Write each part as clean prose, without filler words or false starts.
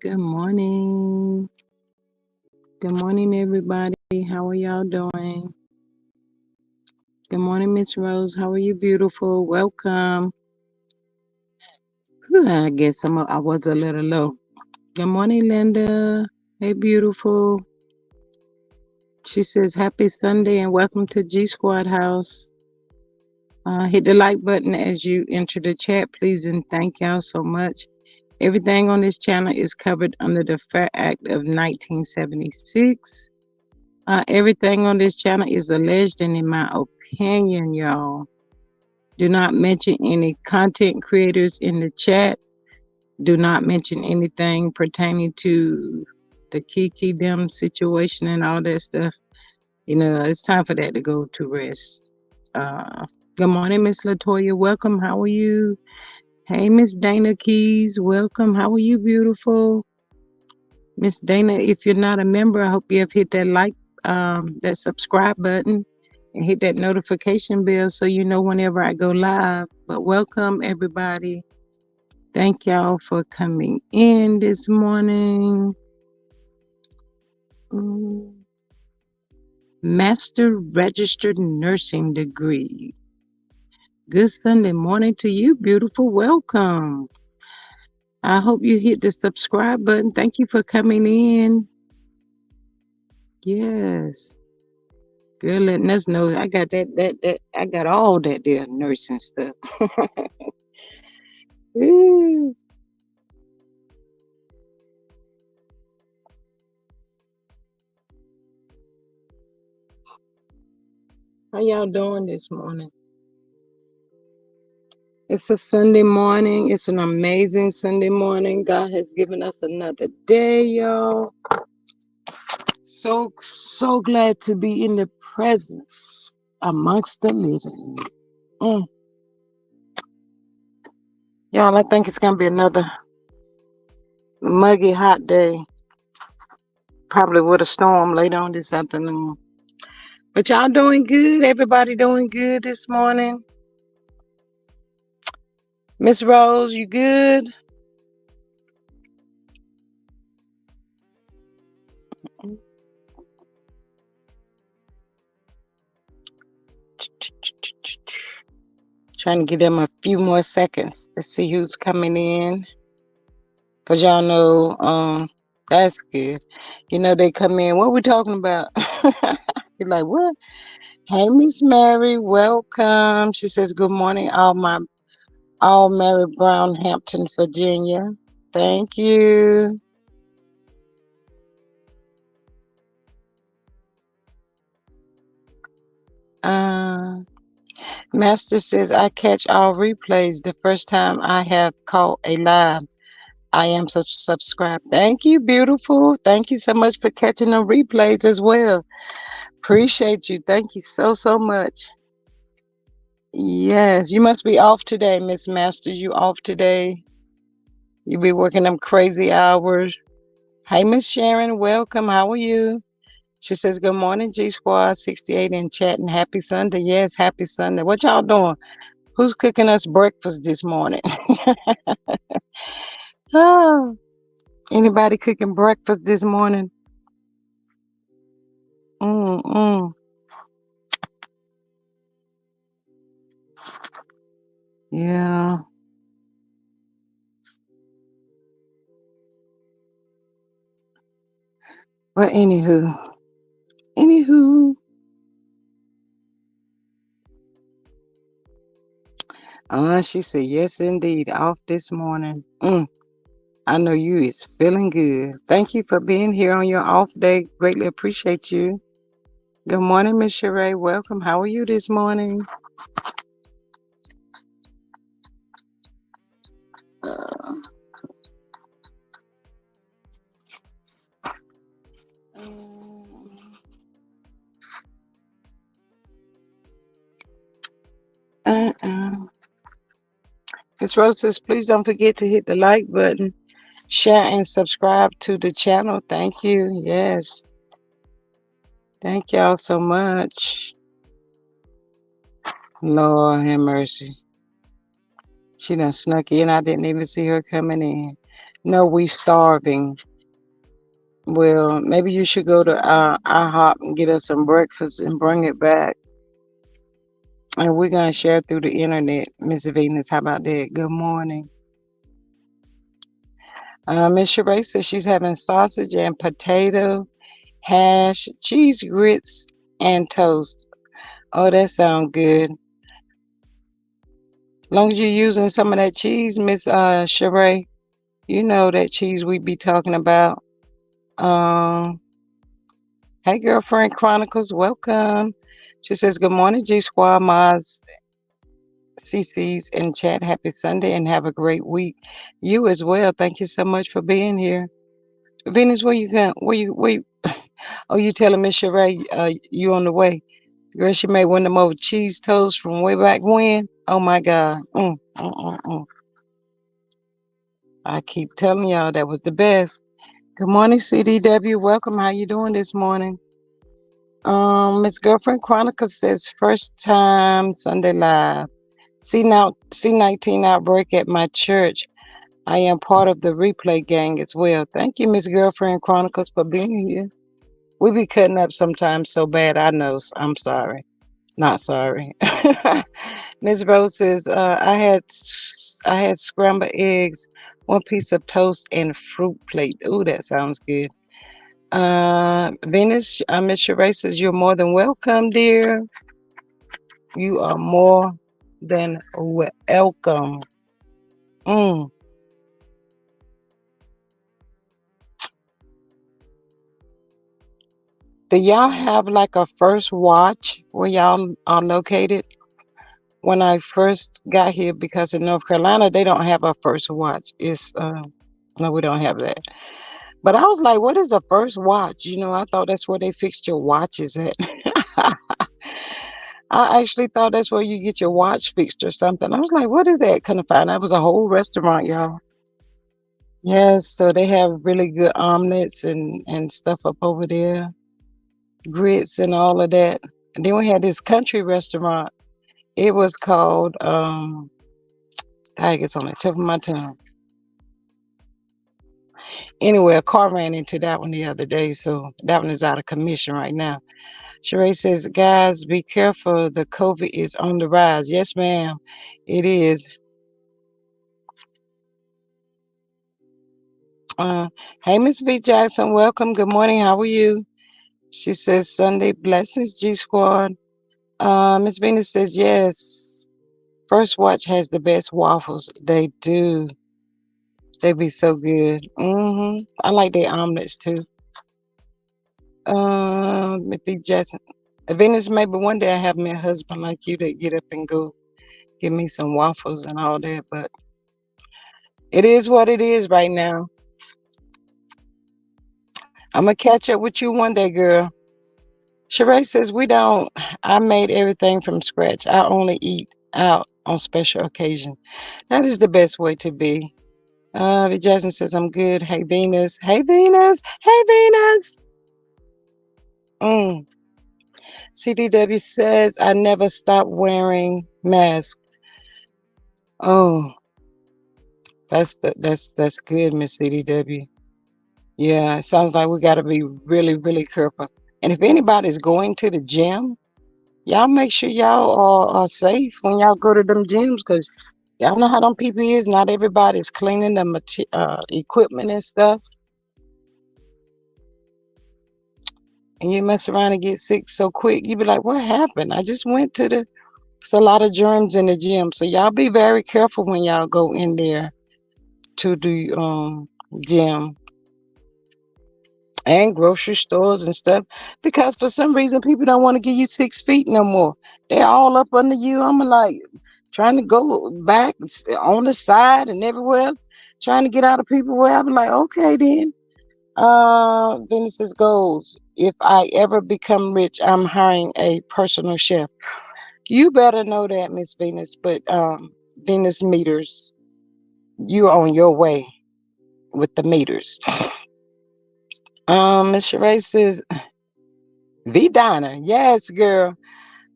Good morning. Good morning, everybody. How are y'all doing? Good morning, Miss Rose. How are you, beautiful? Welcome. Whew, I guess I was a little low. Good morning, Linda. Hey, beautiful. She says, Happy Sunday and welcome to G Squad House. Hit the like button as you enter the chat, please, and thank y'all so much. Everything on this channel is covered under the Fair Act of 1976. Everything on this channel is alleged and in my opinion, y'all. Do not mention any content creators in the chat. Do not mention anything pertaining to the Kiki them situation and all that stuff. It's time for that to go to rest. Uh, Good morning, Miss Latoya. Welcome. How are you? Hey, Miss Dana Keys. Welcome. How are you, beautiful? Miss Dana, if you're not a member, I hope you have hit that that subscribe button and hit that notification bell so you know whenever I go live. But welcome, everybody. Thank y'all for coming in this morning. Master Registered Nursing Degree. Good Sunday morning to you, beautiful. Welcome. I hope you hit the subscribe button. Thank you for coming in. Yes. Girl, letting us know I got that I got all that there nursing stuff. Ooh. How y'all doing this morning? It's a Sunday morning. It's an amazing Sunday morning. God has given us another day, y'all. So glad to be in the presence amongst the living. Mm. Y'all, I think it's gonna be another muggy hot day. Probably with a storm later on this afternoon. But y'all doing good? Everybody doing good this morning? Miss Rose, you good? Trying to give them a few more seconds to see who's coming in. Cause y'all know, that's good. They come in. What we talking about? You're like, what? Hey, Miss Mary, welcome. She says, good morning, all Mary Brown, Hampton, Virginia. Thank you. Master says, I catch all replays the first time I have caught a live. I am subscribed. Thank you, beautiful. Thank you so much for catching the replays as well. Appreciate you. Thank you so much. Yes, you must be off today, Miss Master. You off today? You be working them crazy hours. Hey, Miss Sharon, welcome. How are you? She says, good morning, G Squad 68 in chat and happy Sunday. Yes, happy Sunday. What y'all doing? Who's cooking us breakfast this morning? Oh, anybody cooking breakfast this morning? Mm-mm. Yeah. Well, anywho. She said, yes, indeed. Off this morning. I know you is feeling good. Thank you for being here on your off day. Greatly appreciate you. Good morning, Miss Sheree. Welcome. How are you this morning? Uh, Miss Rose says, please don't forget to hit the like button, share, and subscribe to the channel. Thank you. Yes. Thank y'all so much. Lord have mercy. She done snuck in. I didn't even see her coming in. No, we starving. Well, maybe you should go to IHOP and get us some breakfast and bring it back. And we're gonna share through the internet, Miss Venus. How about that? Good morning. Miss Sheree says she's having sausage and potato, hash, cheese grits, and toast. Oh, that sounds good. Long as you're using some of that cheese, Miss Sheree, you know that cheese we be talking about. Um, hey, girlfriend Chronicles, welcome. She says, "Good morning, G Squad, Maz, CC's in chat. Happy Sunday and have a great week. You as well. Thank you so much for being here." Venus, where you going? Where you? Oh, you telling Miss Sheree you on the way? Girl, she made one of them old cheese toast from way back when. Oh my God. I keep telling y'all that was the best. Good morning, CDW. Welcome. How you doing this morning? Miss Girlfriend Chronicles says first time Sunday live. C19 outbreak at my church. I am part of the replay gang as well. Thank you, Miss Girlfriend Chronicles, for being here. We be cutting up sometimes so bad. I know. I'm sorry. Not sorry. Miss Rose says I had scrambled eggs, one piece of toast, and fruit plate. Ooh, that sounds good. Venus, Miss Sheree says you're more than welcome, dear. You are more than welcome. Mm. Do y'all have like a first watch where y'all are located? When I first got here, because in North Carolina they don't have a first watch. It's no, we don't have that. But I was like, what is a first watch? I thought that's where they fixed your watches at. I actually thought that's where you get your watch fixed or something. I was like, what is that? Couldn't find. That was a whole restaurant, y'all. Yes, so they have really good omelets and stuff up over there, grits and all of that. And then we had this country restaurant. It was called I guess on the tip of my tongue. Anyway, a car ran into that one the other day, so that one is out of commission right now. Sheree says, guys, be careful. The COVID is on the rise. Yes, ma'am, it is. Uh, hey, Miss V. Jackson, welcome. Good morning. How are you? She says, Sunday blessings, G Squad. Miss Venus says, yes. First Watch has the best waffles. They do. They be so good. I like their omelets too. Miss V. Jackson. Venus, maybe one day I have me a husband like you that get up and go give me some waffles and all that, but it is what it is right now. I'm gonna catch up with you one day, girl. Sheree says we don't. I made everything from scratch. I only eat out on special occasion. That is the best way to be. Jasmine says I'm good. Hey Venus. Hey Venus. Hey Venus. Mm. CDW says I never stop wearing mask. Oh, that's good, Miss CDW. Yeah, it sounds like we got to be really, really careful. And if anybody's going to the gym, y'all make sure y'all are safe when y'all go to them gyms, because y'all know how them people is. Not everybody's cleaning the equipment and stuff. And you mess around and get sick so quick. You be like, what happened? I just went to it's a lot of germs in the gym. So y'all be very careful when y'all go in there to the gym and grocery stores and stuff, because for some reason people don't want to give you 6 feet no more. They're all up under you. I'm like trying to go back on the side and everywhere else, trying to get out of people way. I'm like, okay then. Venus's goals. If I ever become rich, I'm hiring a personal chef. You better know that, Miss Venus. But Venus meters, you're on your way with the meters. Miss Sheree says, V Donna, yes, girl.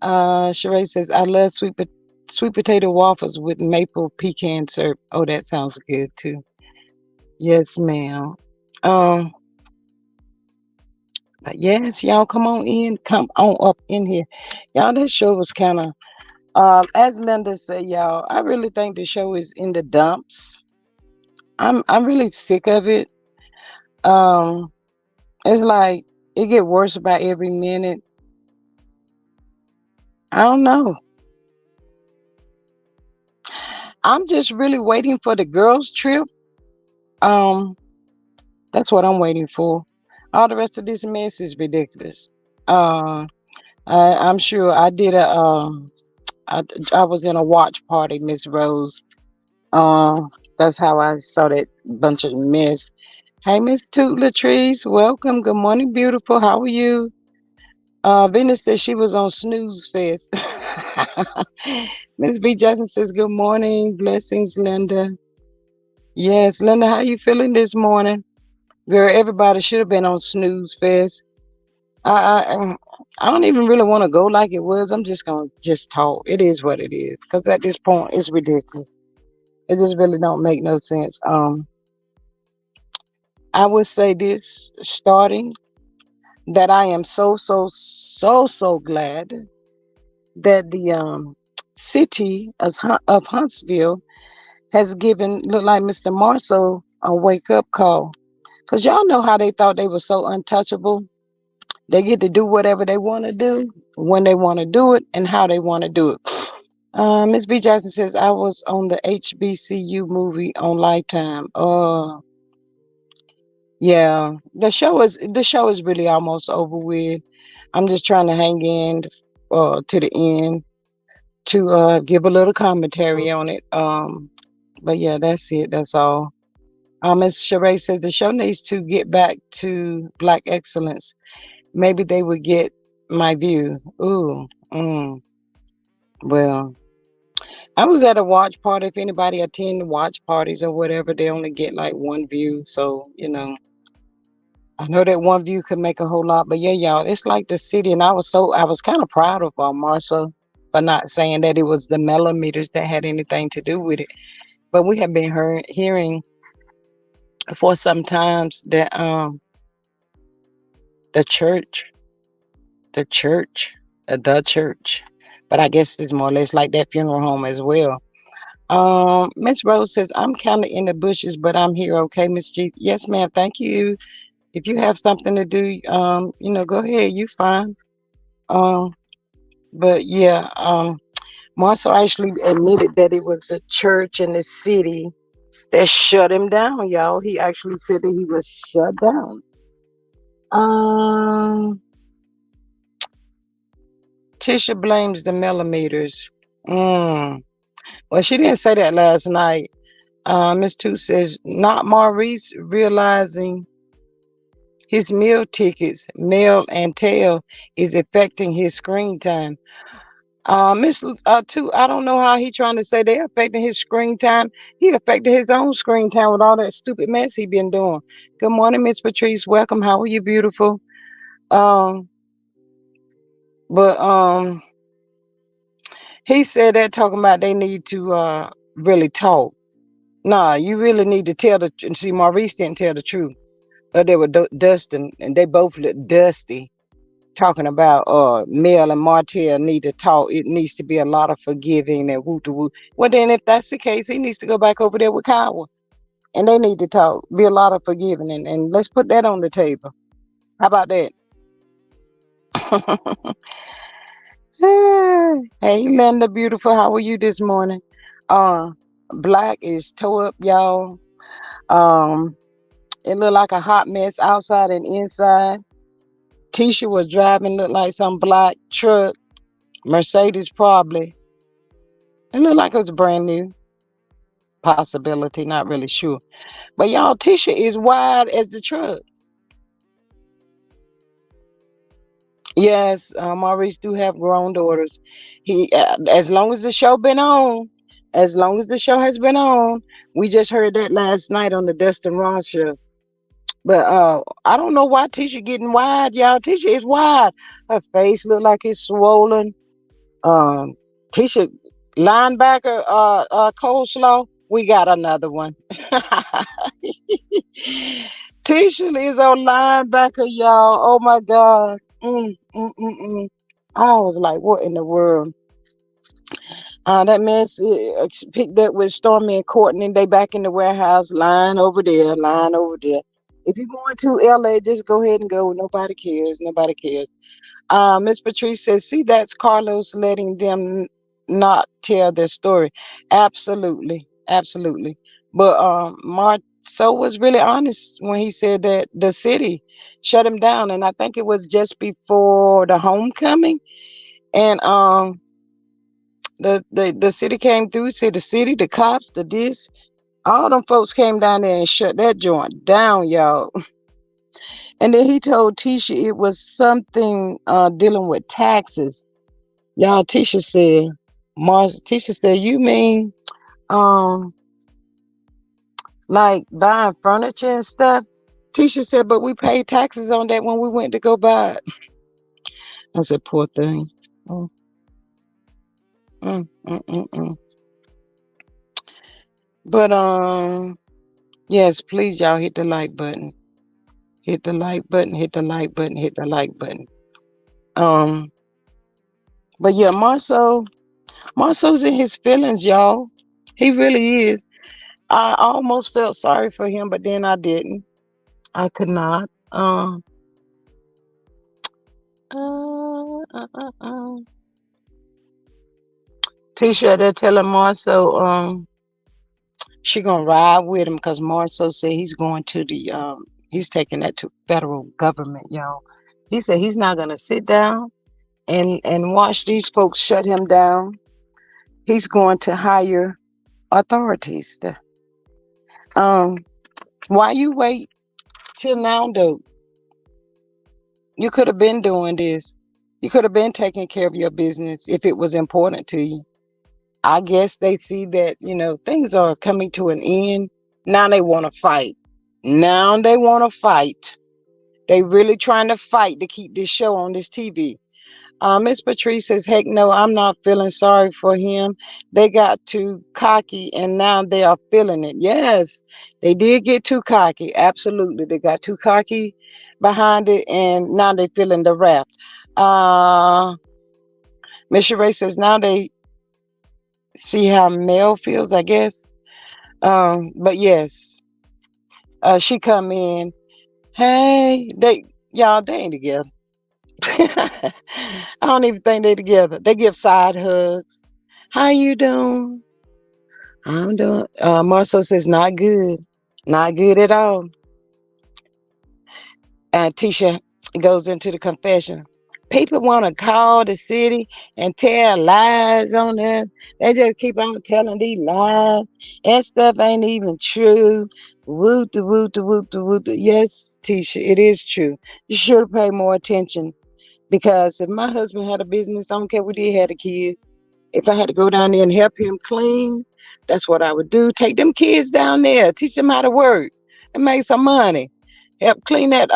Sheree says, I love sweet potato waffles with maple pecan syrup. Oh, that sounds good too. Yes, ma'am. Um, yes, y'all come on in. Come on up in here. Y'all, this show was kind of as Linda said, y'all, I really think the show is in the dumps. I'm really sick of it. Um, it's like it get worse by every minute. I don't know. I'm just really waiting for the girls' trip. Um, that's what I'm waiting for. All the rest of this mess is ridiculous. Uh, I'm sure I did a I, I was in a watch party, Miss Rose. Uh, that's how I saw that bunch of mess. Hey, Miss Toot Latrice, welcome. Good morning, beautiful. How are you? Venus says she was on Snooze Fest. Miss B. Jackson says, good morning. Blessings, Linda. Yes, Linda, how you feeling this morning? Girl, everybody should have been on Snooze Fest. I don't even really want to go like it was. I'm just gonna just talk. It is what it is. Cause at this point, it's ridiculous. It just really don't make no sense. I would say this starting that I am so glad that the city of Huntsville has given look like Mr. Marceau a wake up call. Cause y'all know how they thought they were so untouchable. They get to do whatever they want to do, when they want to do it, and how they want to do it. Miss B. Jackson says I was on the HBCU movie on Lifetime. Yeah, the show is really almost over with. I'm just trying to hang in to the end to give a little commentary on it. But yeah, that's it. That's all. Miss Sheree says the show needs to get back to Black excellence. Maybe they would get my view. Ooh, well, I was at a watch party. If anybody attend watch parties or whatever, they only get like one view. So, I know that one view could make a whole lot. But yeah, y'all, it's like the city. And I was kind of proud of Marshall for not saying that it was the millimeters that had anything to do with it. But we have been hearing for some times that the church, the church, the church, but I guess it's more or less like that funeral home as well. Miss Rose says, I'm kind of in the bushes, but I'm here. Okay, Miss G. Yes, ma'am. Thank you. If you have something to do, go ahead. You fine. Um, but yeah, Marcel actually admitted that it was the church and the city that shut him down, y'all. He actually said that he was shut down. Um, Tisha blames the millimeters. Mm. Well, she didn't say that last night. Miss Two says, not Maurice realizing his meal tickets, mail and tail, is affecting his screen time. Miss Two, I don't know how he trying to say they're affecting his screen time. He affected his own screen time with all that stupid mess he been doing. Good morning, Miss Patrice. Welcome. How are you, beautiful? Um, but he said that talking about they need to really talk. Nah, you really need to tell the. See, Maurice didn't tell the truth. They were Dustin, and they both look dusty. Talking about Mel and Martell need to talk. It needs to be a lot of forgiving and woo to woo. Well, then if that's the case, he needs to go back over there with Kyle, and they need to talk. Be a lot of forgiving, and let's put that on the table. How about that? Hey, Linda, beautiful. How are you this morning? Uh, Black is toe up, y'all. Um, it looked like a hot mess outside and inside. Tisha was driving, looked like some black truck, Mercedes probably. It looked like it was brand new. Possibility, not really sure. But y'all, Tisha is wide as the truck. Yes, Maurice do have grown daughters. As long as the show been on, as long as the show has been on, we just heard that last night on the Dustin Ross show. But I don't know why Tisha getting wide, y'all. Tisha is wide. Her face look like it's swollen. Um, Tisha linebacker, Coleslaw. We got another one. Tisha is on linebacker, y'all. Oh my God. I was like, what in the world? That man's picked up with Stormy and Courtney. They back in the warehouse, line over there, line over there. If you're going to LA, just go ahead and go. Nobody cares. Nobody cares. Miss Patrice says, see, that's Carlos letting them not tell their story. Absolutely. Absolutely. But Marceau was really honest when he said that the city shut him down. And I think it was just before the homecoming. And the city came through, said the city, the cops, the this, all them folks came down there and shut that joint down, y'all. And then he told Tisha it was something dealing with taxes. Y'all, Tisha said, you mean um like buying furniture and stuff? Tisha said, but we paid taxes on that when we went to go buy it. I said, poor thing. Mm, mm, mm, mm, mm. But yes, please y'all hit the like button. Hit the like button, hit the like button, hit the like button. Um, but yeah, Marceau's in his feelings, y'all. He really is. I almost felt sorry for him, but then I didn't. I could not. Uh, uh, uh, uh. Tisha, they're telling Marceau, she gonna ride with him because Marceau said he's going to the, he's taking that to federal government, y'all. He said he's not gonna sit down and watch these folks shut him down. He's going to hire authorities. Um, why you wait till now, though? You could have been doing this. You could have been taking care of your business if it was important to you. I guess they see that, things are coming to an end. Now they want to fight. Now they want to fight. They really trying to fight to keep this show on this TV. Miss Patrice says, heck no, I'm not feeling sorry for him. They got too cocky and now they are feeling it. Yes, they did get too cocky. Absolutely. They got too cocky behind it and now they feeling the wrath. Miss Sheree says, now they see how Mel feels, I guess. But yes, she come in. Hey, y'all, they ain't together. I don't even think they together. They give side hugs. How you doing? I'm doing. Marceau says not good, not good at all. And Tisha goes into the confession. People want to call the city and tell lies on us. They just keep on telling these lies. That stuff ain't even true. Woot the woot the woot the woot. Yes, Tisha, it is true. You should pay more attention. Because if my husband had a business, I don't care what he had a kid. If I had to go down there and help him clean, that's what I would do. Take them kids down there, teach them how to work, and make some money. Help clean that,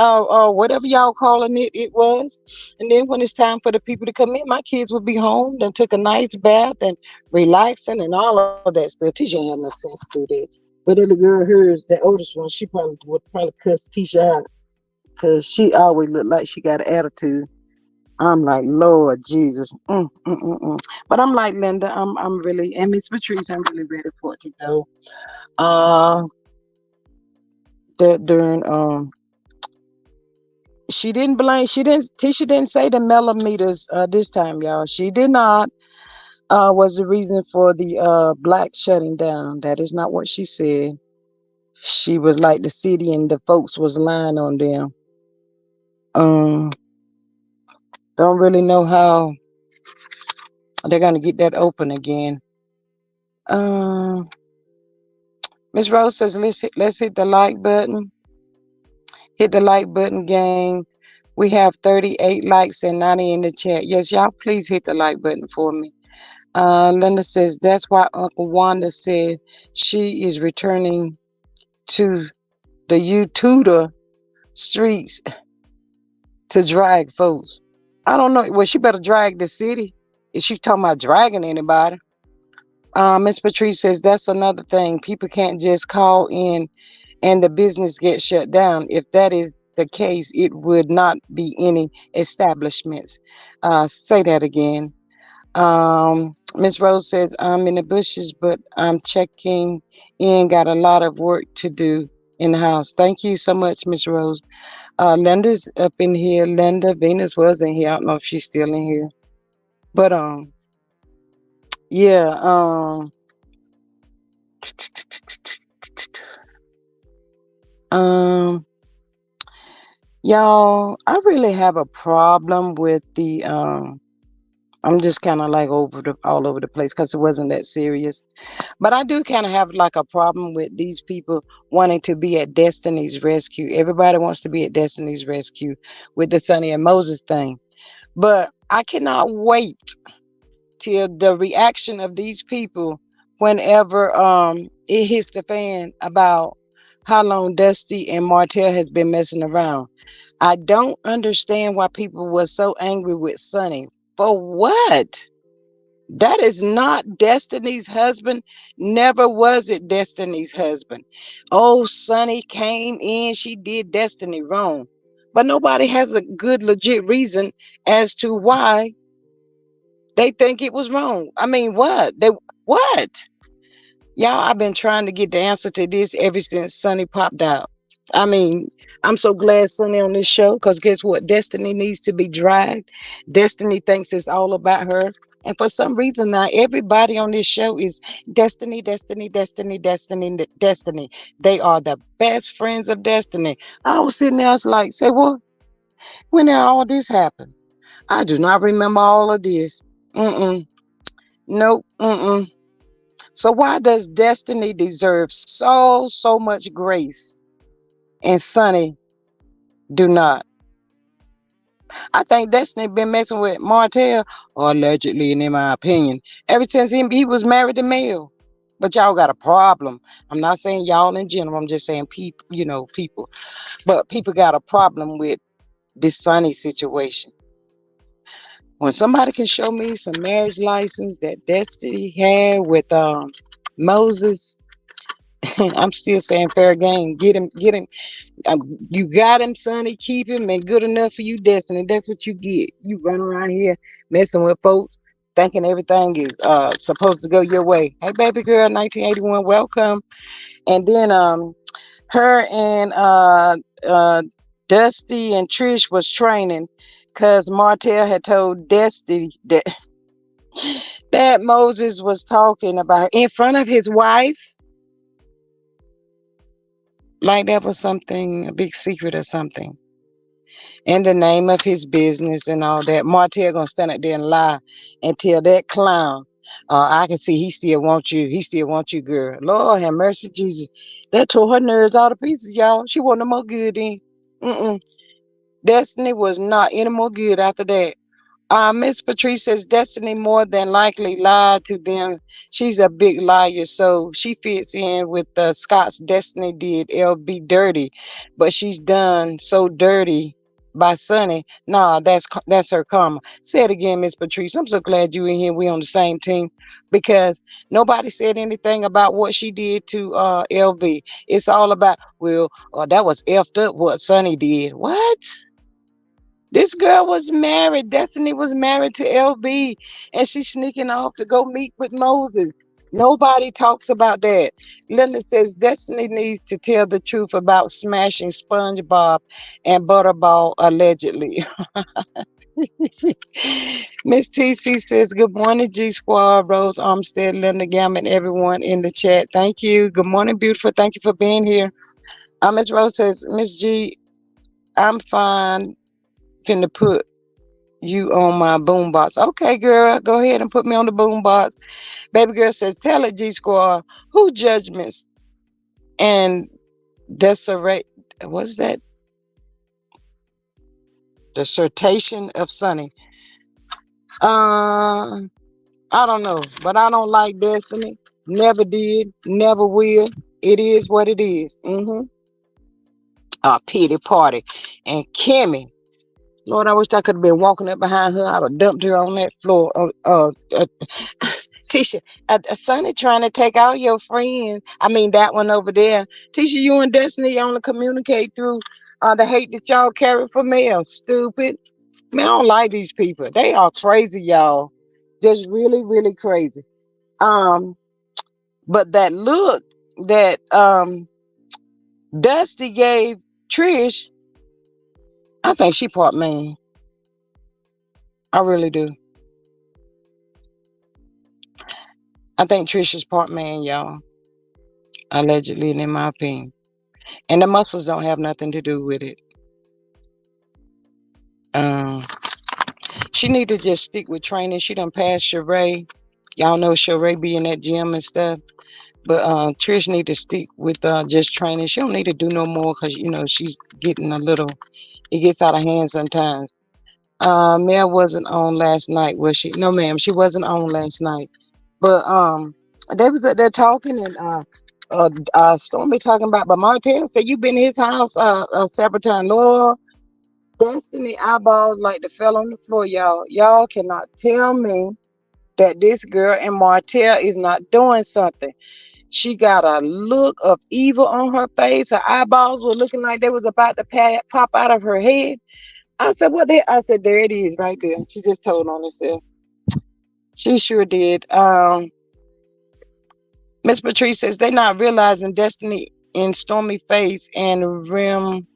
whatever y'all calling it was. And then when it's time for the people to come in, my kids would be home, then took a nice bath and relaxing and all of that stuff. Tisha ain't had no sense to do that. But then the girl, hers, the oldest one, she probably would cuss Tisha out because she always looked like she got an attitude. I'm like, Lord Jesus. But I'm like, Linda, I'm really, and Miss Patrice, I'm really ready for it to go. Uh, that during, Tisha didn't say the millimeters this time, y'all. She did not, was the reason for the black shutting down. That is not what she said. She was like the city and the folks was lying on them. Um, don't really know how they're gonna get that open again. Miss Rose says, let's hit the like button. Hit the like button, gang. We have 38 likes and 90 in the chat. Yes, y'all, please hit the like button for me. Linda says, that's why Uncle Wanda said she is returning to the YouTuber streets to drag folks. I don't know. Well, she better drag the city. Is she talking about dragging anybody? Miss Patrice says that's another thing. People can't just call in and the business gets shut down. If that is the case, it would not be any establishments. Say that again. Miss Rose says, I'm in the bushes, but I'm checking in. Got a lot of work to do in the house. Thank you so much, Miss Rose. Linda's up in here. Linda, Venus was in here. I don't know if she's still in here. But yeah, um, y'all, I really have a problem with the I'm just kind of like all over the place because it wasn't that serious. But I do kind of have like a problem with these people wanting to be at Destiny's Rescue. Everybody wants to be at Destiny's Rescue with the Sonny and Moses thing. But I cannot wait till the reaction of these people whenever it hits the fan about how long Dusty and Martell has been messing around. I don't understand why people were so angry with Sonny. For what? That is not Destiny's husband. Never was it Destiny's husband. Oh, Sonny came in. She did Destiny wrong. But nobody has a good, legit reason as to why they think it was wrong. I mean, what? What? Y'all, I've been trying to get the answer to this ever since Sonny popped out. I mean, I'm so glad Sonny on this show because guess what? Destiny needs to be dragged. Destiny thinks it's all about her. And for some reason now, everybody on this show is Destiny, Destiny, Destiny, Destiny, Destiny. They are the best friends of Destiny. I was sitting there, I was like, say what? When did all this happen? I do not remember all of this. Mm-mm. Nope. Mm-mm. So why does Destiny deserve so much grace and Sonny do not? I think Destiny been messing with Martell, or allegedly, in my opinion, ever since he was married to Mel. But y'all got a problem. I'm not saying y'all in general. I'm just saying people, people. But people got a problem with this Sonny situation. When somebody can show me some marriage license that Destiny had with Moses, I'm still saying fair game. Get him. You got him, Sonny. Keep him, and good enough for you, Destiny. That's what you get. You run around here messing with folks, thinking everything is supposed to go your way. Hey, baby girl, 1981, welcome. And then her and Dusty and Trish was training because Martell had told Dusty that Moses was talking about her in front of his wife. Like that was something, a big secret or something. In the name of his business and all that. Martell gonna stand up there and lie and tell that clown, I can see he still wants you. He still wants you, girl. Lord have mercy, Jesus. That tore her nerves all to pieces, y'all. She wasn't no more good then. Mm-mm. Destiny was not any more good after that. Miss Patrice says Destiny more than likely lied to them. She's a big liar, so she fits in with Scott's Destiny did LB dirty, but she's done so dirty by Sonny. Nah, that's her karma. Say it again, Miss Patrice. I'm so glad you in here. We on the same team because nobody said anything about what she did to LB. It's all about that was effed up what Sonny did. What? This girl was married. Destiny was married to LB, and she's sneaking off to go meet with Moses. Nobody talks about that. Linda says Destiny needs to tell the truth about smashing SpongeBob and Butterball allegedly. Miss TC says, good morning, G Squad, Rose Armstead, Linda Gammon, everyone in the chat. Thank you. Good morning, beautiful. Thank you for being here. Miss Rose says, Miss G, I'm fine. Finna put you on my boombox. Okay, girl, go ahead and put me on the boombox. Baby girl says, tell it, G Squad, who judgments and disarray. What's that? Dissertation of Sonny. I don't know, but I don't like Destiny. Never did, never will. It is what it is. A pity party. And Kimmy, Lord, I wish I could have been walking up behind her. I'd have dumped her on that floor. Tisha, Sonny trying to take all your friends. I mean, that one over there. Tisha, you and Destiny only communicate through the hate that y'all carry for male. Stupid. Man, I don't like these people. They are crazy, y'all. Just really, really crazy. Um, but that look that Dusty gave Trish, I think she part man. I really do. I think Trish is part man, y'all. Allegedly, and in my opinion. And the muscles don't have nothing to do with it. Um, she need to just stick with training. She done passed Sheree. Y'all know Sheree be in that gym and stuff. But Trish need to stick with just training. She don't need to do no more because she's getting a little. It gets out of hand sometimes. Mel wasn't on last night, was she? No, ma'am, she wasn't on last night. But they was up there talking and Stormy talking about. But Martell said you been in his house several times. Lord, Destiny eyeballs like to fell on the floor, y'all. Y'all cannot tell me that this girl and Martell is not doing something. She got a look of evil on her face. Her eyeballs were looking like they was about to pop out of her head. I said, "What there?" I said, "There it is, right there." She just told on herself. She sure did. Miss Patrice says they not realizing Destiny in Stormy face and Rim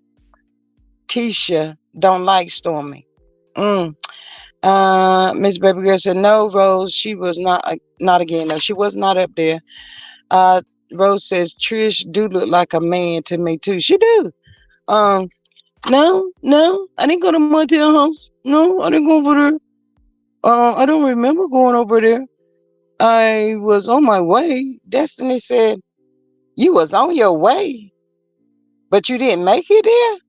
Tisha don't like Stormy. Miss Baby Girl said no, Rose. She was not again. No, she was not up there. Uh, Rose says Trish do look like a man to me too. She do. Um, no, I didn't go to Martell house. No, I didn't go over there. I don't remember going over there. I was on my way. Destiny said you was on your way, but you didn't make it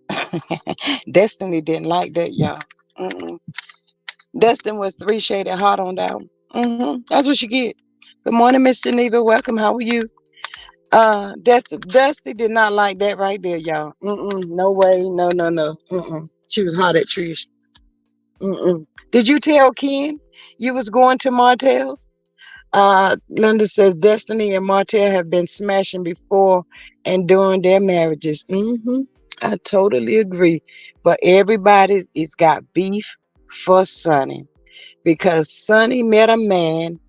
there. Destiny didn't like that, y'all. Mm-mm. Destiny was 3 shaded hot on that one. That's what you get. Good morning, Miss Geneva. Welcome. How are you? Dusty did not like that right there, y'all. No way. No. She was hot at Trish. Did you tell Ken you was going to Martell's? Linda says Destiny and Martell have been smashing before and during their marriages. I totally agree. But everybody is got beef for Sonny because Sonny met a man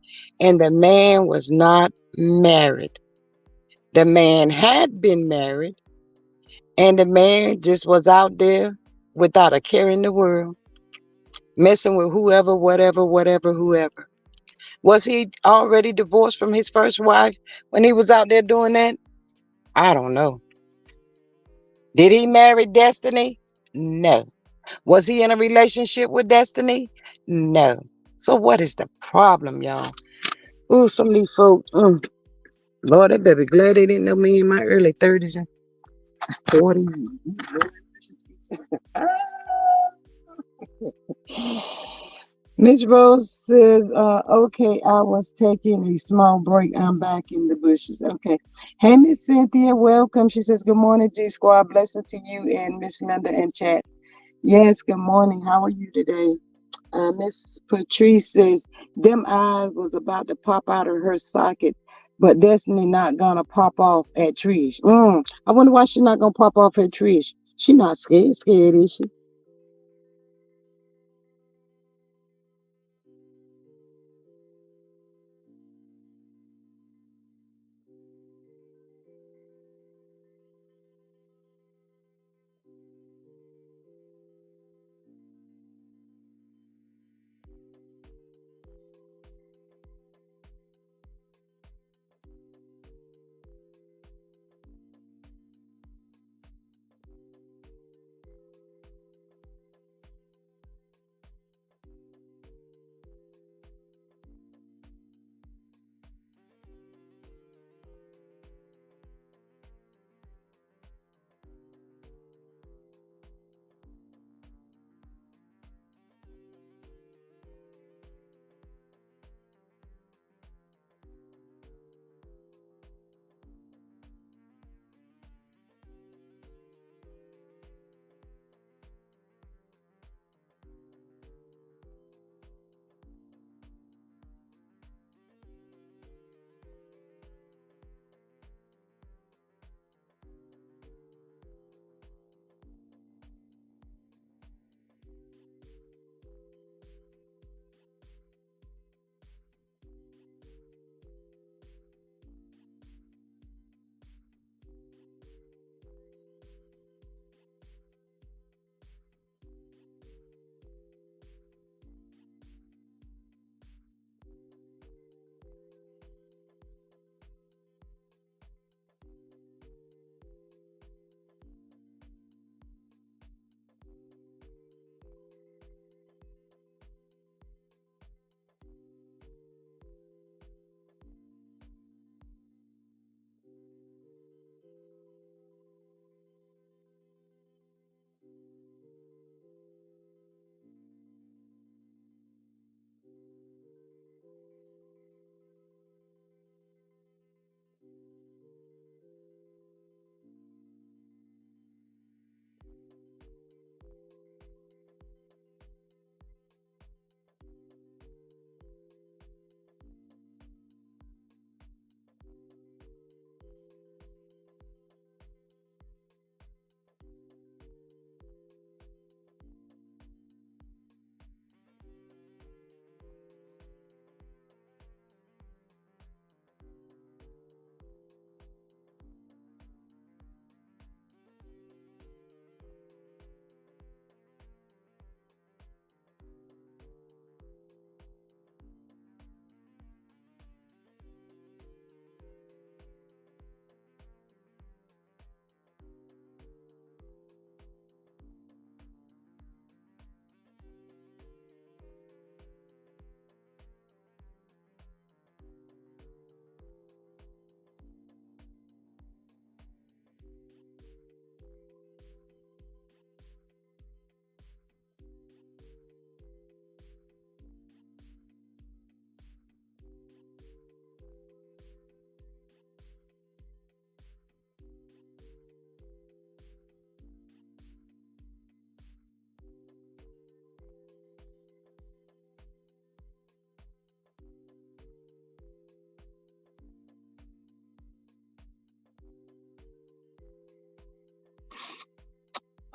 and the man was not married. The man had been married and the man just was out there without a care in the world, messing with whoever, whatever, whoever. Was he already divorced from his first wife when he was out there doing that? I don't know. Did he marry Destiny? No. Was he in a relationship with Destiny? No. So what is the problem, y'all? Ooh, some of these folks, Lord, they better be glad they didn't know me in my early 30s and 40s. Miss Rose says, okay, I was taking a small break. I'm back in the bushes. Okay. Hey, Miss Cynthia, welcome. She says, good morning, G Squad. Blessing to you and Miss Linda and chat. Yes, good morning. How are you today? Miss Patrice says, them eyes was about to pop out of her socket, but Destiny not gonna pop off at Trish. I wonder why she's not gonna pop off at Trish. She not scared, is she?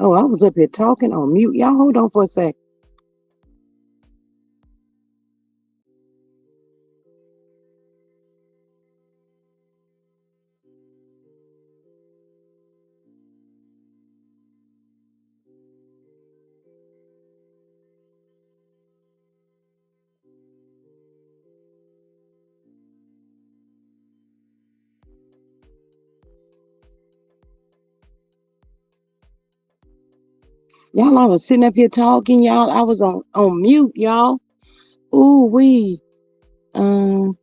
Oh, I was up here talking on mute. Y'all hold on for a sec. Y'all, I was sitting up here talking, y'all. I was on mute, y'all. Ooh, um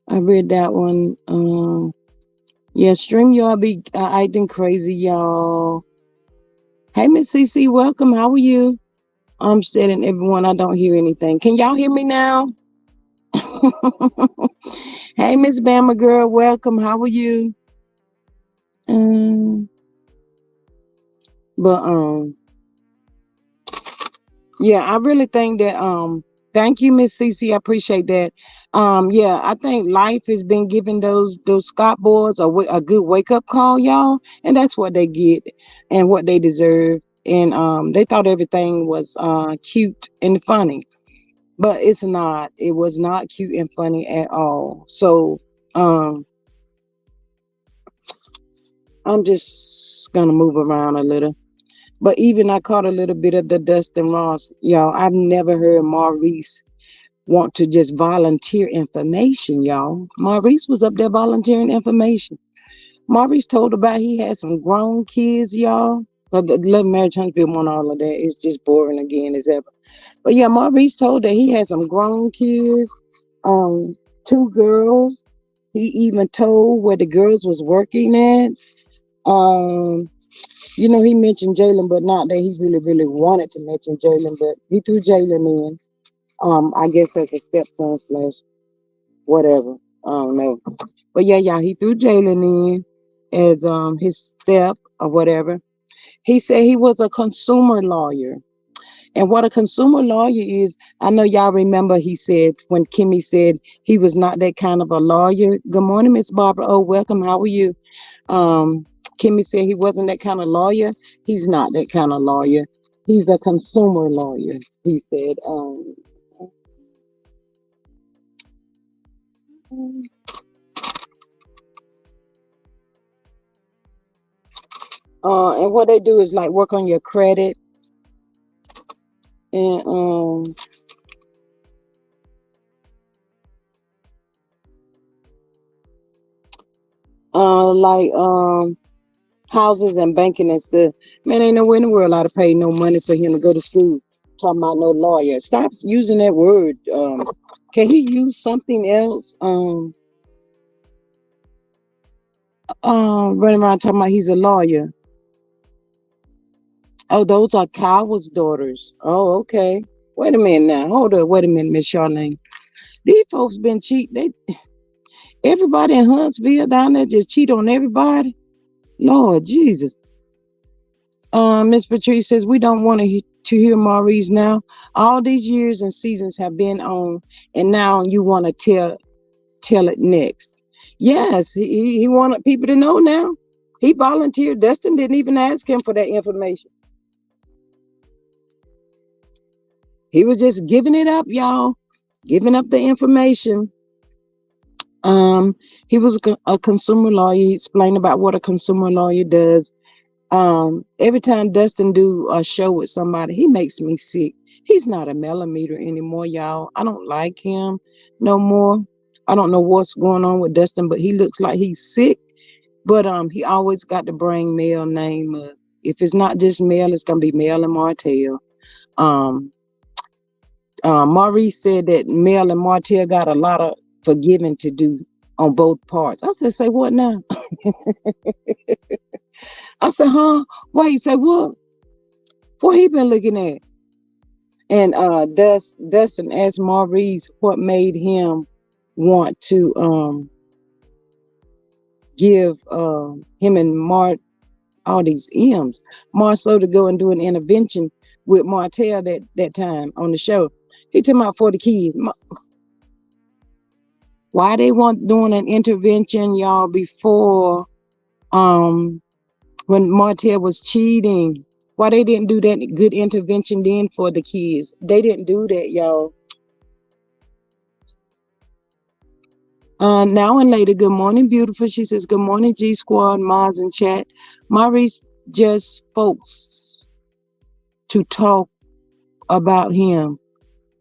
I read that one. Yeah, stream y'all be acting crazy, y'all. Hey, Miss CC, welcome. How are you? I'm steady everyone. I don't hear anything. Can y'all hear me now? Hey, Miss Bama girl, welcome. How are you? Um, but yeah, I really think that thank you, Miss Cece. I appreciate that. Yeah, I think life has been giving those Scott boys a good wake up call, y'all, and that's what they get and what they deserve. And they thought everything was cute and funny, but it's not. It was not cute and funny at all. So um, I'm just gonna move around a little. But even I caught a little bit of the Dustin Ross, y'all. I've never heard Maurice want to just volunteer information, y'all. Maurice was up there volunteering information. Maurice told about he had some grown kids, y'all. But the Love Marriage Huntsville want all of that. It's just boring again as ever. But yeah, Maurice told that he had some grown kids, um, two girls. He even told where the girls was working at. Um, he mentioned Jalen, but not that he really wanted to mention Jalen, but he threw Jalen in. I guess as a stepson slash whatever. I don't know. But yeah, he threw Jalen in as his step or whatever. He said he was a consumer lawyer. And what a consumer lawyer is, I know y'all remember he said when Kimmy said he was not that kind of a lawyer. Good morning, Miss Barbara. Oh, welcome. How are you? Um, Kimmy said he wasn't that kind of lawyer. He's not that kind of lawyer. He's a consumer lawyer, he said. And what they do is like work on your credit and like houses and banking and stuff. Man, ain't nowhere in the world I'd have paid no money for him to go to school. Talking about no lawyer. Stop using that word. Can he use something else? Running around talking about he's a lawyer. Oh, those are Coward's daughters. Oh, okay. Wait a minute now. Hold up. Wait a minute, Miss Charlene. These folks been cheat. Everybody in Huntsville down there just cheat on everybody. Lord Jesus. Miss Patrice says we don't want to hear Maurice now. All these years and seasons have been on, and now you want to tell it next. Yes, he wanted people to know now. He volunteered. Dustin didn't even ask him for that information. He was just giving it up, y'all. Giving up the information. Um, he was a consumer lawyer. He explained about what a consumer lawyer does. Every time Dustin do a show with somebody, he makes me sick. He's not a millimeter anymore, y'all. I don't like him no more. I don't know what's going on with Dustin, but he looks like he's sick. But he always got to bring Mel name up. If it's not just Mel, it's gonna be Mel and Martell. Um, Maurice said that Mel and Martell got a lot of forgiving to do on both parts. I said, say what now? I said, huh? Wait, say what? What he been looking at? And Dustin asked Maurice what made him want to give him and all these M's Marceau to go and do an intervention with Martell that time on the show. He took out for the kids. Why they want doing an intervention, y'all, before when Martell was cheating. Why they didn't do that good intervention then for the kids? They didn't do that, y'all. Now and later, good morning, beautiful. She says, good morning, G Squad, Mars and chat. Maurice just folks to talk about him.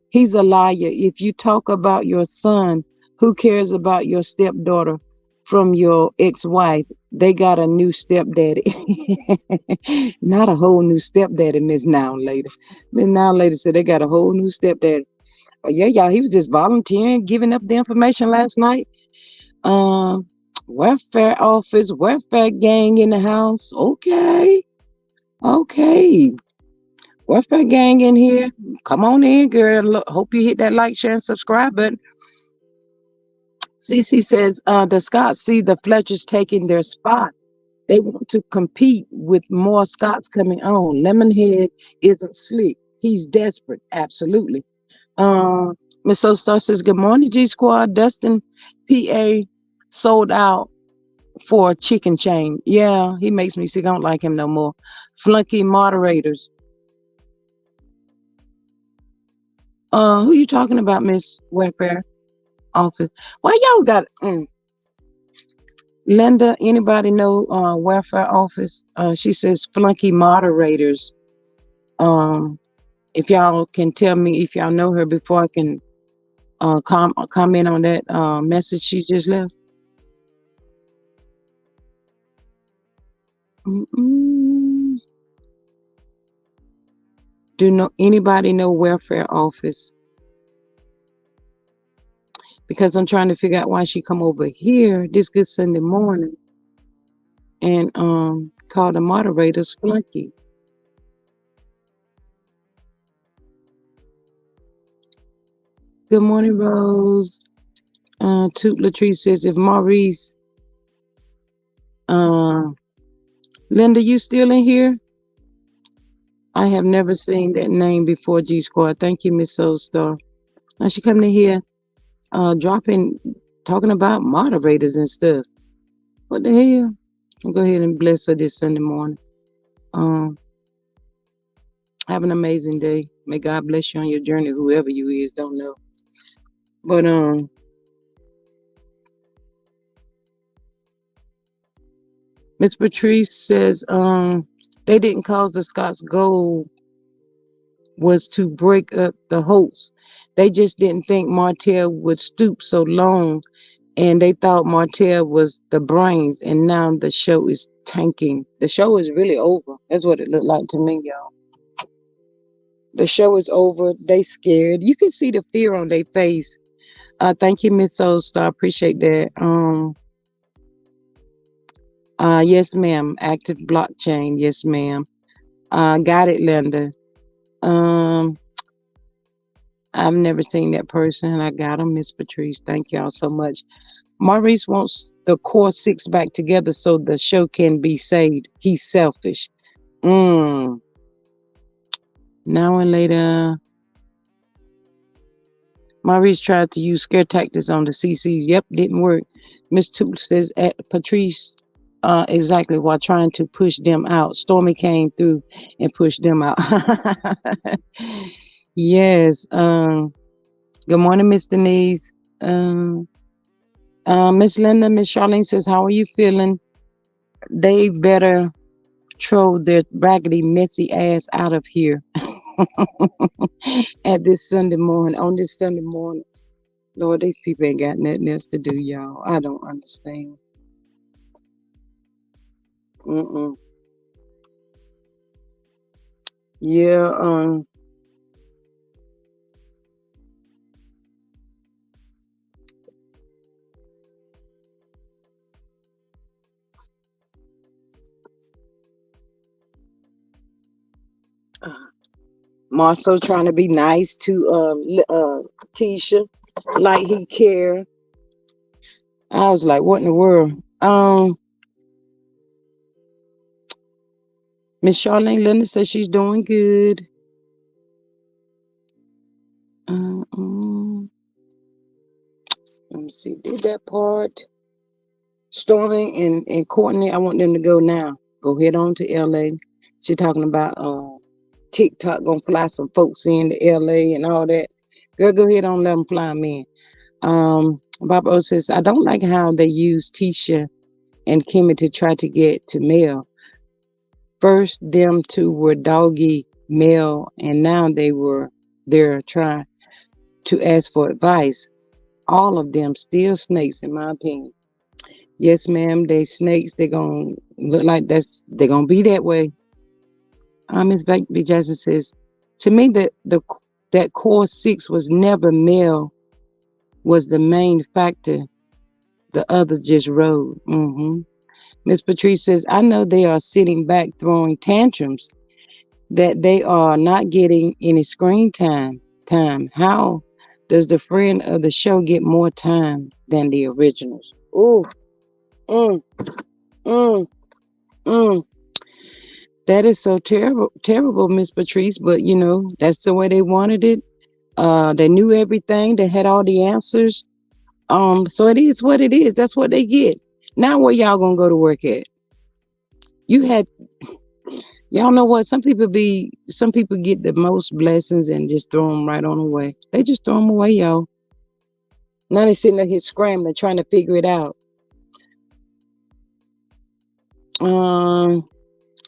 He's a liar. If you talk about your son, who cares about your stepdaughter from your ex-wife? They got a new stepdaddy. Not a whole new stepdaddy, Miss Now Later. Miss Now Later said they got a whole new stepdaddy. Oh, yeah, y'all, he was just volunteering, giving up the information last night. Um, welfare office, welfare gang in the house. Okay. Okay. Welfare gang in here. Come on in, girl. Look, hope you hit that like, share, and subscribe button. CC says the Scots see the Fletchers taking their spot. They want to compete with more Scots coming on. Lemonhead isn't slick. He's desperate. Absolutely. Um, Miss Star says, good morning, G Squad. Dustin PA sold out for a chicken chain. Yeah, he makes me sick. I don't like him no more. Flunky moderators. Who you talking about, Miss Welfare Office? Why y'all got Linda? Anybody know Welfare Office? She says flunky moderators. If y'all can tell me if y'all know her before I can comment on that message she just left. Do anybody know Welfare Office? Because I'm trying to figure out why she come over here this good Sunday morning and call the moderators flunky. Good morning, Rose. Toot Latrice says, if Maurice, Linda, you still in here? I have never seen that name before, G Squad. Thank you, Miss Soulstar. Now she coming in here, talking about moderators and stuff. What the hell? I'll go ahead and bless her this Sunday morning. Have an amazing day. May God bless you on your journey, whoever you is, don't know. But Miss Patrice says they didn't cause the Scots goal was to break up the host. They just didn't think Martell would stoop so long, and they thought Martell was the brains, and now the show is tanking. The show is really over. That's what it looked like to me, y'all. The show is over. They scared. You can see the fear on their face. Thank you, Miss Soulstar. Appreciate that. Yes, ma'am. Active blockchain. Yes, ma'am. Got it, Linda. I've never seen that person. I got him, Miss Patrice. Thank y'all so much. Maurice wants the core six back together so the show can be saved. He's selfish. Now and later, Maurice tried to use scare tactics on the CCs. Yep, didn't work. Miss Toot says at Patrice exactly while trying to push them out. Stormy came through and pushed them out. Yes. Good morning, Miss Denise. Miss Linda, Miss Charlene says, how are you feeling? They better throw their raggedy, messy ass out of here at this Sunday morning, on this Sunday morning. Lord, these people ain't got nothing else to do, y'all. I don't understand. Yeah, Marcel trying to be nice to Tisha, like he care. I was like, what in the world? Miss Charlene Linda says she's doing good. Let me see, did that part. Stormy and Courtney, I want them to go now. Go head on to LA. She talking about TikTok gonna fly some folks into LA and all that. Girl, go ahead on, let them fly them in. Bob O says, I don't like how they use Tisha and Kimmy to try to get to Mel. First, them two were doggy Mel, and now they're trying to ask for advice. All of them still snakes, in my opinion. Yes, ma'am, they snakes. They gonna look like they're gonna be that way. Miss B. Jackson says, to me that core six was never Mel was the main factor. The other just rode. Miss Patrice says, I know they are sitting back throwing tantrums that they are not getting any screen time. How does the friend of the show get more time than the originals? Ooh, mm, mm, mm. That is so terrible, Miss Patrice. But that's the way they wanted it. They knew everything. They had all the answers. So it is what it is. That's what they get. Now where y'all gonna go to work at? Y'all know what? Some people get the most blessings and just throw them right on away. They just throw them away, y'all. Now they sitting there scrambling, trying to figure it out.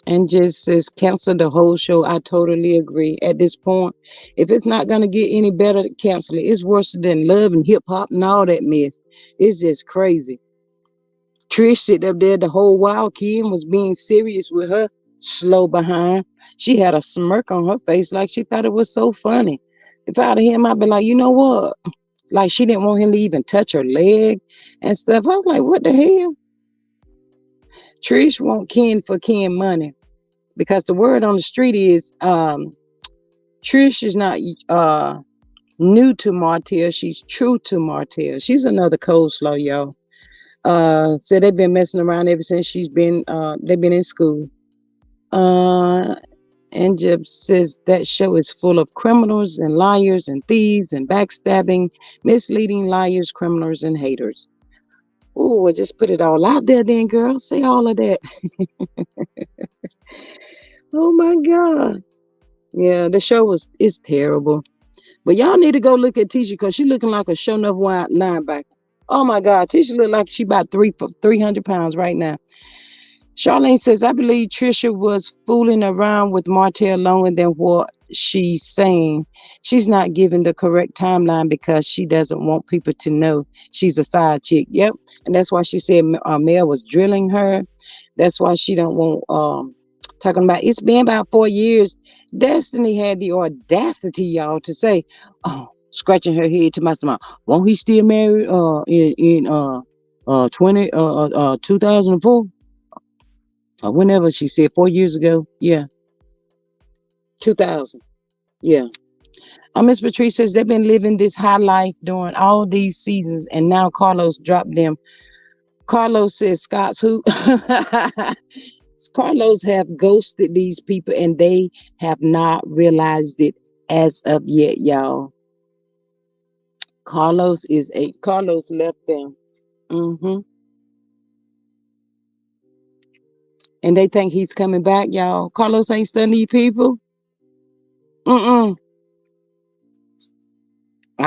And just says cancel the whole show. I totally agree. At this point, if it's not gonna get any better, cancel it. It's worse than Love and hip hop and all that mess. It's just crazy. Trish sit up there the whole while Kim was being serious with her slow behind. She had a smirk on her face like she thought it was so funny. If I'd have him, I'd be like, you know what? Like she didn't want him to even touch her leg and stuff. I was like, what the hell? Trish want Ken for Ken money because the word on the street is Trish is not new to Martell. She's true to Martell. She's another Coleslaw, y'all. So they've been messing around ever since they've been in school. And Jeb says that show is full of criminals and liars and thieves and backstabbing, misleading liars, criminals, and haters. Ooh, I just put it all out there then, girl. Say all of that. Oh my God. Yeah, the show is terrible. But y'all need to go look at Tisha because she looking like a show enough wide linebacker. Oh my God, Tisha look like she about 300 pounds right now. Charlene says, I believe Trisha was fooling around with Martell longer than what she's saying. She's not giving the correct timeline because she doesn't want people to know she's a side chick. Yep. And that's why she said Mel was drilling her. That's why she don't want talking about it's been about 4 years. Destiny had the audacity, y'all, to say, scratching her head to myself, won't he still marry in 2004? Whenever she said 4 years ago. Yeah. 2000. Yeah. Miss Patrice says they've been living this high life during all these seasons and now Carlos dropped them. Carlos says Scott's who? Carlos have ghosted these people and they have not realized it as of yet, y'all. Carlos left them. And they think he's coming back, y'all. Carlos ain't studying people. I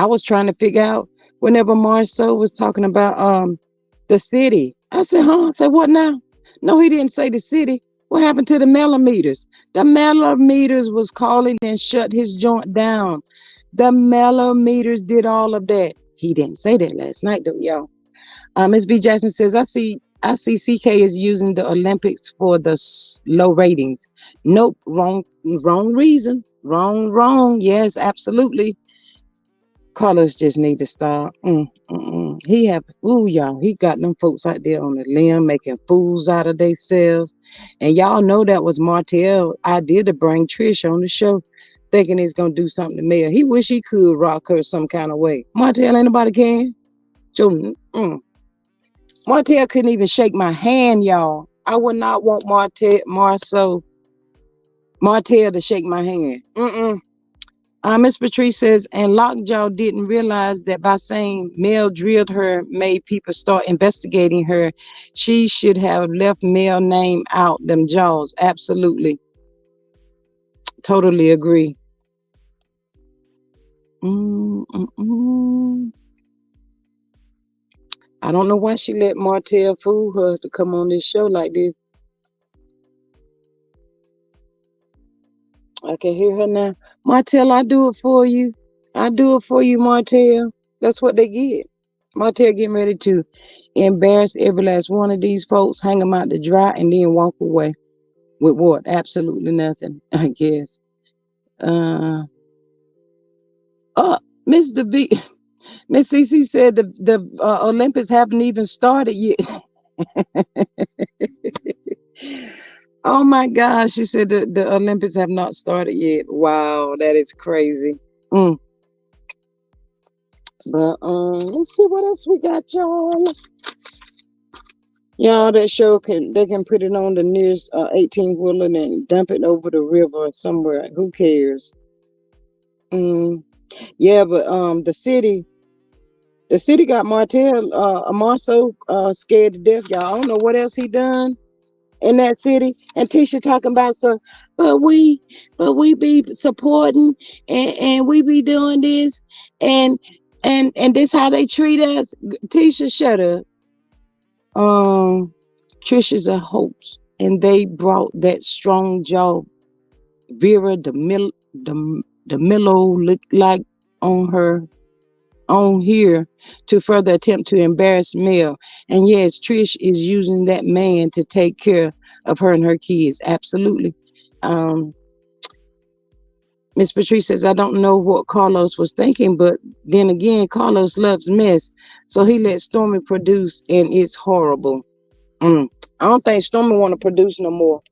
was trying to figure out whenever Marceau was talking about the city. I said, huh? I said, what now? No, he didn't say the city. What happened to the millimeters? The millimeters was calling and shut his joint down. The millimeters did all of that. He didn't say that last night, though, y'all. Ms. V. Jackson says, I see CK is using the Olympics for the low ratings. Nope, wrong reason. Wrong. Yes, absolutely. Carlos just need to stop. Y'all, he got them folks out there on the limb making fools out of themselves. And y'all know that was Martell idea to bring Trish on the show, thinking he's gonna do something to Mel. He wish he could rock her some kind of way. Martell, ain't nobody can. Martell couldn't even shake my hand, y'all. I would not want Martell to shake my hand. Miss Patrice says, and Lockjaw didn't realize that by saying Mel drilled her made people start investigating her. She should have left Mel name out them jaws. Absolutely. Totally agree. Mm-mm-mm. I don't know why she let Martell fool her to come on this show like this. I can hear her now. Martell, I do it for you. I do it for you, Martell. That's what they get. Martell getting ready to embarrass every last one of these folks, hang them out to dry, and then walk away with what? Absolutely nothing, I guess. Uh, oh, Mr. V, Miss CC said the Olympics haven't even started yet. Oh my gosh, she said the Olympics have not started yet. Wow, that is crazy. Mm. But let's see what else we got, y'all. Y'all, that show they can put it on the nearest 18 wheeler and dump it over the river somewhere. Who cares? Yeah, but the city got Marceau scared to death, y'all. I don't know what else he done in that city. And Tisha talking about but we be supporting and we be doing this and this how they treat us. Tisha, shut up. Trish is a hoax, and they brought that strong jaw Vera the Milo look like on her on here to further attempt to embarrass Mel. And yes, Trish is using that man to take care of her and her kids. Absolutely. Um, Miss Patrice says, I don't know what Carlos was thinking, but then again, Carlos loves mess. So he let Stormy produce, and it's horrible. I don't think Stormy want to produce no more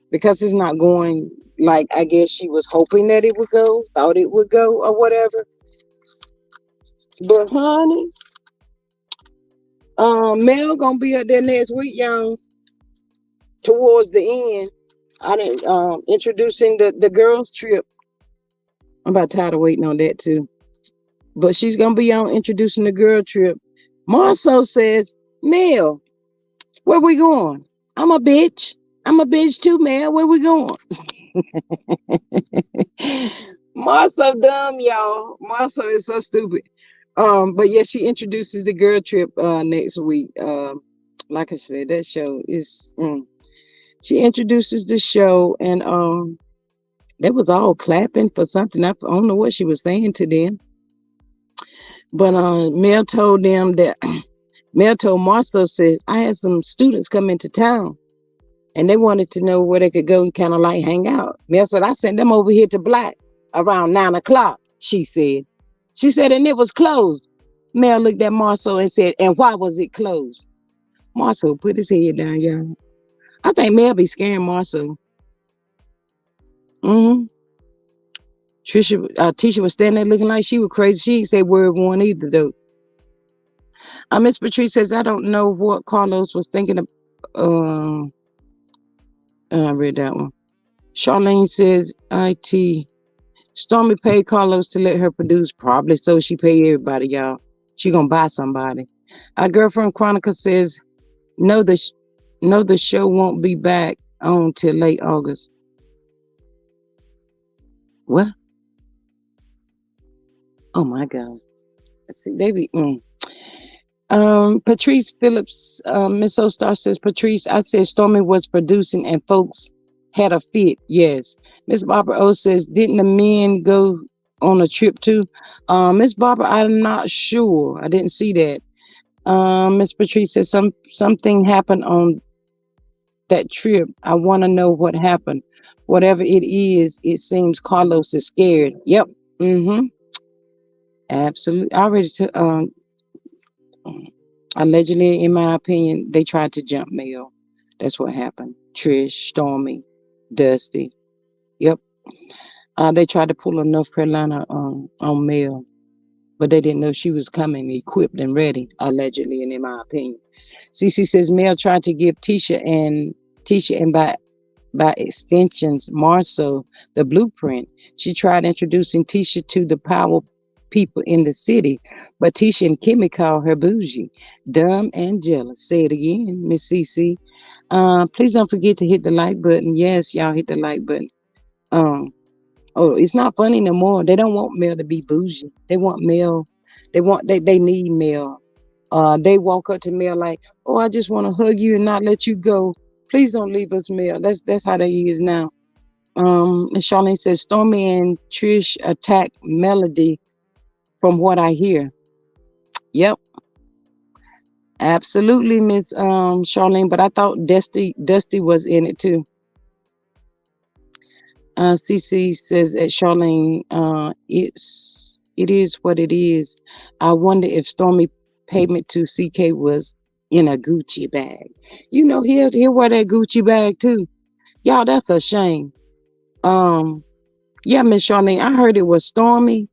because it's not going like I guess she was hoping that it would go, thought it would go, or whatever. But honey, Mel gonna be up there next week, y'all. Towards the end, I didn't introducing the girls trip. I'm about tired of waiting on that too. But she's gonna be on introducing the girl trip. Marceau says, Mel, where we going? I'm a bitch. I'm a bitch too, Mel. Where we going? Marceau dumb, y'all. Marceau is so stupid. But yeah, she introduces the girl trip next week. Like I said, that show is she introduces the show and they was all clapping for something. I don't know what she was saying to them. But Mel told them that Mel told Marceau said, I had some students come into town and they wanted to know where they could go and kind of like hang out. Mel said, I sent them over here to Black around 9 o'clock, she said. She said, and it was closed. Mel looked at Marceau and said, and why was it closed? Marceau put his head down, y'all. I think Mel be scaring Marceau. Tisha was standing there looking like she was crazy. She didn't say word one either, though. Miss Patrice says, I don't know what Carlos was thinking of. I read that one. Charlene says, IT. Stormy paid Carlos to let her produce. Probably so she paid everybody, y'all. She gonna buy somebody. Our girlfriend Chronica says, no, the show won't be back on till late August. What? Oh my God. See, they be. Patrice Phillips, Miss O-Star says, Patrice, I said Stormy was producing and folks had a fit. Yes. Miss Barbara O says, didn't the men go on a trip too? Miss Barbara, I'm not sure. I didn't see that. Miss Patrice says something happened on that trip. I want to know what happened. Whatever it is, it seems Carlos is scared. Yep. Absolutely. I already took allegedly, in my opinion, they tried to jump Mel. That's what happened. Trish, Stormy, Dusty. Yep. They tried to pull a North Carolina on Mel, but they didn't know she was coming equipped and ready, allegedly, and in my opinion. CC says Mel tried to give Tisha and by by extensions, Marceau, the blueprint. She tried introducing Tisha to the power people in the city, but Tisha and Kimmy called her bougie, dumb, and jealous. Say it again, Miss Cece. Please don't forget to hit the like button. Yes, y'all hit the like button. Um, oh, it's not funny no more. They don't want Mel to be bougie. They want Mel. They need Mel. They walk up to Mel like, "Oh, I just want to hug you and not let you go. Please don't leave us, Mel." That's how they is now. And Charlene says Stormy and Trish attack Melody. From what I hear, yep, absolutely, Miss Charlene. But I thought Dusty was in it too. CC says at Charlene, it is what it is. I wonder if Stormy payment to CK was in a Gucci bag. You know, he'll wear that Gucci bag too. Y'all, that's a shame. Yeah, Miss Charlene, I heard it was Stormy,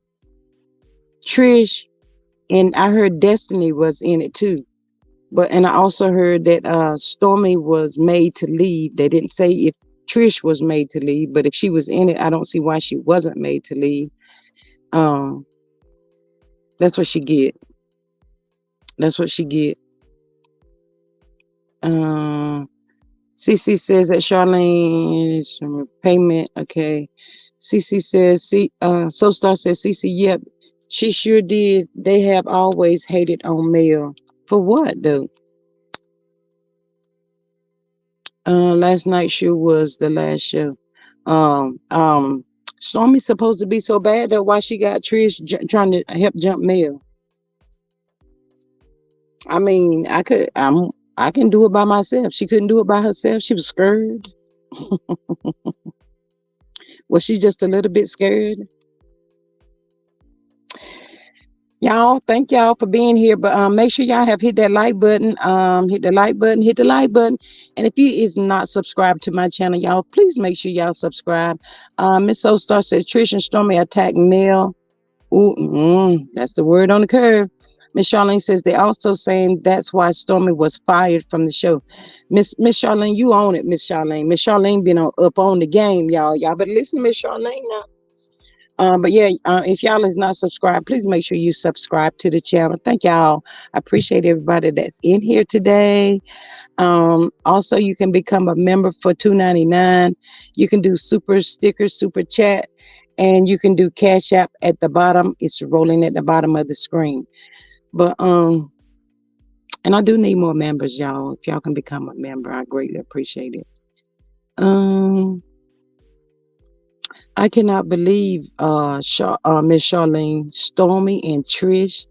Trish, and I heard Destiny was in it too. And I also heard that Stormy was made to leave. They didn't say if Trish was made to leave, but if she was in it, I don't see why she wasn't made to leave. That's what she get. That's what she get. CC says that Charlene payment. Okay. CC says, So Star says, CC, yep, she sure did. They have always hated on Mel. For what, though? Last night sure was the last show. Stormy's supposed to be so bad that why she got Trish trying to help jump Mel. I mean, I can do it by myself. She couldn't do it by herself. She was scared. Was she just a little bit scared? Y'all, thank y'all for being here. But make sure y'all have hit that like button. Hit the like button. Hit the like button. And if you is not subscribed to my channel, y'all, please make sure y'all subscribe. Miss Soul Star says Trish and Stormy attack Mel. Ooh, that's the word on the curve. Miss Charlene says they also saying that's why Stormy was fired from the show. Miss Charlene, you own it, Miss Charlene. Miss Charlene been up on the game, y'all. Y'all better listen to Miss Charlene now. But yeah, if y'all is not subscribed, please make sure you subscribe to the channel. Thank y'all. I appreciate everybody that's in here today. Also, you can become a member for $2.99. You can do super stickers, super chat, and you can do Cash App at the bottom. It's rolling at the bottom of the screen. But and I do need more members, y'all. If y'all can become a member, I greatly appreciate it. I cannot believe Miss Charlene, Stormy, and Trish.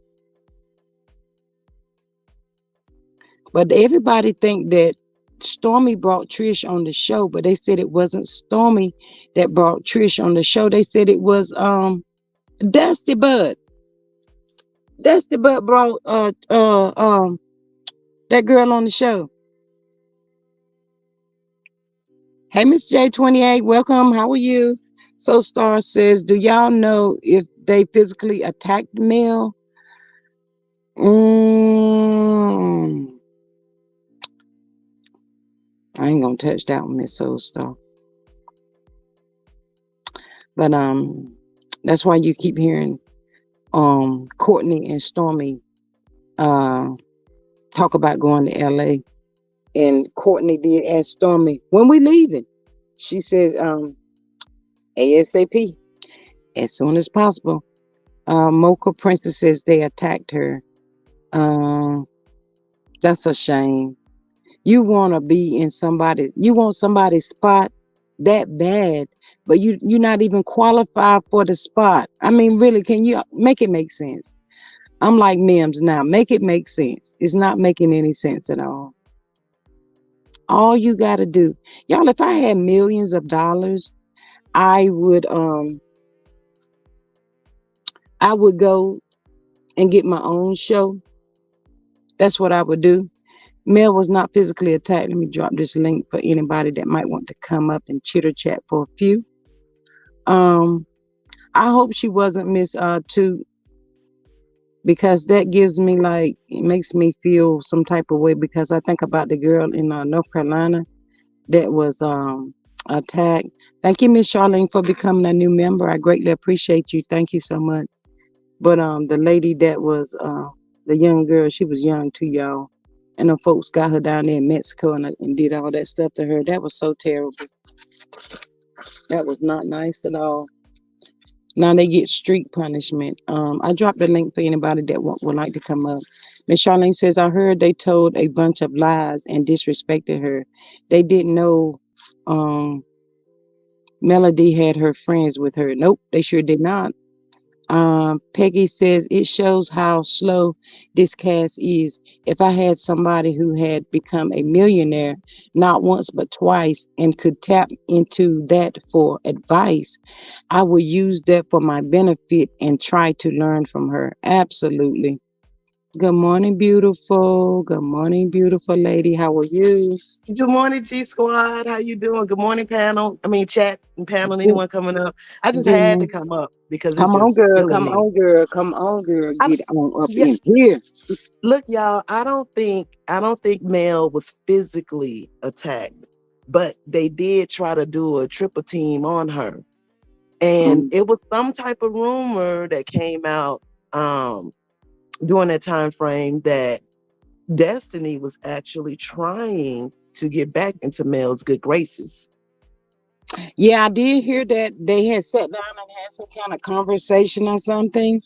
But everybody think that Stormy brought Trish on the show, but they said it wasn't Stormy that brought Trish on the show. They said it was Dusty Bud. Dusty Bud brought that girl on the show. Hey, Miss J28, welcome. How are you? So Star says, do y'all know if they physically attacked Mel? I ain't gonna touch that one, Miss Soul Star. But that's why you keep hearing Courtney and Stormy talk about going to LA. And Courtney did ask Stormy, when we leaving? She said, ASAP, as soon as possible. Mocha Princess says they attacked her. That's a shame. You want to be in you want somebody's spot that bad, but you're not even qualified for the spot. I mean, really, can you make it make sense? I'm like Mims now. Make it make sense. It's not making any sense at all. All you got to do, y'all, if I had millions of dollars, I would go and get my own show. That's what I would do. Mel was not physically attacked. Let me drop this link for anybody that might want to come up and chitter chat for a few. I hope she wasn't Miss Two, because that gives me it makes me feel some type of way, because I think about the girl in North Carolina that was Attack. Thank you, Miss Charlene, for becoming a new member. I greatly appreciate you. Thank you so much. But the lady that was the young girl, she was young too, y'all. And the folks got her down there in Mexico and did all that stuff to her. That was so terrible. That was not nice at all. Now they get street punishment. I dropped the link for anybody that would like to come up. Miss Charlene says, I heard they told a bunch of lies and disrespected her. They didn't know um, Melody had her friends with her. Nope, they sure did not. Peggy says it shows how slow this cast is. If I had somebody who had become a millionaire not once but twice and could tap into that for advice, I would use that for my benefit and try to learn from her. Absolutely. Good morning, beautiful. Good morning, beautiful lady. How are you? Good morning, G Squad. How you doing? Good morning, panel. I mean, chat and panel. Good, Anyone coming up? I just good had to morning. come up because it's Come on, just girl. killing Come me. on, girl. Come on, girl. I, Get on up yeah, in here. look, y'all. I don't think Mel was physically attacked, but they did try to do a triple team on her, and Mm. it was some type of rumor that came out um during that time frame that Destiny was actually trying to get back into Mel's good graces. Yeah, I did hear that they had sat down and had some kind of conversation or something.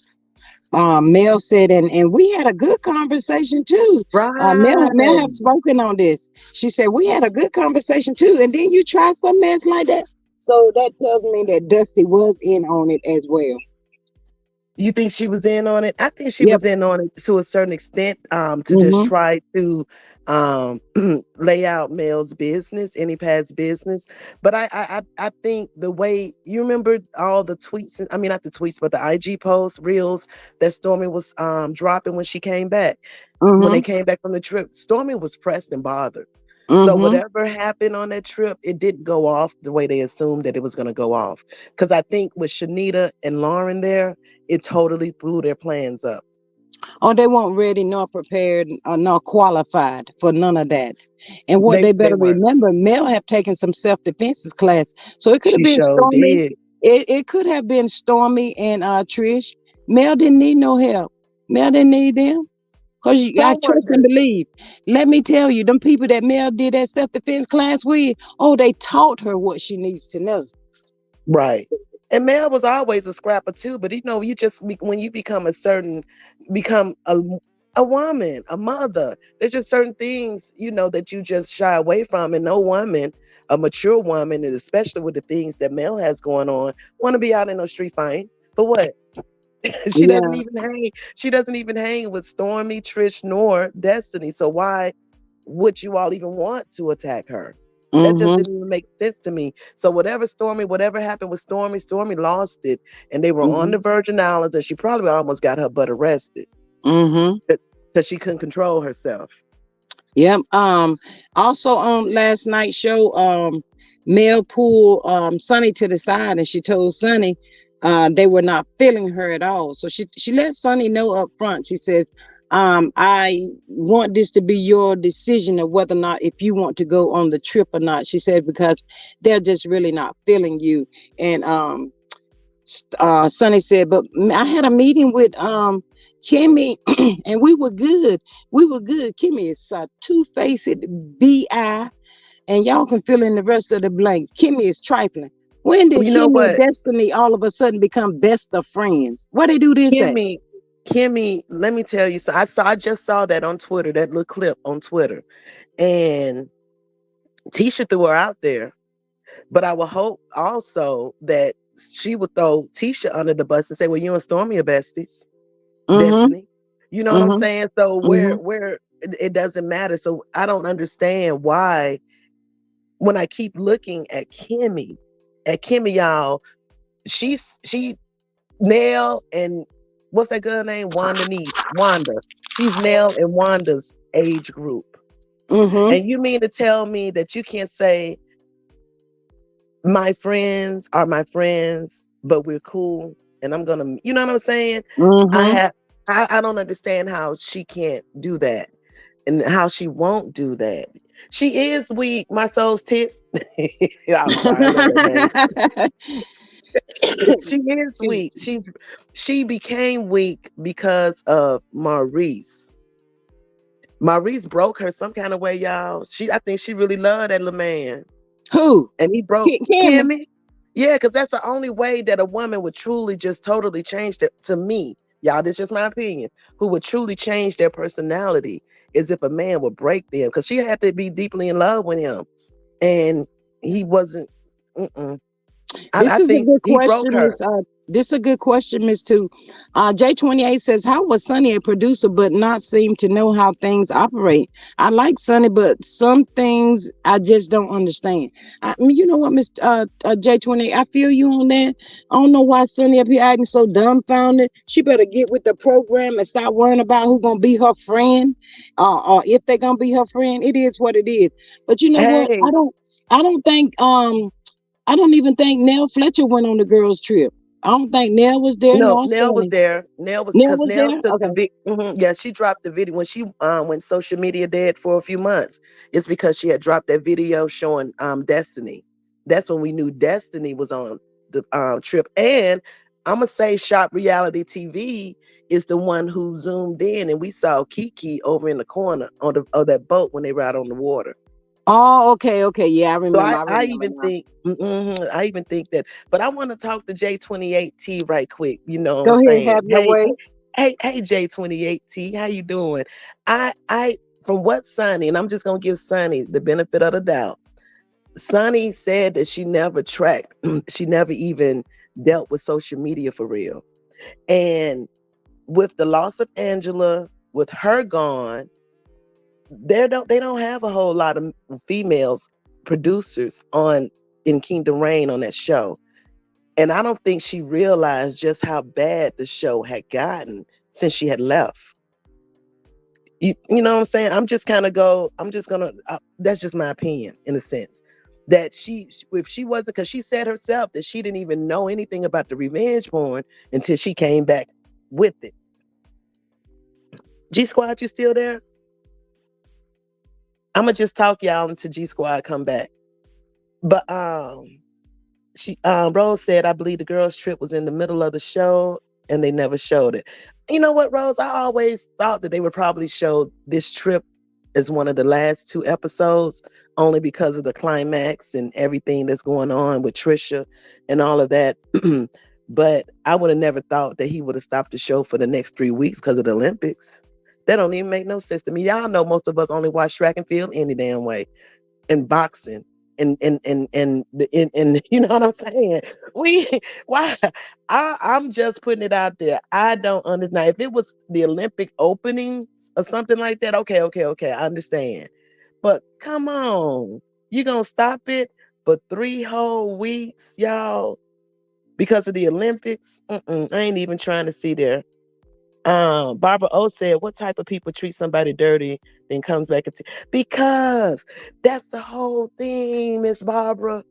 Mel said, and we had a good conversation too. Mel Right. have spoken on this. She said we had a good conversation too, and then you try some mess like that. So that tells me that Dusty was in on it as well. You think she was in on it? I think she Yep. was in on it to a certain extent, to just Mhm. try to um lay out Mel's business, any past business. But I think the way you remember all the tweets, I mean not the tweets, but the IG posts, reels that Stormy was dropping when she came back. When they Mhm. came back from the trip, Stormy was pressed and bothered. So Mhm. whatever happened on that trip, it didn't go off the way they assumed that it was going to go off. Because I think with Shanita and Lauren there, it totally blew their plans up. Oh, they weren't ready nor prepared nor qualified for none of that. And what they They better weren't. remember, Mel have taken some self-defenses class. So it could have She been sure Stormy. did. It could have been Stormy and Trish. Mel didn't need no help. Mel didn't need them. Because So I I trust and wonder, believe. Let me tell you, them people that Mel did that self-defense class with, oh, they taught her what she needs to know. right. And Mel was always a scrapper too, but you just when you become a woman, a mother. There's just certain things that you just shy away from, and no woman, a mature woman, and especially with the things that Mel has going on, want to be out in no street fighting. But what? she doesn't Yeah. even hang. She doesn't even hang with Stormy, Trish, nor Destiny. So why would you all even want to attack her? That just Mm-hmm. didn't even make sense to me. So whatever happened with Stormy lost it, and they were on Mm-hmm. the Virgin Islands, and she probably almost got her butt arrested Mm-hmm. because she couldn't control herself. Yep. Also on last night's show, Mel pulled Sonny to the side and she told Sonny they were not feeling her at all. So she let Sonny know up front. She says, I want this to be your decision of whether or not if you want to go on the trip or not. She said, because they're just really not feeling you. And Sonny said, but I had a meeting with Kimmy and we were good. We were good. Kimmy is a two-faced bi, and y'all can fill in the rest of the blank. Kimmy is trifling. When did You know Kimmy and what, Destiny all of a sudden become best of friends? Where they do this at? Kimmy, let me tell you. So I just saw that on Twitter, that little clip on Twitter, and Tisha threw her out there. But I would hope also that she would throw Tisha under the bus and say, "Well, you and Stormy are besties, Mm-hmm. Destiny." You know what I'm Mm-hmm. saying? So Mm-hmm. where it doesn't matter. So I don't understand why when I keep looking at Kimmy, y'all, she Nell and what's that girl name? Wanda niece, Wanda. She's Nell and Wanda's age group. Mm-hmm. And you mean to tell me that you can't say my friends are my friends, but we're cool. And I'm gonna, you know what I'm saying? I Mm-hmm. have, I don't understand how she can't do that and how she won't do that. She is weak. My soul's tits. I'm sorry, I love that name. She is Excuse weak. She became weak because of Maurice. Maurice broke her some kind of way, y'all. I think she really loved that little man. who? And he broke Kimmy. Kimmy. Yeah, because that's the only way that a woman would truly just totally change it to me. Y'all, this is just my opinion. Who would truly change their personality is if a man would break them. Because she had to be deeply in love with him. And he wasn't. Mm-mm. I This is a think good he broke question, her. Miss. This is a good question, Miss Two. J28 says, "How was Sonny a producer, but not seem to know how things operate? I like Sonny, but some things I just don't understand." I mean, you know what, Miss J28, I feel you on that. I don't know why Sonny up here acting so dumbfounded. She better get with the program and stop worrying about who gonna be her friend, or if they're gonna be her friend. It is what it is. But you know what? Hey, I don't think. I don't even think Nell Fletcher went on the girls' trip. I don't think Nell was there no, nor Nell was Sonny. there. Nell was Nell because was Nell there? took the Okay. yeah, she dropped the video when she went social media dead for a few months. It's because she had dropped that video showing Destiny. That's when we knew Destiny was on the trip. And I'm gonna say Shop Reality TV is the one who zoomed in and we saw Kiki over in the corner on the of that boat when they were out on the water. Oh, okay, okay. Yeah, So I I remember even now. think, I even think that, but I want to talk to J28T right quick. You know what I'm Go ahead, saying? have your way. Hey, J28T, how you doing? I, from what Sonny, and I'm just gonna give Sonny the benefit of the doubt. Sonny said that she never tracked, she never even dealt with social media for real. And with the loss of Angela, with her gone, they don't have a whole lot of females producers on in Kingdom Reign on that show. And I don't think she realized just how bad the show had gotten since she had left. You know what I'm saying? I'm just gonna, that's just my opinion in a sense. That if she wasn't, because she said herself that she didn't even know anything about the revenge porn until she came back with it. G Squad, you still there? I'm gonna just talk y'all until G Squad come back. But she Rose said, I believe the girls' trip was in the middle of the show and they never showed it. You know what, Rose? I always thought that they would probably show this trip as one of the last two episodes, only because of the climax and everything that's going on with Trisha and all of that. But I would have never thought that he would have stopped the show for the next 3 weeks because of the Olympics. That don't even make no sense to me. Y'all know most of us only watch track and field any damn way, and boxing and you know what I'm saying? We why I'm just putting it out there. I don't understand. If it was the Olympic openings or something like that, okay, I understand. But come on, you gonna stop it for 3 whole weeks, y'all, because of the Olympics? I ain't even trying to see there. Barbara O said, "What type of people treat somebody dirty, then comes back and because that's the whole thing, Miss Barbara.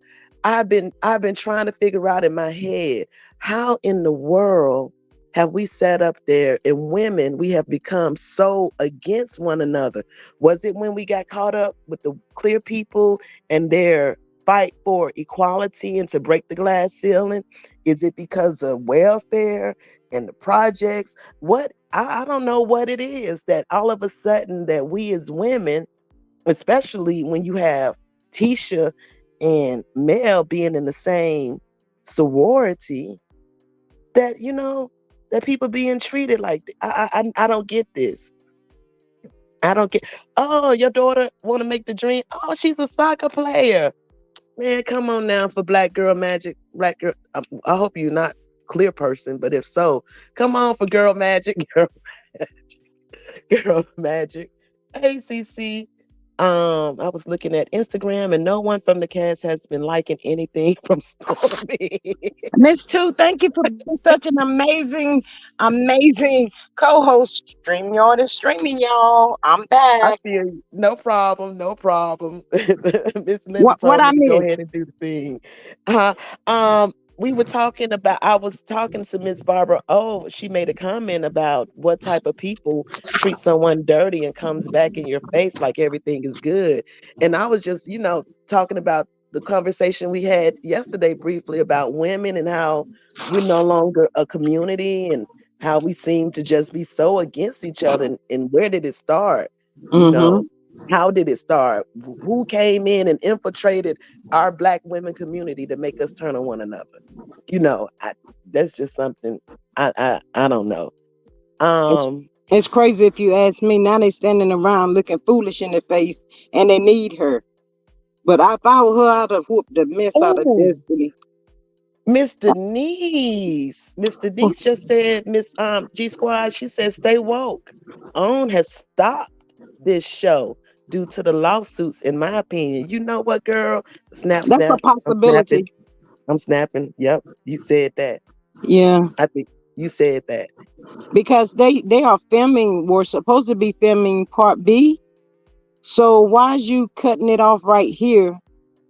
I've been trying to figure out in my head how in the world have we sat up there and women we have become so against one another. Was it when we got caught up with the clear people and their fight for equality and to break the glass ceiling? Is it because of welfare and the projects? What I don't know what it is that all of a sudden that we as women, especially when you have Tisha and Mel being in the same sorority, that that people being treated like I don't get this. I don't get. Oh, your daughter want to make the dream. Oh, she's a soccer player. Man, come on now for Black Girl Magic. Black Girl. I hope you're not clear person, but if so, come on for Girl Magic. Girl Magic. Hey, CC. I was looking at Instagram and no one from the cast has been liking anything from Stormy. Miss Two, thank you for being such an amazing co-host. StreamYard is streaming, y'all. I'm I back. feel you. No problem, no problem. Miss Linda What told I me to go missed? ahead and do the thing. Uh, um, we were talking about, I was talking to Miss Barbara. Oh, she made a comment about what type of people treat someone dirty and comes back in your face like everything is good. And I was just, talking about the conversation we had yesterday briefly about women and how we're no longer a community and how we seem to just be so against each other. And where did it start? You Mm-hmm. know, how did it start? Who came in and infiltrated our Black women community to make us turn on one another? That's just something I don't know. It's Um, it's crazy if you ask me. Now they standing around looking foolish in the face, and they need her. But if I were her, I'd have whooped the mess out of oh, Destiny. Miss Denise just said, Miss G Squad, she said, stay woke. OWN has stopped this show due to the lawsuits, in my opinion. You know what, girl? Snap, That's a snap. I'm snapping. possibility. I'm snapping. Yep, you said that. Yeah, I think you said that. because they are filming. We're supposed to be filming part B. So why is you cutting it off right here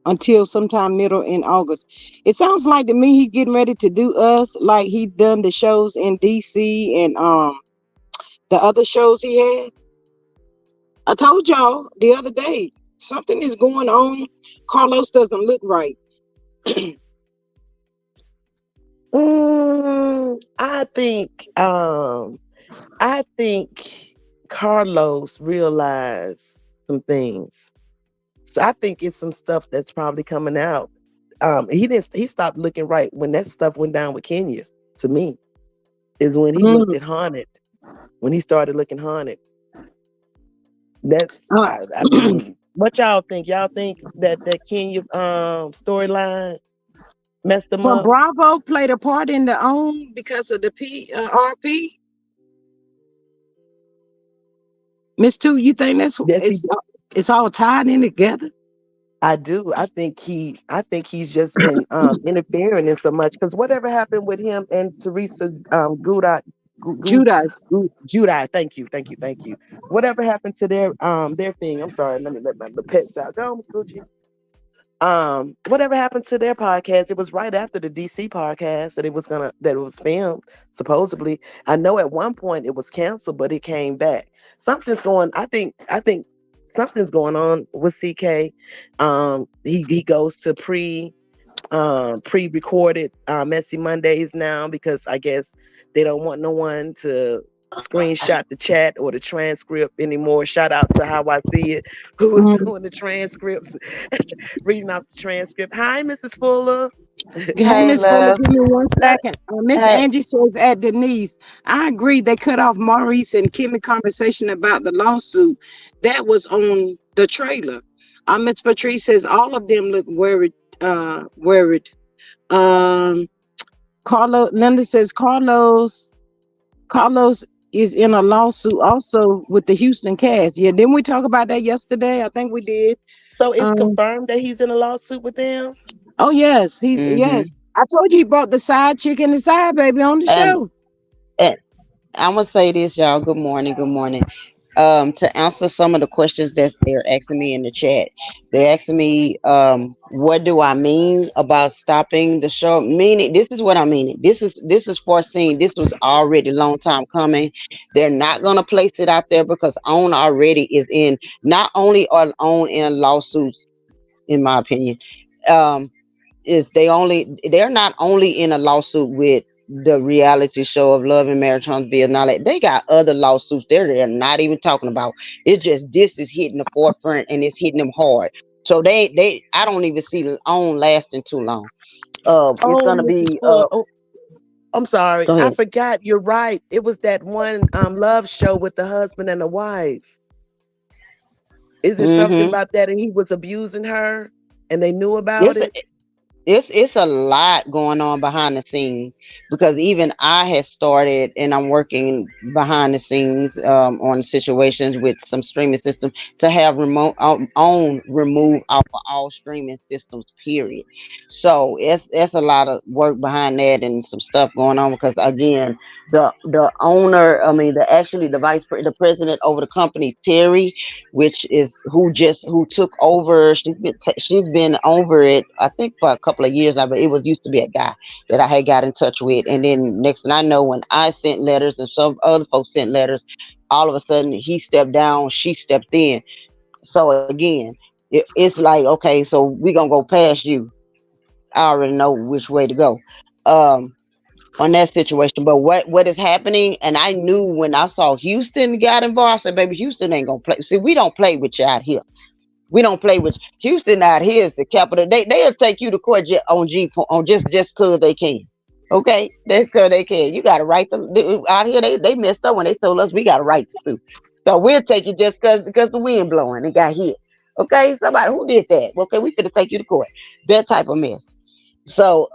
until sometime middle in August? It sounds like to me he getting ready to do us like he done the shows in DC and the other shows he had. I told y'all the other day something is going on. Carlos doesn't look right. I think Carlos realized some things. So I think it's some stuff that's probably coming out. He stopped looking right when that stuff went down with Kenya. To me, is when he looked Mm. at haunted. When he started looking haunted. That's Uh, I mean, what y'all think? Y'all think that Kenya storyline messed him from up? Bravo played a part in the own because of the RP. Miss Two, you think that's Yes, he. it's all tied in together? I do. I think he's just been interfering in so much because whatever happened with him and Teresa Guda Judas. Judah, thank you. Whatever happened to their thing? I'm sorry, let me let my pets out. Go on, Gucci. Whatever happened to their podcast? It was right after the DC podcast that it was filmed, supposedly. I know at one point it was canceled, but it came back. I think something's going on with CK. He goes to pre-recorded Messy Mondays now because I guess they don't want no one to screenshot the chat or the transcript anymore. Shout out to How I See It, who is Mm. doing the transcripts, reading off the transcript. Hi, Mrs. Fuller. Hey, Hey, Miss Fuller, love. give me one Let, second. Miss hey, Angie says at Denise, I agree. They cut off Maurice and Kimmy conversation about the lawsuit. That was on the trailer. Miss Patrice says all of them look worried. Worried. Um, Linda says Carlos is in a lawsuit also with the Houston cast. Yeah, didn't we talk about that yesterday? I think we did. So it's Um, confirmed that he's in a lawsuit with them. oh yes, he's mm-hmm. yes. I told you he brought the side chick and the side baby on the and, show. and I'm gonna say this, y'all. Good morning. Good morning. To answer some of the questions that they're asking me in the chat, they're asking me, what do I mean about stopping the show? Meaning, this is what I mean. This is foreseen. This was already a long time coming. They're not gonna place it out there because OWN already is in. Not only are OWN in lawsuits, in my opinion. Um, is they're not only in a lawsuit with the reality show of Love and Marriage Huntsville and all that. They got other lawsuits they're not even talking about. It's just this is hitting the forefront and it's hitting them hard. So they I don't even see OWN lasting too long. It's Oh, gonna Mrs. be Fuller. Oh, I'm sorry. go I ahead. forgot. You're right. It was that one love show with the husband and the wife. Is it something Mm-hmm. about that and he was abusing her and they knew about It's it? it's a lot going on behind the scenes because even I had started and I'm working behind the scenes on situations with some streaming systems to have remote own remove off of all streaming systems. Period. So it's a lot of work behind that and some stuff going on because again the owner, I mean the president over the company, Terry, which is who took over. She's been over it, I think, for a couple couple of years now, but it was used to be a guy that I had got in touch with. And then next thing I know, when I sent letters and some other folks sent letters, all of a sudden he stepped down, she stepped in. So again, it's like, okay, so we gonna go past you. I already know which way to go. Um, on that situation. But what is happening? And I knew when I saw Houston got involved, I said, baby, Houston ain't gonna play. See, we don't play with you out here. We don't play with Houston out here is the capital. They'll take you to court on on just cause they can. Okay, that's cause they can. You got a right to out here. They messed up when they told us we got a right to sue. So we'll take you just cause the wind blowing and got hit. Okay, somebody who did that. Okay, we finna take you to court. That type of mess. So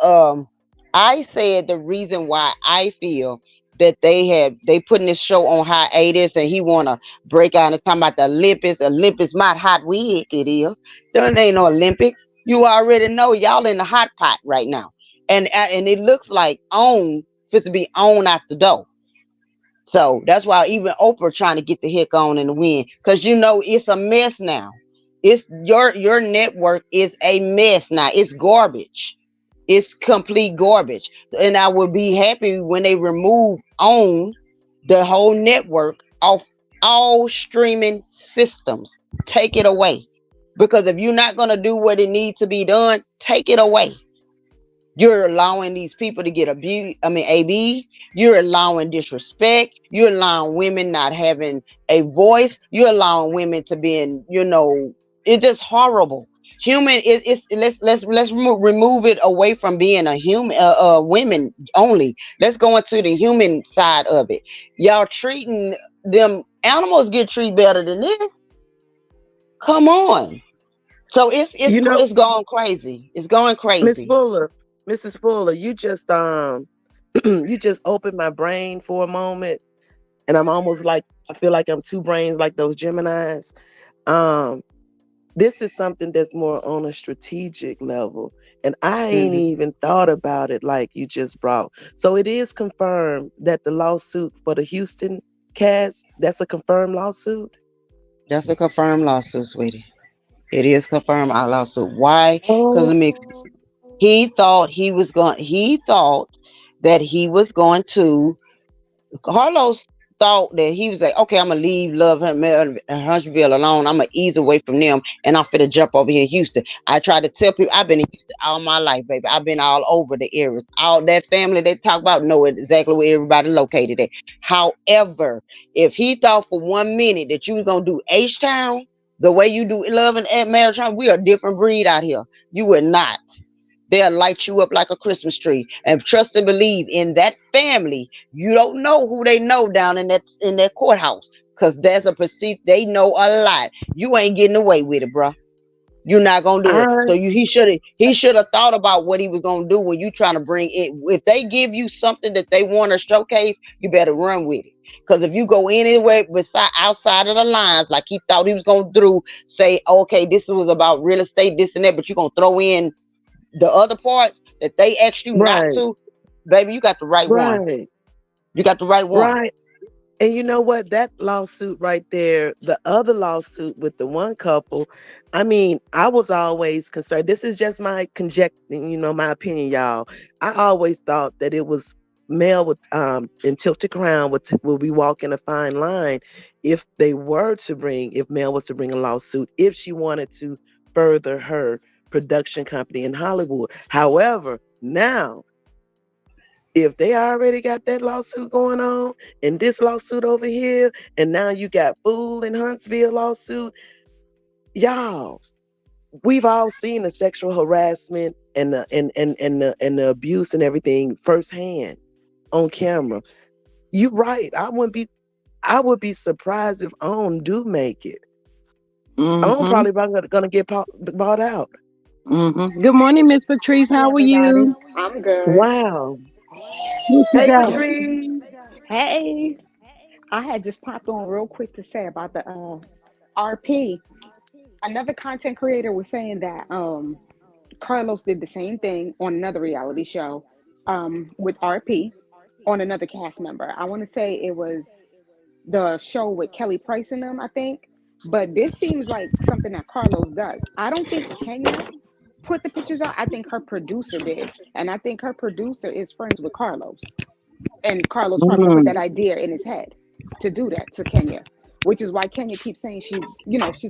I said the reason why I feel that they putting this show on hiatus and he wanna break out and talking about the Olympics. Olympics might hot week it is. There ain't no Olympics. You already know y'all in the hot pot right now. And it looks like on fit to be on out the door. So that's why even Oprah trying to get the heck on in the wind. Cause you know it's a mess now. It's your network is a mess now. It's garbage. It's complete garbage. And I would be happy when they remove on the whole network off all streaming systems. Take it away. Because if you're not gonna do what it needs to be done, take it away. You're allowing these people to get abused. I mean, AB. You're allowing disrespect. You're allowing women not having a voice. You're allowing women to be in. It's just horrible. Human is remove it away from being a human, women only. Let's go into the human side of it. Y'all treating them animals get treated better than this. Come on. So You know, it's going crazy. It's going Miss crazy. Fuller, Mrs. Fuller, you just you just opened my brain for a moment, and I'm almost like I feel like I'm two brains like those Geminis. Um, this is something that's more on a strategic level, and I ain't Hmm. even thought about it like you just brought. So it is confirmed that the lawsuit for the Houston cast, that's a confirmed lawsuit. That's a confirmed lawsuit, sweetie. It is confirmed our lawsuit. Why? Because Oh, let me. He thought that he was going to Carlos thought that he was like, okay, I'm gonna leave Love and Huntsville alone. I'm gonna ease away from them, and I'm finna jump over here in Houston. I try to tell people I've been in Houston all my life, baby. I've been all over the areas. All that family they talk about know exactly where everybody located at. However, if he thought for 1 minute that you was gonna do H Town the way you do Love and Marriage, we are a different breed out here. You would not. They'll light you up like a Christmas tree. And trust and believe in that family. You don't know who they know down in that courthouse. Cause there's a perceived they know a lot. You ain't getting away with it, bro. You're not gonna do it. I So he should have thought about what he was gonna do when you trying to bring it. If they give you something that they want to showcase, you better run with it. Because if you go anywhere beside outside of the lines, like he thought he was gonna do, say, okay, this was about real estate, this and that, but you're gonna throw in the other parts that they asked you not right, to, baby, you got the right one. right, You got the right one. right. And you know what? That lawsuit right there, the other lawsuit with the one couple, I mean, I was always concerned. This is just my conjecting, my opinion, y'all. I always thought that it was Mel with and Tilted Crown would be walking a fine line if Mel was to bring a lawsuit, if she wanted to further her production company in Hollywood. However, now if they already got that lawsuit going on and this lawsuit over here, and now you got Fool and Huntsville lawsuit, y'all, we've all seen the sexual harassment and the abuse and everything firsthand on camera. You right. I would be surprised if OWN do make it. OWN Mm-hmm. probably gonna get bought out. Mm-hmm. Good morning, Miss Patrice. Hey How are everybody, you? I'm good. Wow. What you Hey got? Patrice. Hey, I had just popped on real quick to say about the RP. Another content creator was saying that Carlos did the same thing on another reality show with RP on another cast member. I want to say it was the show with Kelly Price in them, I think. But this seems like something that Carlos does. I don't think Kenya put the pictures out? I think her producer did. And I think her producer is friends with Carlos. And Carlos probably put that Mm. idea in his head to do that to Kenya, which is why Kenya keeps saying she's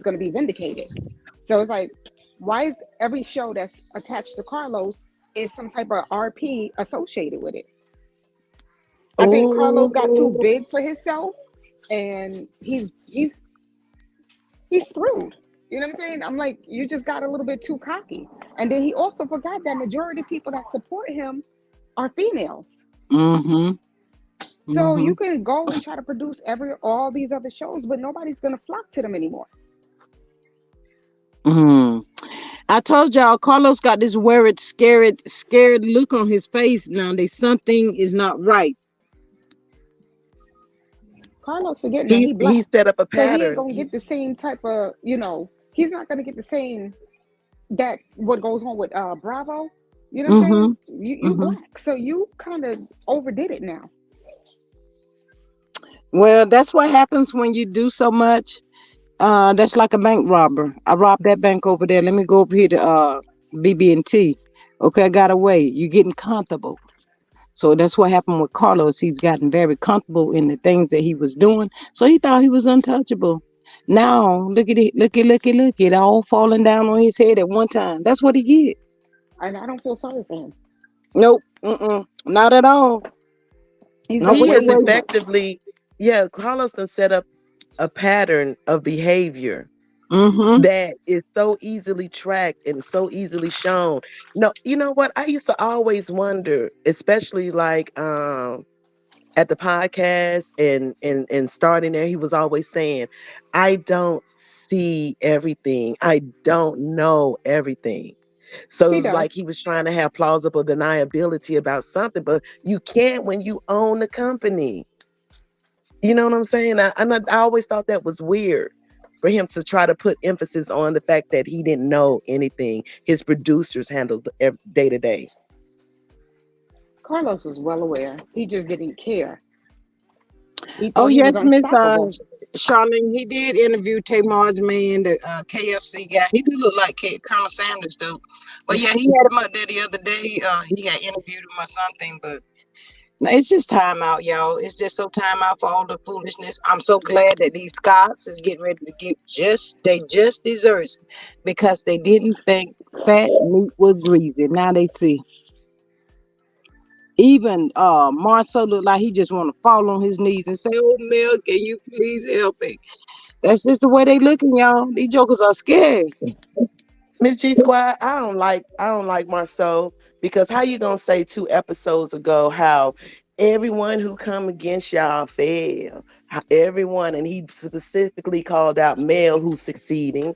going to be vindicated. So it's like, why is every show that's attached to Carlos is some type of RP associated with it? I think Carlos got too Oh, big for himself, and he's screwed. You know what I'm saying? I'm like, you just got a little bit too cocky. And then he also forgot that majority of people that support him are females. Mm-hmm. So Mm-hmm. you can go and try to produce all these other shows, but nobody's gonna flock to them anymore. Mm. I told y'all Carlos got this worried, scared look on his face now that something is not right. Carlos forgetting that he he he black. set up a So he ain't pattern. gonna get the same type of, he's not gonna get the same that what goes on with Bravo. You know what I'm saying? Mm-hmm. You Mm-hmm. black. So you kind of overdid it now. Well, that's what happens when you do so much. That's like a bank robber. I robbed that bank over there. Let me go over here to BB&T. Okay, I got away. You're getting comfortable. So that's what happened with Carlos. He's gotten very comfortable in the things that he was doing. So he thought he was untouchable. Now look at it, look it all falling down on his head at one time. That's what he get. And I don't feel sorry for him. Nope, not at all. He's Not done with He the has way too way. much. effectively, yeah, Carlos done set up a pattern of behavior Mm-hmm. that is so easily tracked and so easily shown. No, you know what? I used to always wonder, especially like at the podcast and starting there, he was always saying, I don't see everything. I don't know everything. So it He was like does. he was trying to have plausible deniability about something, but you can't when you own the company. You know what I'm saying? I always thought that was weird for him to try to put emphasis on the fact that he didn't know anything. His producers handled day to day. Carlos was well aware. He just didn't care. He Oh thought he was yes, Miss unstoppable. Charlene. He did interview Tamar's man, the KFC guy. He do look like Colonel Sanders though. But yeah, he had him up there the other day. He had interviewed him or something. But no, it's just time out, y'all. It's just so time out for all the foolishness. I'm so glad that these Scots is getting ready to get just desserts because they didn't think fat meat was greasy. Now they see. Even Marcel looked like he just want to fall on his knees and say, "Oh Mel, can you please help me?" That's just the way they looking, y'all. These jokers are scared. Miss G Squad, I don't like Marceau because how you gonna say 2 episodes ago how everyone who come against y'all fail, how everyone, and he specifically called out Mel who's succeeding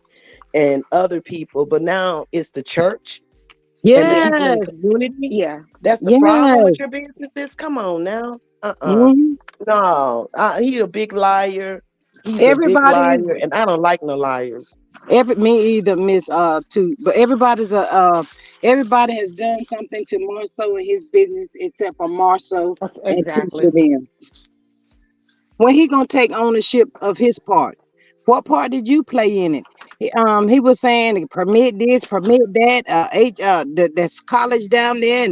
and other people, but now it's the church and the people in the Yes, community. Yeah. That's the problem with yes. your businesses. Come on now. hmm No. He a big liar. He's a big Everybody is liar, and I don't like no liars. me either, Miss too. But everybody has done something to Marceau in his business except for Marceau and Tisha Exactly. them. When he gonna take ownership of his part? What part did you play in it? He was saying permit this, permit that. That's college down there,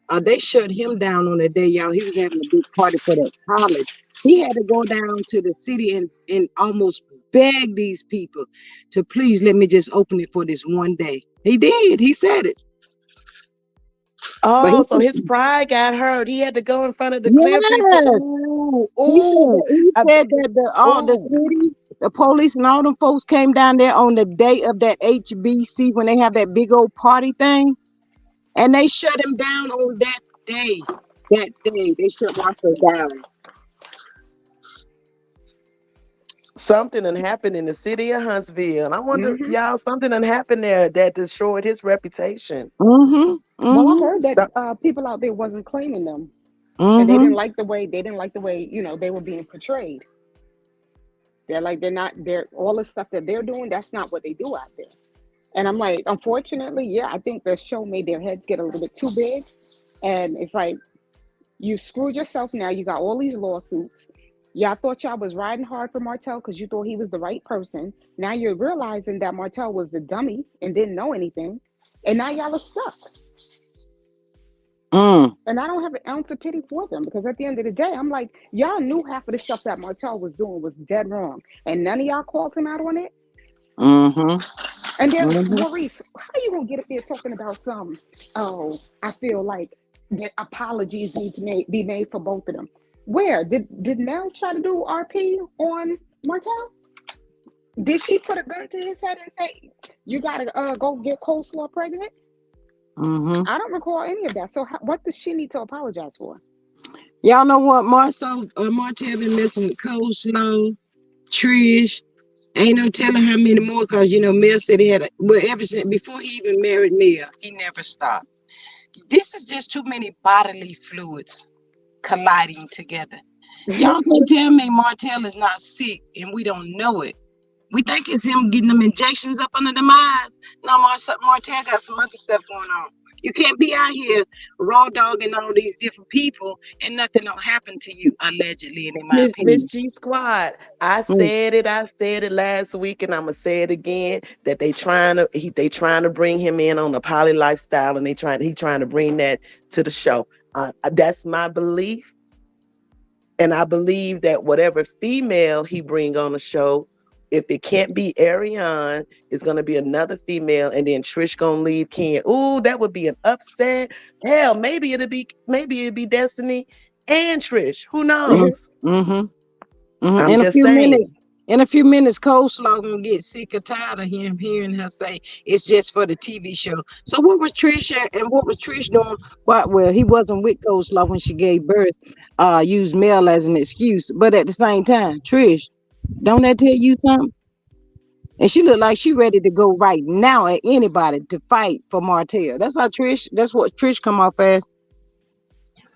and they shut him down on the day, y'all. He was having a big party for that college. He had to go down to the city and almost beg these people to please let me just open it for this one day. He did. He said it, but Oh, so his pride got hurt. He had to go in front of the clear people. yes. Ooh, He said ooh, that he I, said that the ooh. city, the police, and all them folks came down there on the day of that HBC when they have that big old party thing, and they shut him down on that day. That day they shut Marcel down. Something done happened in the city of Huntsville. And I wonder, Hmm. y'all, something done happened there that destroyed his reputation. Mhm. Well, I Mhm. heard that So, people out there wasn't claiming them, and Mhm. they didn't like the way they were being portrayed. They're like they're all the stuff that they're doing. That's not what they do out there. And I'm like, unfortunately, yeah, I think the show made their heads get a little bit too big, and it's like you screwed yourself. Now you got all these lawsuits. Y'all thought y'all was riding hard for Martell because you thought he was the right person. Now you're realizing that Martell was the dummy and didn't know anything. And now y'all are stuck. Mm. And I don't have an ounce of pity for them because at the end of the day, I'm like, y'all knew half of the stuff that Martell was doing was dead wrong. And none of y'all called him out on it. Mm-hmm. And then Mm-hmm. Maurice, how you gonna get up there talking about some? Oh, I feel like that apologies need to be made for both of them. Where did Mel try to do RP on Martell? Did she put a gun to his head and say, "You gotta go get Coleslaw pregnant"? Mm-hmm. I don't recall any of that. So what does she need to apologize for? Y'all know what? Martell been messing with Coleslaw, Trish. Ain't no telling how many more, because Mel said he had well, ever since before he even married Mel, he never stopped. This is just too many bodily fluids colliding together. Y'all can't tell me Martell is not sick and we don't know it. We think it's him getting them injections up under the eyes. No, Martell got some other stuff going on. You can't be out here raw dogging all these different people and nothing don't happen to you, allegedly, and in my Miss opinion. G Squad, I Mm. said it. I said it last week, and I'ma say it again. That they trying to bring him in on a poly lifestyle, and he trying to bring that to the show. That's my belief, and I believe that whatever female he bring on the show, if it can't be Ariane, it's gonna be another female, and then Trish gonna leave Ken. Ooh, that would be an upset. Hell, maybe it'll be Destiny and Trish. Who Mm. knows? Mm-hmm. Mm-hmm. I'm just saying. In a few minutes, Coleslaw gonna get sick or tired of him hearing her say it's just for the TV show. So what was what was Trish doing? Well, he wasn't with Coleslaw when she gave birth. Used Mel as an excuse, but at the same time, Trish, don't that tell you something? And she looked like she ready to go right now at anybody to fight for Martell. That's how Trish. That's what Trish come off as.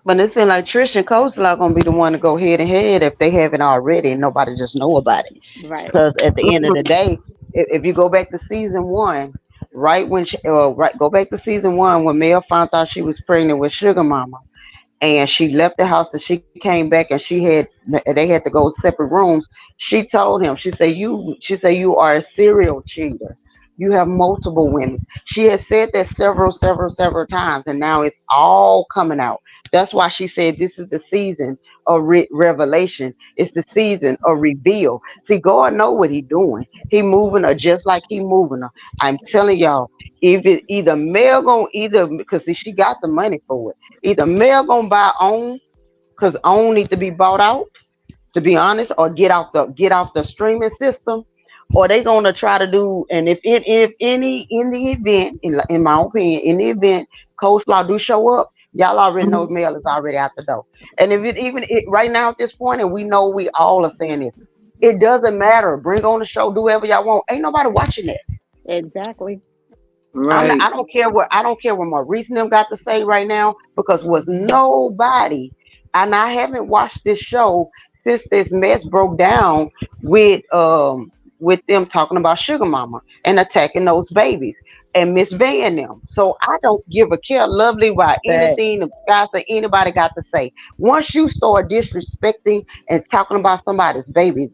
But it seems like Trish and Coleslaw gonna be the one to go head and head if they haven't already and nobody just know about it. Right. Because at the end of Mm, the day, if you go back to season one, right when go back to season one when Mel found out she was pregnant with Sugar Mama, and she left the house and she came back and they had to go separate rooms. She told him, she said you are a serial cheater, you have multiple women. She has said that several times, and now it's all coming out. That's why she said this is the season of revelation. It's the season of reveal. See, God know what he doing. He moving her just like he moving her. I'm telling y'all, if it either Mel gonna either, because see, she got the money for it. Either Mel gonna buy OWN, because OWN need to be bought out, to be honest, or get off the streaming system, or they gonna try to do. And if any in the event, in my opinion, in the event Coleslaw do show up, y'all already know mm, Mel is already out the door. And if it even right now at this point, and we know we all are saying this, it doesn't matter. Bring on the show, do whatever y'all want. Ain't nobody watching it. Exactly. right. I don't care what Maurice and them got to say right now, because was nobody, and I haven't watched this show since this mess broke down with them talking about Sugar Mama and attacking those babies and Miss Van them. So I don't give a care, lovely, about anything the guys or anybody got to say. Once you start disrespecting and talking about somebody's babies,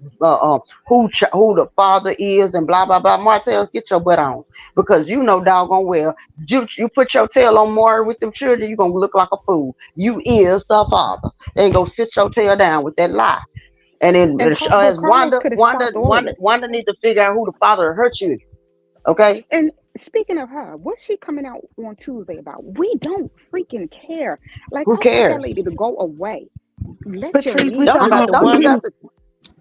who the father is and blah blah blah, Martell, get your butt on, because you know doggone well you put your tail on Maury with them children, you gonna look like a fool. You is the father. Then go sit your tail down with that lie. And then But as Carlos Wanda, could have Wanda, stopped all of Wanda, this. Wanda need to figure out who the father of her children. Okay, And speaking of her, what's she coming out on Tuesday about? We don't freaking care. Like, who I want that cares? lady to go away. Let your Patrice, we mean talking Don't about don't the don't you woman. got Um, to?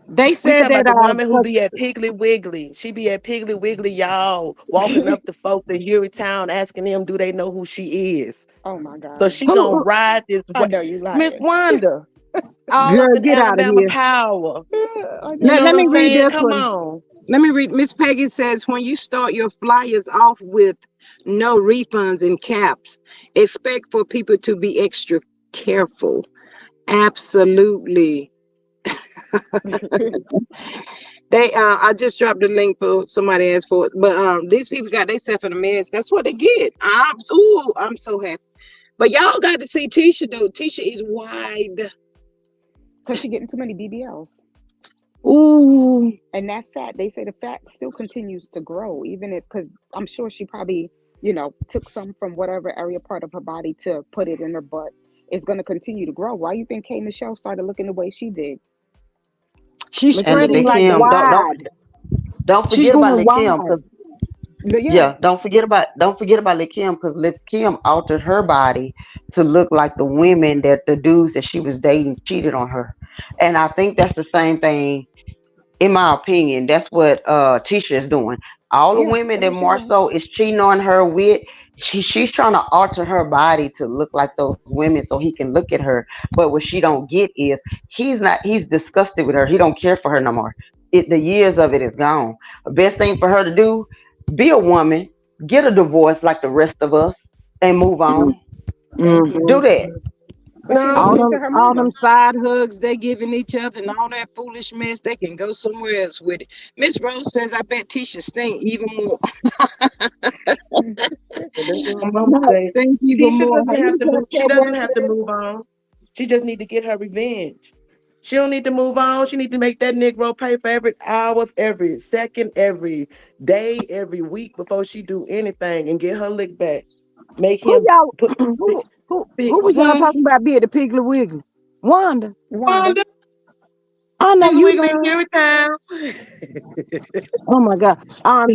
they We said talking that about the woman who be 'cause at Piggly Wiggly. She be at Piggly Wiggly, y'all, walking up to folks in Hueytown, asking them, do they know who she is? Oh my So God. she gonna who ride this I way. know you Miss lying. Wanda, all up girl, in get out of Alabama here. power. I know You Let, know you let what me I'm read lying. saying? this Come one. on. Let me read. Miss Peggy says, when you start your flyers off with no refunds in caps, expect for people to be extra careful. Absolutely. I just dropped the link for somebody asked for it. But these people got themselves in a mess. That's what they get. I'm so happy. But y'all got to see Tisha though. Tisha is wide. Because she getting too many BBLs. Ooh. And that fat, they say the fat still continues to grow, even if, because I'm sure she probably took some from whatever area part of her body to put it in her butt, is going to continue to grow. Why you think K Michelle started looking the way she did? She's Looking a And little spreading Lil like weaker. Kim, wide. don't She's forget about going Lil Kim, wide. because But yeah, yeah, don't forget about Lil Kim, because Lil Kim altered her body to look like the women that the dudes that she was dating cheated on her. And I think that's the same thing, in my opinion. That's what Tisha is doing. All the yeah, women that's that what she's doing. Marceau is cheating on her with, she's trying to alter her body to look like those women so he can look at her. But what she don't get is he's disgusted with her. He don't care for her no more. The years of it is gone. The best thing for her to do, be a woman, get a divorce like the rest of us, and move on. Thank you. Do Mm-hmm. that. But she's No, All listening to them, her all them mama. side hugs they giving each other and all that foolish mess, they can go somewhere else with it. Miss Rose says, I bet Tisha stink even more. and that's what my mama Not say. stink even Tisha more. doesn't Hey, have you to just move. She kept doesn't working have to it. move on. She just need to get her revenge. She don't need to move on. She need to make that Negro pay for every hour, every second, every day, every week before she do anything and get her lick back. Make Who him y'all put who was y'all hmm, talking about being the Piggly Wiggly? Wanda. Wanda. Wanda, I know Piggly you Wiggly in lying. Carytown. Oh my God.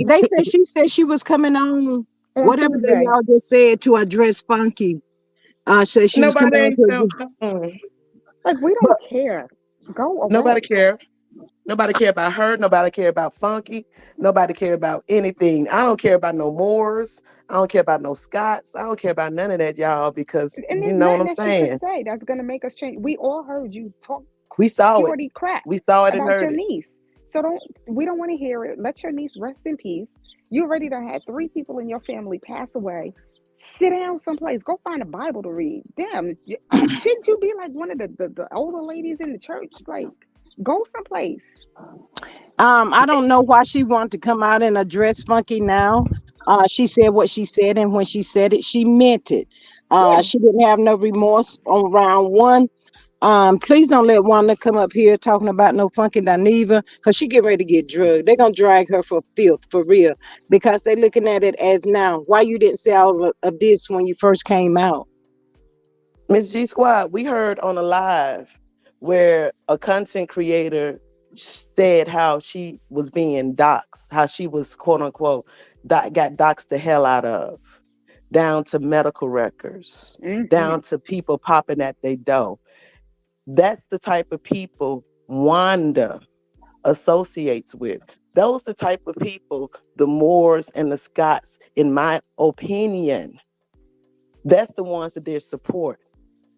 They said she said she was coming on On whatever they Tuesday. y'all just said to address Funky. Said she was Nobody coming on ain't to no, Like, we but don't care. Go nobody away. care. Nobody care about her. Nobody care about Funky. Nobody care about anything. I don't care about no Moors. I don't care about no Scots. I don't care about none of that, y'all, because And you there's know what nothing I'm that she could saying. say that's gonna make us change. We all heard you talk We saw it. purity crap We saw it and about heard your it. niece. So we don't want to hear it. Let your niece rest in peace. You already done had three people in your family pass away. Sit down someplace. Go find a Bible to read. Damn, shouldn't you be like one of the older ladies in the church? Like, go someplace. I don't know why she wanted to come out and address Funky now. She said what she said, and when she said it, she meant it. Yeah. She didn't have no remorse on round one. Please don't let Wanda come up here talking about no Funky Dineva, because she get ready to get drugged. They're gonna drag her for filth for real, because they looking at it as now. Why you didn't say all of this when you first came out? Miss G Squad, we heard on a live where a content creator said how she was being doxxed, how she was quote unquote got doxxed the hell out of, down to medical records, Hmm. down to people popping at their door. That's the type of people Wanda associates with. Those the type of people the Moors and the Scots, in my opinion, that's the ones that they support.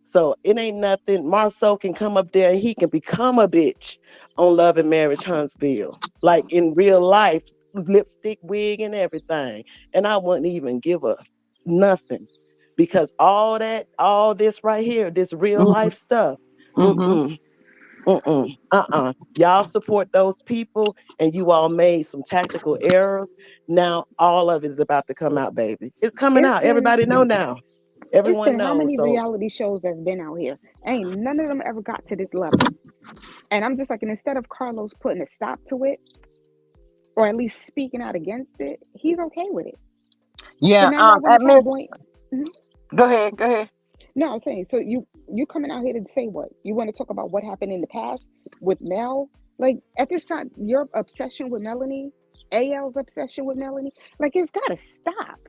So it ain't nothing. Marceau can come up there and he can become a bitch on Love and Marriage Huntsville, like in real life, lipstick, wig, and everything. And I wouldn't even give a nothing, because all this right here, this real Mm-hmm. life stuff, Mm-hmm. mm-mm, mm-mm, Y'all support those people, and you all made some tactical errors. Now all of it is about to come out, baby. It's coming It's out. been Everybody know now. it's Everyone been how knows. many So reality shows that's been out here? Ain't none of them ever got to this level. And I'm just like, and instead of Carlos putting a stop to it, or at least speaking out against it, he's okay with it. So Yeah. now y'all want to At try to Miss, blame. Mhm. go ahead. Go ahead. No, I'm saying, so you coming out here to say what? You want to talk about what happened in the past with Mel? Like, at this time, your obsession with Melanie, AL's obsession with Melanie, like, it's gotta stop.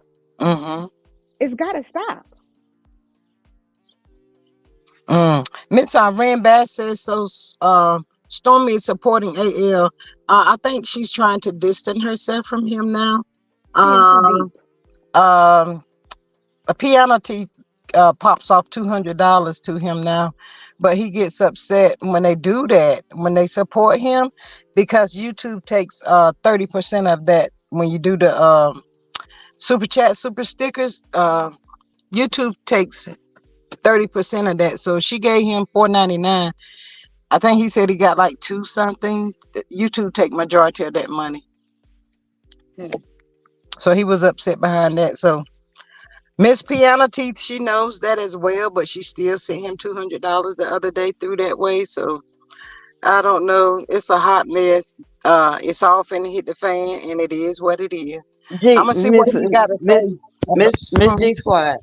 Mm-hmm. It's gotta stop. Miss Irene Bass says so. Stormy is supporting AL. I think she's trying to distance herself from him now. Yeah, this is Uh, deep. um, a piano teeth pops off $200 to him now, but he gets upset when they do that, when they support him, because YouTube takes 30% of that when you do the super chat, super stickers. YouTube takes 30% of that. So she gave him $4.99. I think he said he got like two something. YouTube take majority of that money. Hmm. So he was upset behind that. So Miss Piano Teeth, she knows that as well, but she still sent him $200 the other day through that way. So I don't know. It's a hot mess. It's all finna hit the fan, and it is what it is. I'm Gee, gonna see what he got to say. Miss Mhm. G Squad.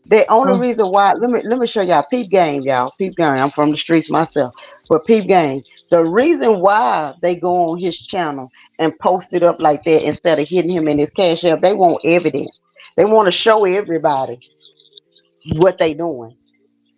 The only Mhm. reason why let me show y'all peep game, y'all. Peep game. I'm from the streets myself. But peep game. The reason why they go on his channel and post it up like that instead of hitting him in his cash app, they want evidence. They want to show everybody what they doing.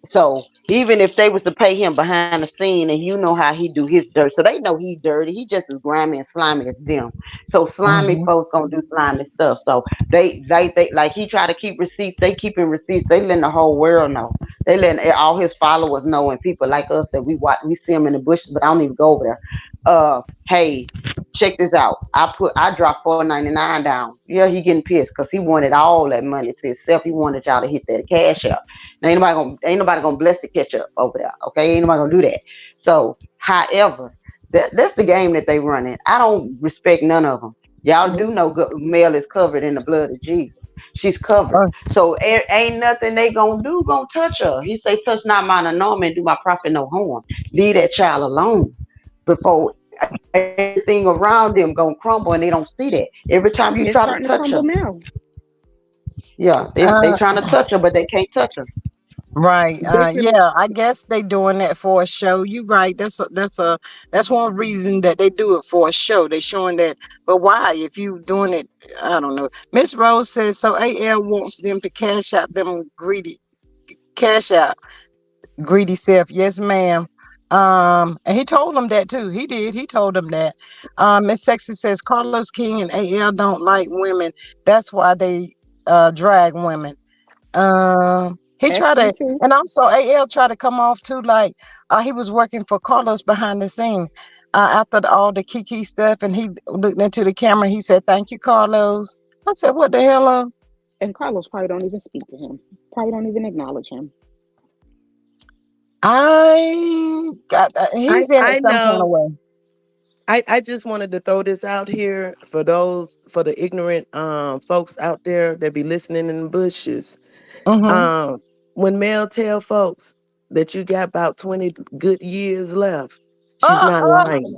So even if they was to pay him behind the scene and you know how he do his dirt, so they know he dirty. He just as grimy and slimy as them. So slimy Mhm. folks gonna do slimy stuff. So they like he try to keep receipts. They keeping receipts. They letting the whole world know. They letting all his followers know and people like us that we watch. We see him in the bushes, but I don't even go over there. Hey, check this out. I dropped $4.99 down. Yeah, he getting pissed because he wanted all that money to himself. He wanted y'all to hit that cash out. Ain't nobody gonna bless the ketchup over there. Okay, ain't nobody gonna do that. So, however, that's the game that they running. I don't respect none of them. Y'all do know Mel is covered in the blood of Jesus. She's covered. Oh, So ain't nothing they gonna do gonna touch her. He say, touch not mine anointment, do my prophet no harm. Leave that child alone. Before everything around them gonna crumble and they don't see that. Every time you try to It's touch starting her, to crumble now. yeah, they trying to touch her, but they can't touch her. right. They should have. Yeah, I guess they doing that for a show. You right. That's one reason that they do it for a show. They showing that. But why? If you doing it, I don't know. Miss Rose says so. AL wants them to cash out them cash out greedy self. Yes, ma'am. And he told them that too. He did. He told them that. Miss Sexy says Carlos King and AL don't like women. That's why they drag women. He tried Actually, to, too. and also AL tried to come off too, like he was working for Carlos behind the scenes. After all the Kiki stuff, and he looked into the camera. He said, "Thank you, Carlos." I said, "What the hell?" And Carlos probably don't even speak to him. Probably don't even acknowledge him. I got. He's in it I some kind of know. way. I just wanted to throw this out here for the ignorant folks out there that be listening in the bushes. Mm-hmm. Um, when Mel tell folks that you got about 20 good years left, she's not Uh, lying.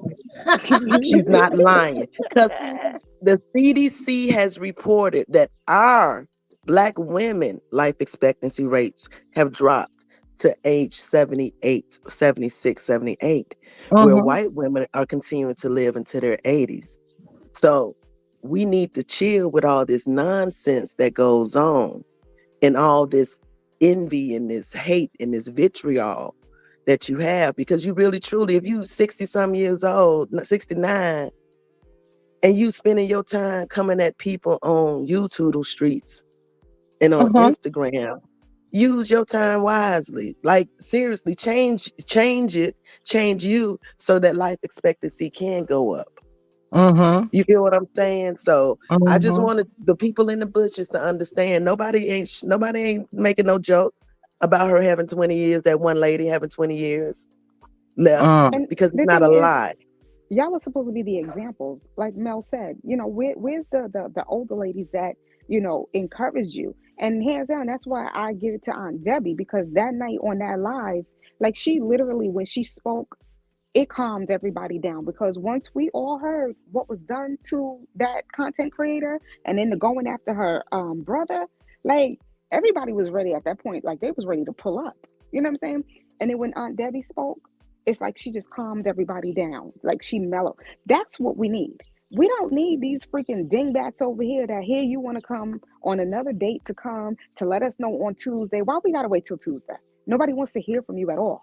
She's not lying. Because the CDC has reported that our Black women life expectancy rates have dropped to age 78, 76, 78, where mm-hmm. white women are continuing to live into their 80s. So we need to chill with all this nonsense that goes on and all this envy and this hate and this vitriol that you have, because you really truly, if you 60 some years old, 69, and you spending your time coming at people on YouTube streets and on Mm-hmm. Instagram, use your time wisely. Like seriously, change it, change you so that life expectancy can go up. Mm-hmm. You feel what I'm saying? So I just Mm-hmm. wanted the people in the bushes to understand nobody ain't making no joke about her having 20 years, that one lady having 20 years left, Mm. And because it's the not a thing is, lie. y'all are supposed to be the examples, like Mel said. Where's the older ladies that encouraged you? And hands down, that's why I give it to Aunt Debbie, because that night on that live, like, she literally, when she spoke, it calmed everybody down, because once we all heard what was done to that content creator, and then the going after her brother, like, everybody was ready at that point. Like, they was ready to pull up. You know what I'm saying? And then when Aunt Debbie spoke, it's like she just calmed everybody down. Like, she mellowed. That's what we need. We don't need these freaking dingbats over here that here you want to come on another date to come to let us know on Tuesday. Why we gotta wait till Tuesday? Nobody wants to hear from you at all.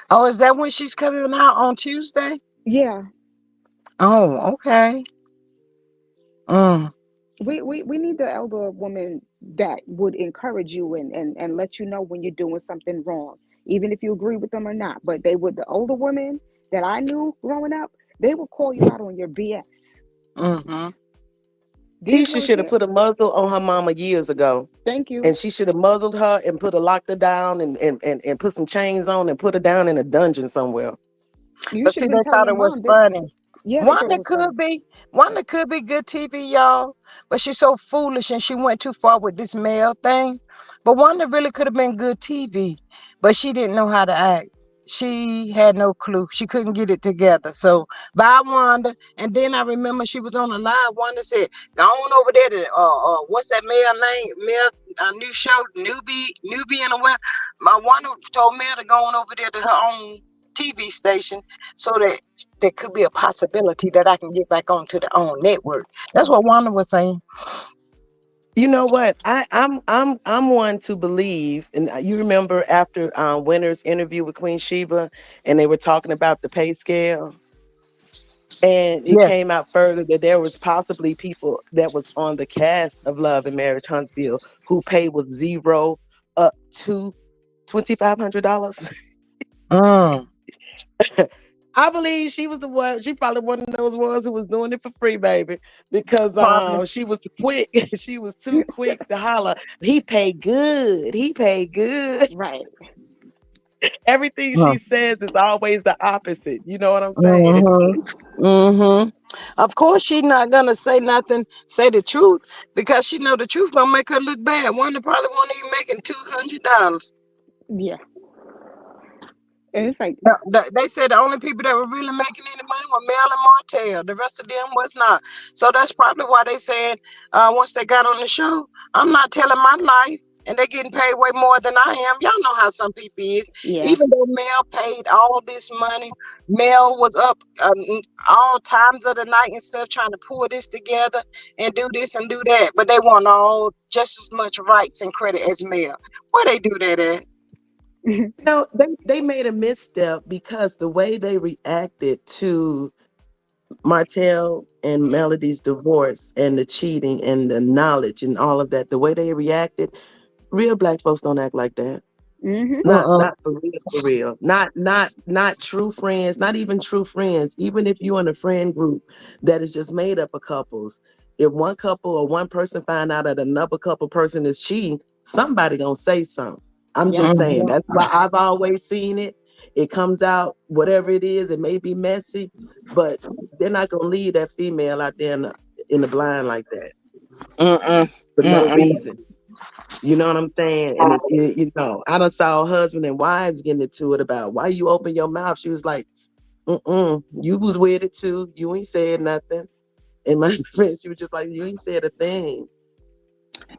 Oh, is that when she's coming out on Tuesday? Yeah, Oh, okay. Mm. we need the elder woman that would encourage you and let you know when you're doing something wrong, even if you agree with them or not. But they would, the older women that I knew growing up, they would call you out on your BS. Mm-hmm. These Tisha ones should have here, put a muzzle on her mama years ago. thank you. And she should have muzzled her and put a locked her down and put some chains on and put her down in a dungeon somewhere. You But should see, have been they telling thought your it was mom that. funny. Yeah, they thought it Wanda was could funny. be, Wanda could be good TV, y'all. But she's so foolish and she went too far with this male thing. But Wanda really could have been good TV, but she didn't know how to act. she had no clue. She couldn't get it together. So bye, Wanda. And then I remember she was on the live. Wanda said, "Go on over there to what's that male name? Male new show, newbie in the web." My Wanda told Mel to go on over there to her own TV station so that there could be a possibility that I can get back onto the own network. That's what Wanda was saying. You know what? I'm one to believe, and you remember after Winter's interview with Queen Sheba, and they were talking about the pay scale, and it Yeah. came out further that there was possibly people that was on the cast of Love and Marriage Huntsville who pay was zero up to $2,500. Mm, I believe she was the one. She probably one of those ones who was doing it for free, baby, because probably. she was quick. She was too quick to holler. He paid good. He paid good. Right. Everything Mm, she says is always the opposite. You know what I'm saying? mm-hmm. Mm-hmm. Of course, she's not gonna say nothing, say the truth, because she know the truth gonna make her look bad. Wanda probably won't even making $200. Yeah. And it's like, They said the only people that were really making any money were Mel and Martell. The rest of them was not. So that's probably why they saying once they got on the show, I'm not telling my life, and they getting paid way more than I am. Y'all know how some people is. yeah. Even though Mel paid all this money, Mel was up all times of the night and stuff trying to pull this together and do this and do that. But they want all just as much rights and credit as Mel. Where they do that at? No, they made a misstep because the way they reacted to Martell and Melody's divorce and the cheating and the knowledge and all of that, the way they reacted, real black folks don't act like that. Mm-hmm. Uh-uh. Not for real, for real. Not true friends, not even true friends. Even if you're in a friend group that is just made up of couples, if one couple or one person find out that another couple person is cheating, somebody gonna say something. I'm Yep. just saying Mhm. that's why I've always seen it. It comes out, whatever it is, it may be messy, but they're not gonna leave that female out there in the blind like that Mm-mm. for no Mm-mm. reason. You know what I'm saying? And I done saw husband and wives getting into it about why you open your mouth. She was like, you was with it too. You ain't said nothing. And my friend, she was just like, you ain't said a thing.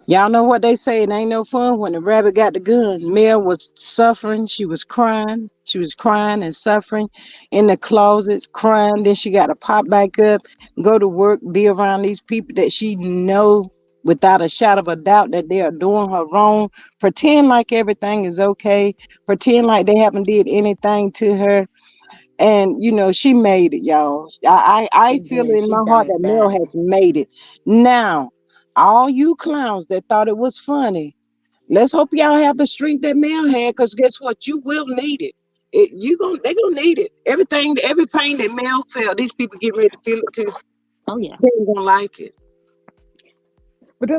Y'all know what they say, it ain't no fun when the rabbit got the gun. Mel was suffering. She was crying. She was crying and suffering in the closets, crying. Then she got to pop back up, go to work, be around these people that she know without a shadow of a doubt that they are doing her wrong. Pretend like everything is okay. Pretend like they haven't did anything to her. And she made it, y'all. I She feel did. in She's my done heart it that Mel bad. has made it. Now, all you clowns that thought it was funny, let's hope y'all have the strength that Mel had, because guess what? You will need it. They gonna need it. Every pain that Mel felt, these people get ready to feel it too. Oh yeah. They ain't gonna like it. But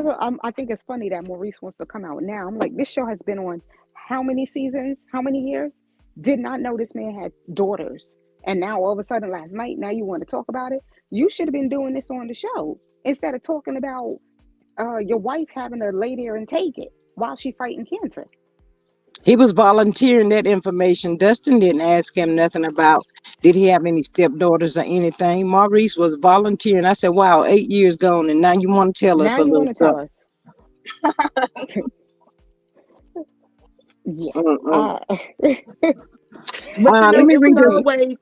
I think it's funny that Maurice wants to come out now. I'm like, this show has been on how many seasons? How many years? Did not know this man had daughters. And now all of a sudden last night, now you want to talk about it? You should have been doing this on the show instead of talking about your wife having to lay there and take it while she fighting cancer. He was volunteering that information. Dustin didn't ask him nothing about did he have any stepdaughters or anything. Maurice was volunteering. I said, wow, 8 years gone, and now you want to tell us Now a you little want to tell something. us. Yeah. Mm-mm. Uh, But Let me it was read this. always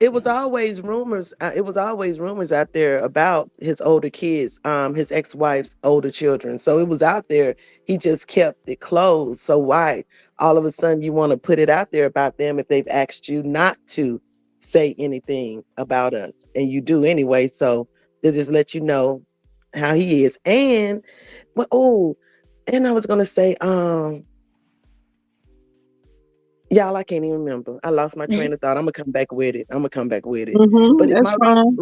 it was always rumors. It was always rumors out there about his older kids, his ex-wife's older children. So it was out there. He just kept it closed. So why all of a sudden you want to put it out there about them if they've asked you not to say anything about us, and you do anyway? So they just let you know how he is. And and I was gonna say, y'all, I can't even remember. I lost my train of thought. I'm gonna come back with it. I'm gonna come back with it. But That's fine.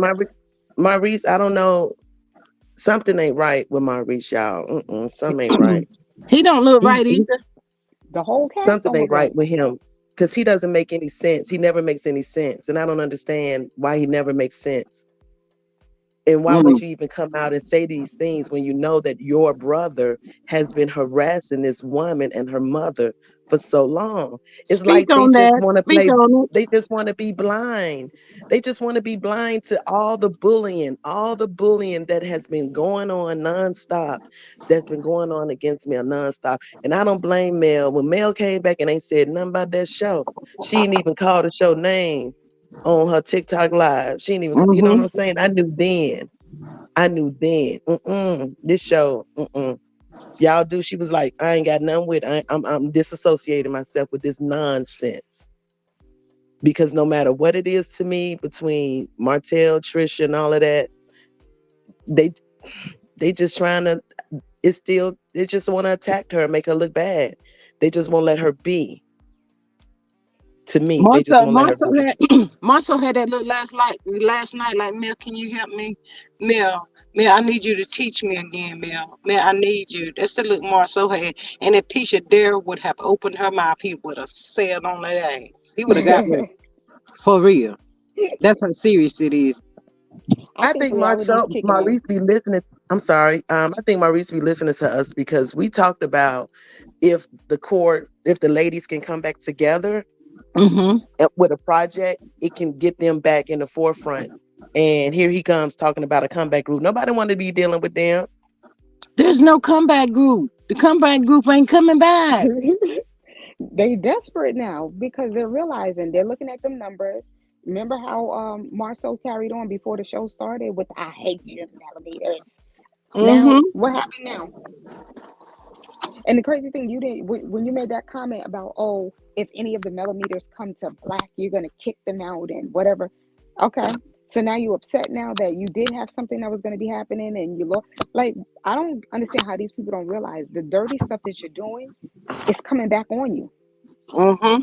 Maurice, I don't know. Something ain't right with Maurice, y'all. Something ain't right. He don't look He, right he either. the whole cast something don't ain't look right right. with him because he doesn't make any sense. He never makes any sense, and I don't understand why he never makes sense. And why would Mm. you even come out and say these things when you know that your brother has been harassing this woman and her mother for so long. It's Speak like they on just that. want to Speak play, on it. they just want to be blind. They just want to be blind to all the bullying that has been going on nonstop, that's been going on against Mel nonstop. And I don't blame Mel. When Mel came back and ain't said nothing about that show, she ain't even called the show name on her TikTok live. She ain't even, you know what Mm-hmm. I'm saying? I knew then. I knew then. This show, y'all do. She was like, I ain't got nothing with. I'm disassociating myself with this nonsense because no matter what it is to me between Martell, Trish, and all of that, they they just trying to. It's still. They just want to attack her, make her look bad. They just won't let her be. To me, they just Marcel, won't let her Marcel be. had Marcel had that look last night. Like, Mel, can you help me? Mel, Mel, I need you to teach me again, Mel. Mel, I need you. That's the look Marcel had. And if Tisha Dare would have opened her mouth, he would have said on that ass. He would have got her for real. That's how serious it is. I I think think reality's kicking in. Maurice be listening. I'm sorry. I think Maurice be listening to us because we talked about if the ladies can come back together Mm-hmm. with a project, it can get them back in the forefront. And here he comes talking about a comeback group. Nobody wanted to be dealing with them. There's no comeback group. The comeback group ain't coming back. They desperate now because they're realizing they're looking at them numbers. Remember how Marceau carried on before the show started with "I hate you millimeters." Now, Mm-hmm. what happened now? And the crazy thing, you didn't when you made that comment about, oh, if any of the millimeters come to black, you're gonna kick them out and whatever. Okay, so now you upset now that you did have something that was gonna be happening and you lost. Like, I don't understand how these people don't realize the dirty stuff that you're doing is coming back on you. Mm-hmm.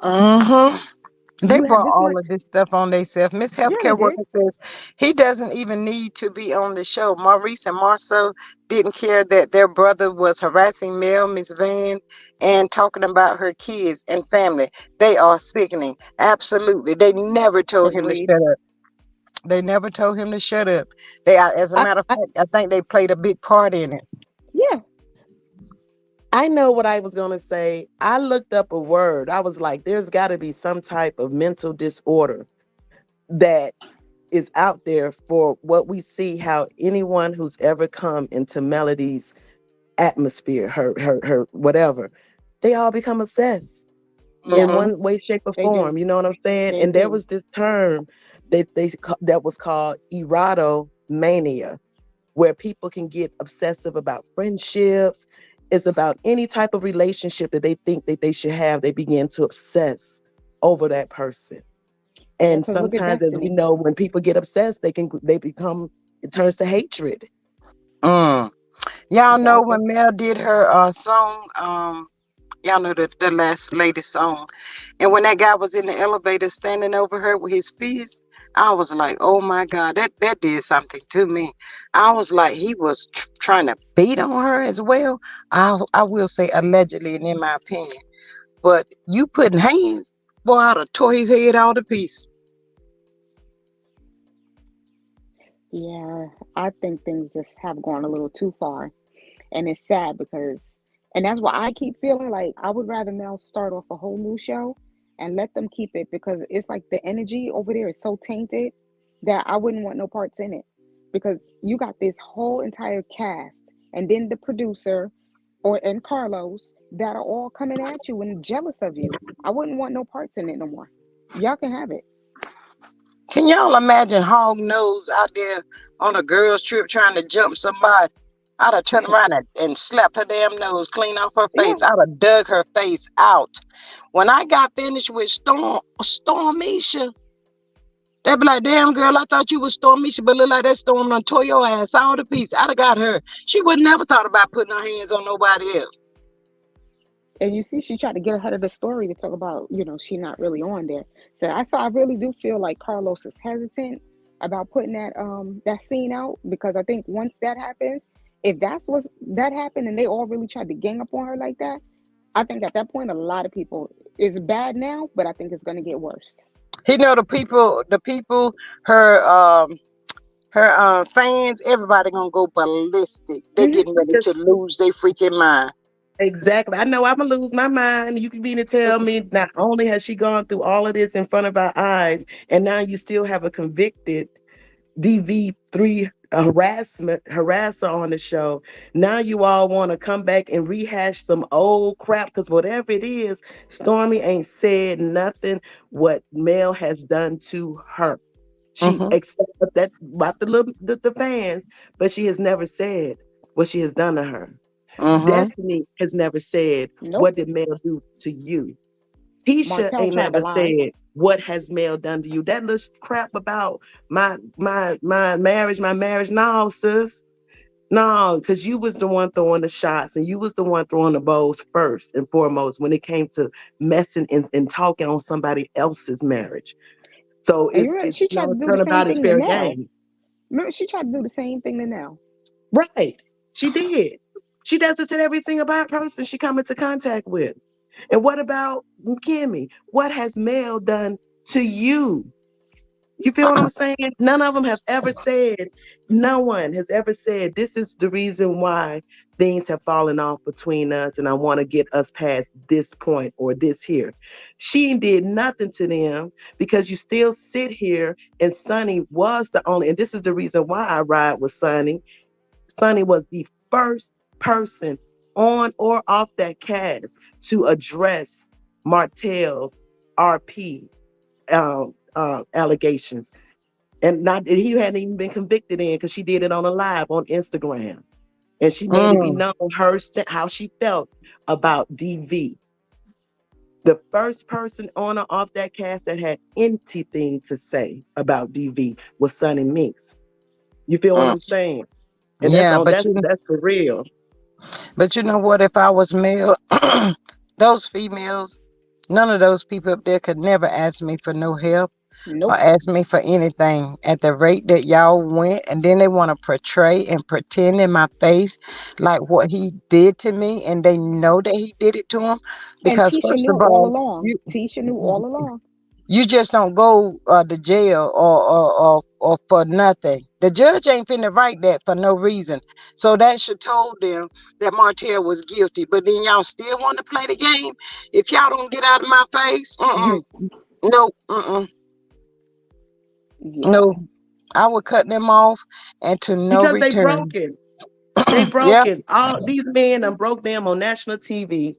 Mm-hmm. They You have brought this all much. of this stuff on themselves. Miss Yeah, they Healthcare did. Worker says he doesn't even need to be on the show. Maurice and Marceau didn't care that their brother was harassing Mel, Miss Van, and talking about her kids and family. They are sickening. Absolutely. They never told him to Agreed. shut up. They never told him to shut up. They, as a I, matter of I fact, I think they played a big part in it. Yeah. I know what I was gonna say. I looked up a word. I was like, there's gotta be some type of mental disorder that is out there for what we see how anyone who's ever come into Melody's atmosphere, her whatever, they all become obsessed in Yes, Mm-hmm. one way, shape, or they do. form. You know what I'm saying? They And there do. was this term that was called erotomania, where people can get obsessive about friendships. It's about any type of relationship that they think that they should have. They begin to obsess over that person. Yeah, And because look at sometimes, as we Destiny. know, when people get obsessed, they become, it turns to hatred. Mm. Y'all know Exactly. when Mel did her song, y'all know the last latest song. And when that guy was in the elevator standing over her with his fist, I was like, oh my God, that did something to me. I was like, he was trying to beat on her as well. I will say allegedly, and in my opinion. But you putting hands, boy, I'd have tore his head all to pieces. Yeah, I think things just have gone a little too far. And it's sad because, and that's why I keep feeling like I would rather Mel start off a whole new show and let them keep it because it's like the energy over there is so tainted that I wouldn't want no parts in it. Because you got this whole entire cast and then the producer and Carlos that are all coming at you and jealous of you. I wouldn't want no parts in it no more. Y'all can have it. Can y'all imagine Hog Nose out there on a girl's trip trying to jump somebody? I'd have turned around and slapped her damn nose clean off her Yeah. face. I'd have dug her face out. When I got finished with Stormisha, they'd be like, damn girl, I thought you was Stormisha, but look like that storm done tore your ass all to pieces. I'd have got her. She would never thought about putting her hands on nobody else. And you see, she tried to get ahead of the story to talk about, she not really on there. So I really do feel like Carlos is hesitant about putting that scene out because I think once that happens, if that happened and they all really tried to gang up on her like that, I think at that point a lot of people it's bad now, but I think it's gonna get worse. He know the people, her fans, everybody gonna go ballistic. They're Hmm. getting ready to Just lose their freaking mind. Exactly. I know I'm gonna lose my mind. You can be to tell me not only has she gone through all of this in front of our eyes, and now you still have a convicted DV3 harasser on the show. Now you all want to come back and rehash some old crap because whatever it is, Stormy ain't said nothing what Mel has done to her. She Mm-hmm. accepts that about the fans, but she has never said what she has done to her. Mm-hmm. Destiny has never said, Nope. what did Mel do to you? Tisha Martell ain't tried to never lie. said, what has Mel done to you? That little crap about my marriage. No, sis. No, because you was the one throwing the shots and you was the one throwing the bowls first and foremost when it came to messing and talking on somebody else's marriage. So And you remember, it's she tried to do the same turnabout is thing to fair Nell. game. Remember, she tried to do the same thing to Nell. Right. She did. She does it to every single person she come into contact with. And what about Kimmy? What has Mel done to you? You feel what I'm saying? None of them have ever said, no one has ever said, this is the reason why things have fallen off between us and I want to get us past this point or this here. She did nothing to them because you still sit here and Sonny was the only, and this is the reason why I ride with Sonny. Sonny was the first person on or off that cast to address Martell's RP allegations. And not he hadn't even been convicted in because she did it on a live on Instagram. And she made it be Mm. known how she felt about DV. The first person on or off that cast that had anything to say about DV was Sonny Mix. You feel what Mm. I'm saying? And that's Yeah, on that's for real. but you know what? If I was male, those females, none of those people up there could never ask me for no help or Nope. ask me for anything at the rate that y'all went. And then they want to portray and pretend in my face like what he did to me, and they know that he did it to him. And Because Tisha first knew of all all, along. you Tisha knew all along. you just don't go to jail or for nothing. The judge ain't finna write that for no reason. So that should told them that Martell was guilty. But then y'all still want to play the game. If y'all don't get out of my face, no, Yeah. no. I would cut them off and to no Because they return. broken. They Yeah, broken. All these men done broke them on national TV.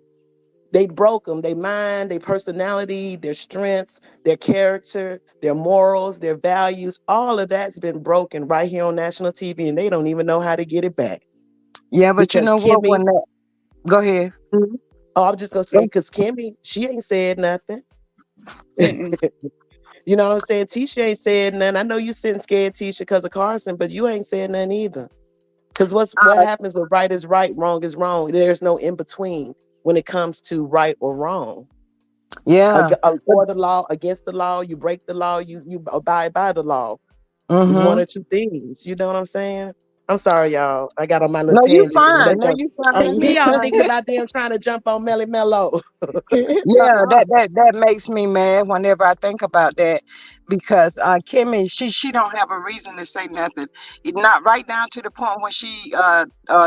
They broke them. They mind, their personality, their strengths, their character, their morals, their values. All of that's been broken right here on national TV, and they don't even know how to get it back. yeah. But you Because know what? Kimmy, When that go ahead. Mhm. Oh, I'm just gonna say, Go- because Kimmy, she ain't said nothing. Mm-mm. You know what I'm saying? Tisha ain't said nothing. I know you sitting scared, Tisha, because of Carson, but you ain't said nothing either. Because what Uh, happens with right is right, wrong is wrong. There's no in between when it comes to right or wrong. yeah. But For the law, against the law, you break the law, you abide by the law. It's one mm-hmm. or two things. You know what I'm saying? I'm sorry, y'all. I got on my little No, you tangent. But fine. No, you fine. what You y'all fine. think about them trying to jump on Melly Mello? Yeah, that makes me mad whenever I think about that, because Kimmy, she don't have a reason to say nothing. It not right down to the point when she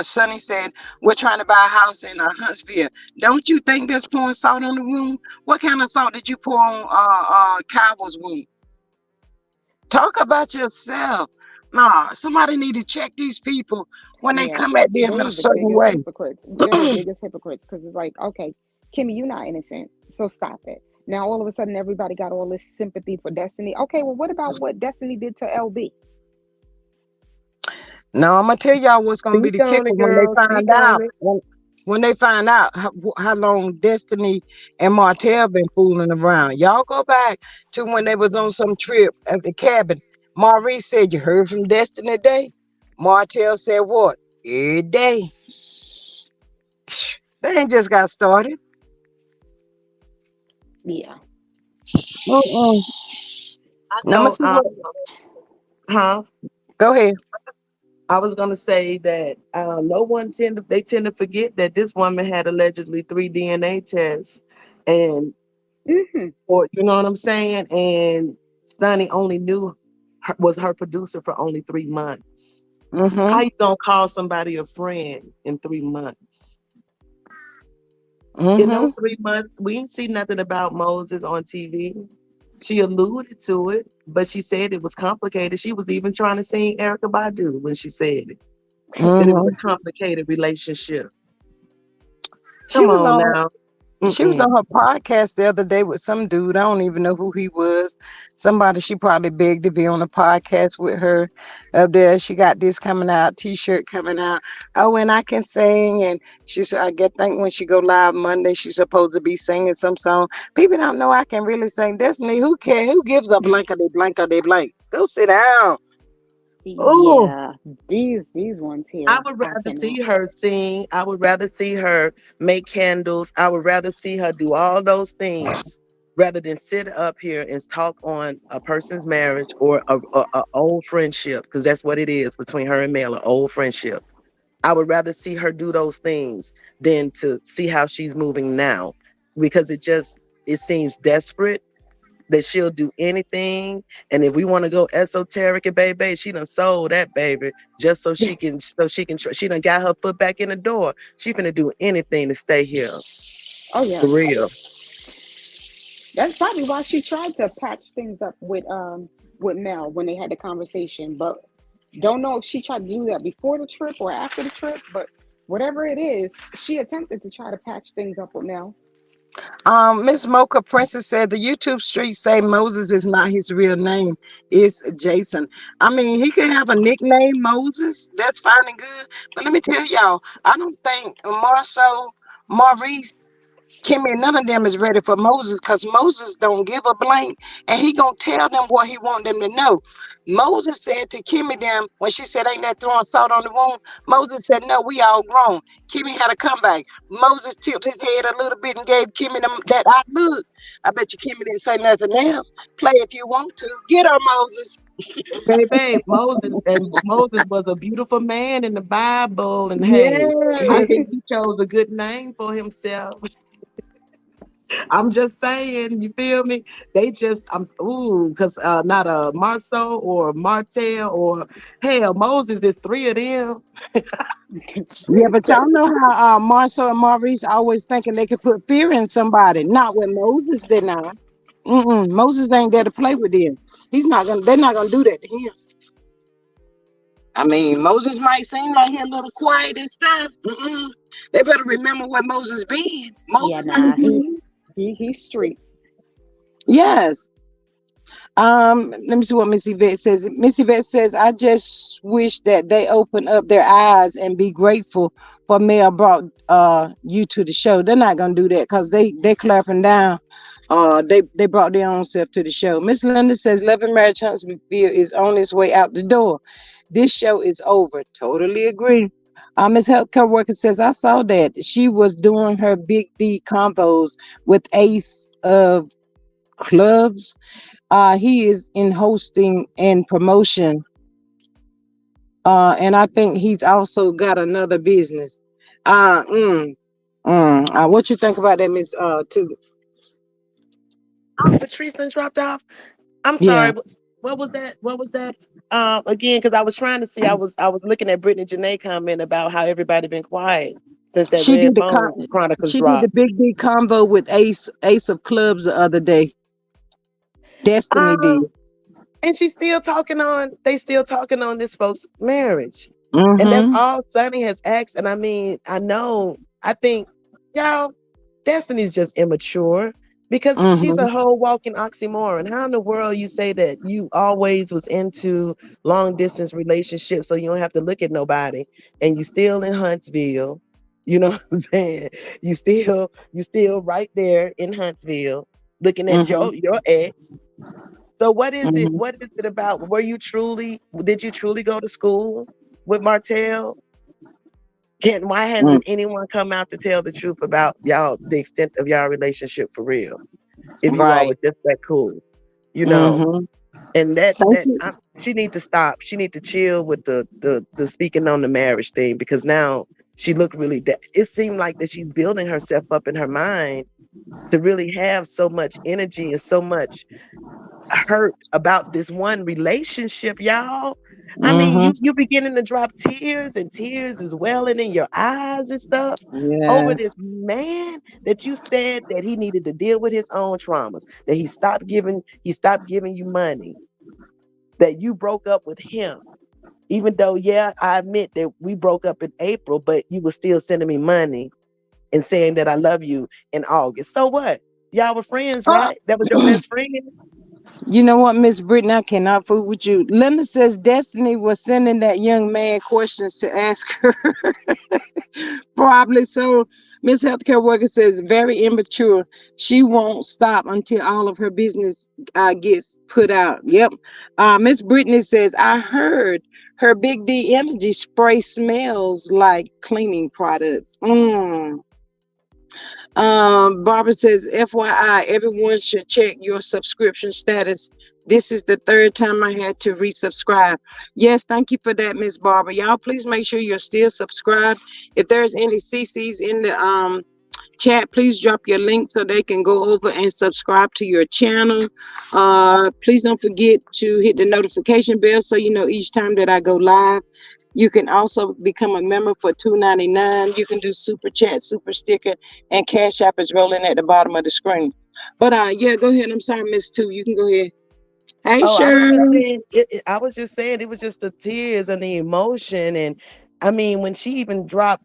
Sonny said we're trying to buy a house in Huntsville. Don't you think that's pouring salt on the wound? What kind of salt did you pour on Cowboy's wound? Talk about yourself. Nah, somebody need to check these people when they Yeah. come at them in They're a the certain biggest way. hypocrites. They're the biggest hypocrites because it's like, okay, Kimmy, you're not innocent. So stop it. Now all of a sudden everybody got all this sympathy for Destiny. Okay, well, what about what Destiny did to LB? Now I'm gonna tell y'all what's gonna be Speak the on kicker it, when they girl. find Speak on out. it. When they find out how long Destiny and Martell been fooling around. Y'all go back to when they was on some trip at the cabin. Maurice said, "You heard from Destiny today?" Martell said, "What? Every day." They ain't just got started. Yeah. Mm-mm. I Now I'm gonna know. see what. Huh? Go ahead. I was gonna say that no one tend to forget that this woman had allegedly three DNA tests, and Hmm. or you know what I'm saying, and Sonny only knew was her producer for only 3 months. How Mm-hmm. you gonna call somebody a friend in 3 months? In those Mm-hmm. 3 months, we didn't see nothing about Moses on TV. She alluded to it, but she said it was complicated. She was even trying to sing Erica Badu when she said it, that it was Mm-hmm. a complicated relationship. She Come was on on now. She was Mm-mm. on her podcast the other day with some dude. I don't even know who he was. Somebody she probably begged to be on a podcast with her up there. She got this coming out, t-shirt coming out. Oh, and I can sing. And she said, I get think when she go live Monday, she's supposed to be singing some song. People don't know I can really sing. Destiny, who care? Who gives a blank or they blank or they blank? Go sit down. Oh, Yeah, these ones I here, would I rather cannot. see her sing. I would rather see her make candles. I would rather see her do all those things rather than sit up here and talk on a person's marriage or a old friendship, because that's what it is between her and Mel, an old friendship. I would rather see her do those things than to see how she's moving now, because it seems desperate that she'll do anything. And if we want to go esoteric and baby, she done sold that baby just she done got her foot back in the door. She finna do anything to stay here. Oh yeah, For real. that's probably why she tried to patch things up with Mel when they had the conversation. But don't know if she tried to do that before the trip or after the trip. But whatever it is, she attempted to try to patch things up with Mel. Miss Mocha Princess said the YouTube streets say Moses is not his real name. It's Jason. I mean, he could have a nickname Moses. That's fine and good. But let me tell y'all, I don't think Marcel, Maurice, Kimmy, none of them is ready for Moses because Moses don't give a blank and he gonna tell them what he want them to know. Moses said to Kimmy them when she said, "Ain't that throwing salt on the wound?" Moses said, "No, we all grown." Kimmy had a comeback. Moses tilted his head a little bit and gave Kimmy them that I look. I bet you Kimmy didn't say nothing else. Play if you want to. Get her, Moses. Baby, Moses was a beautiful man in the Bible. And hey, I Yes. think he chose a good name for himself. I'm just saying, you feel me? They just, because not a Marceau or Martell or hell, Moses is three of them. Yeah, but y'all know how Marcel and Maurice always thinking they could put fear in somebody. Not when Moses did not. Mm-mm. Moses ain't there to play with them. He's not gonna. They're not gonna do that to him. I mean, Moses might seem like he a little quiet and stuff. Mm-mm. They better remember where Moses been. Yeah, Moses nah, ain't been. he's street. Yes. Let me see what Missy Vet says. Missy Vet says, I just wish that they open up their eyes and be grateful for Mel brought you to the show. They're not gonna do that because they clapping down. They brought their own self to the show. Miss Linda says Love and Marriage Huntsville is on its way out the door. This show is over. Totally agree. Miss Healthcare Worker says I saw that she was doing her Big D combos with Ace of Clubs. He is in hosting and promotion. And I think he's also got another business. Uh, mm, what you think about that, Miss Tootie? Oh, Patrice done dropped off. I'm Yeah, sorry. What was that? What was that? Again, because I was trying to see. I was looking at Brittany Janae comment about how everybody been quiet since that she Red did the Phone Chronicles she did the dropped. Big D combo with Ace of Clubs the other day. Destiny did. Um, and she's still talking on. They still talking on this folks' marriage, and that's Mm-hmm. all Sonny has asked. And I mean, I know. I think y'all, Destiny's just immature because she's Mm-hmm. a whole walking oxymoron. How in the world you say that you always was into long distance relationships so you don't have to look at nobody and you still in Huntsville? You know what I'm saying? You still right there in Huntsville looking at Mm-hmm. your ex. So what is it? Mm-hmm. What is it about? Did you truly go to school with Martell? Why Mm. hasn't anyone come out to tell the truth about y'all, the extent of y'all relationship for real? If you all Right. were just that cool, you know, Mm-hmm. and Thank you. she need to stop. She need to chill with the speaking on the marriage thing, because now she looked really. It seemed like that she's building herself up in her mind to really have so much energy and so much hurt about this one relationship, y'all. I mean, Mm-hmm. you beginning to drop tears, and tears is welling in your eyes and stuff over Yes. this man that you said that he needed to deal with his own traumas, that he stopped giving you money, that you broke up with him. Even though, yeah, I admit that we broke up in April, but you were still sending me money and saying that I love you in August. So what? Y'all were friends, Uh, right? That was your best friend. you know what, Miss Brittany, I cannot fool with you. Linda says Destiny was sending that young man questions to ask her. Probably so. Miss Healthcare Worker says very immature. She won't stop until all of her business gets put out. Yep. Miss Brittany says I heard her Big D Energy spray smells like cleaning products. Barbara says, FYI, everyone should check your subscription status. This is the third time I had to resubscribe. Yes, thank you for that, Miss Barbara. Y'all, please make sure you're still subscribed. If there's any CCs in the chat, please drop your link so they can go over and subscribe to your channel. Please don't forget to hit the notification bell so you know each time that I go live. You can also become a member for $2.99. You can do super chat, super sticker, and Cash App is rolling at the bottom of the screen. But yeah, go ahead. I'm sorry, Miss Two. You can go ahead. Hey, Oh, I was just Shirley. saying. I was just saying it was just the tears and the emotion, and I mean when she even dropped,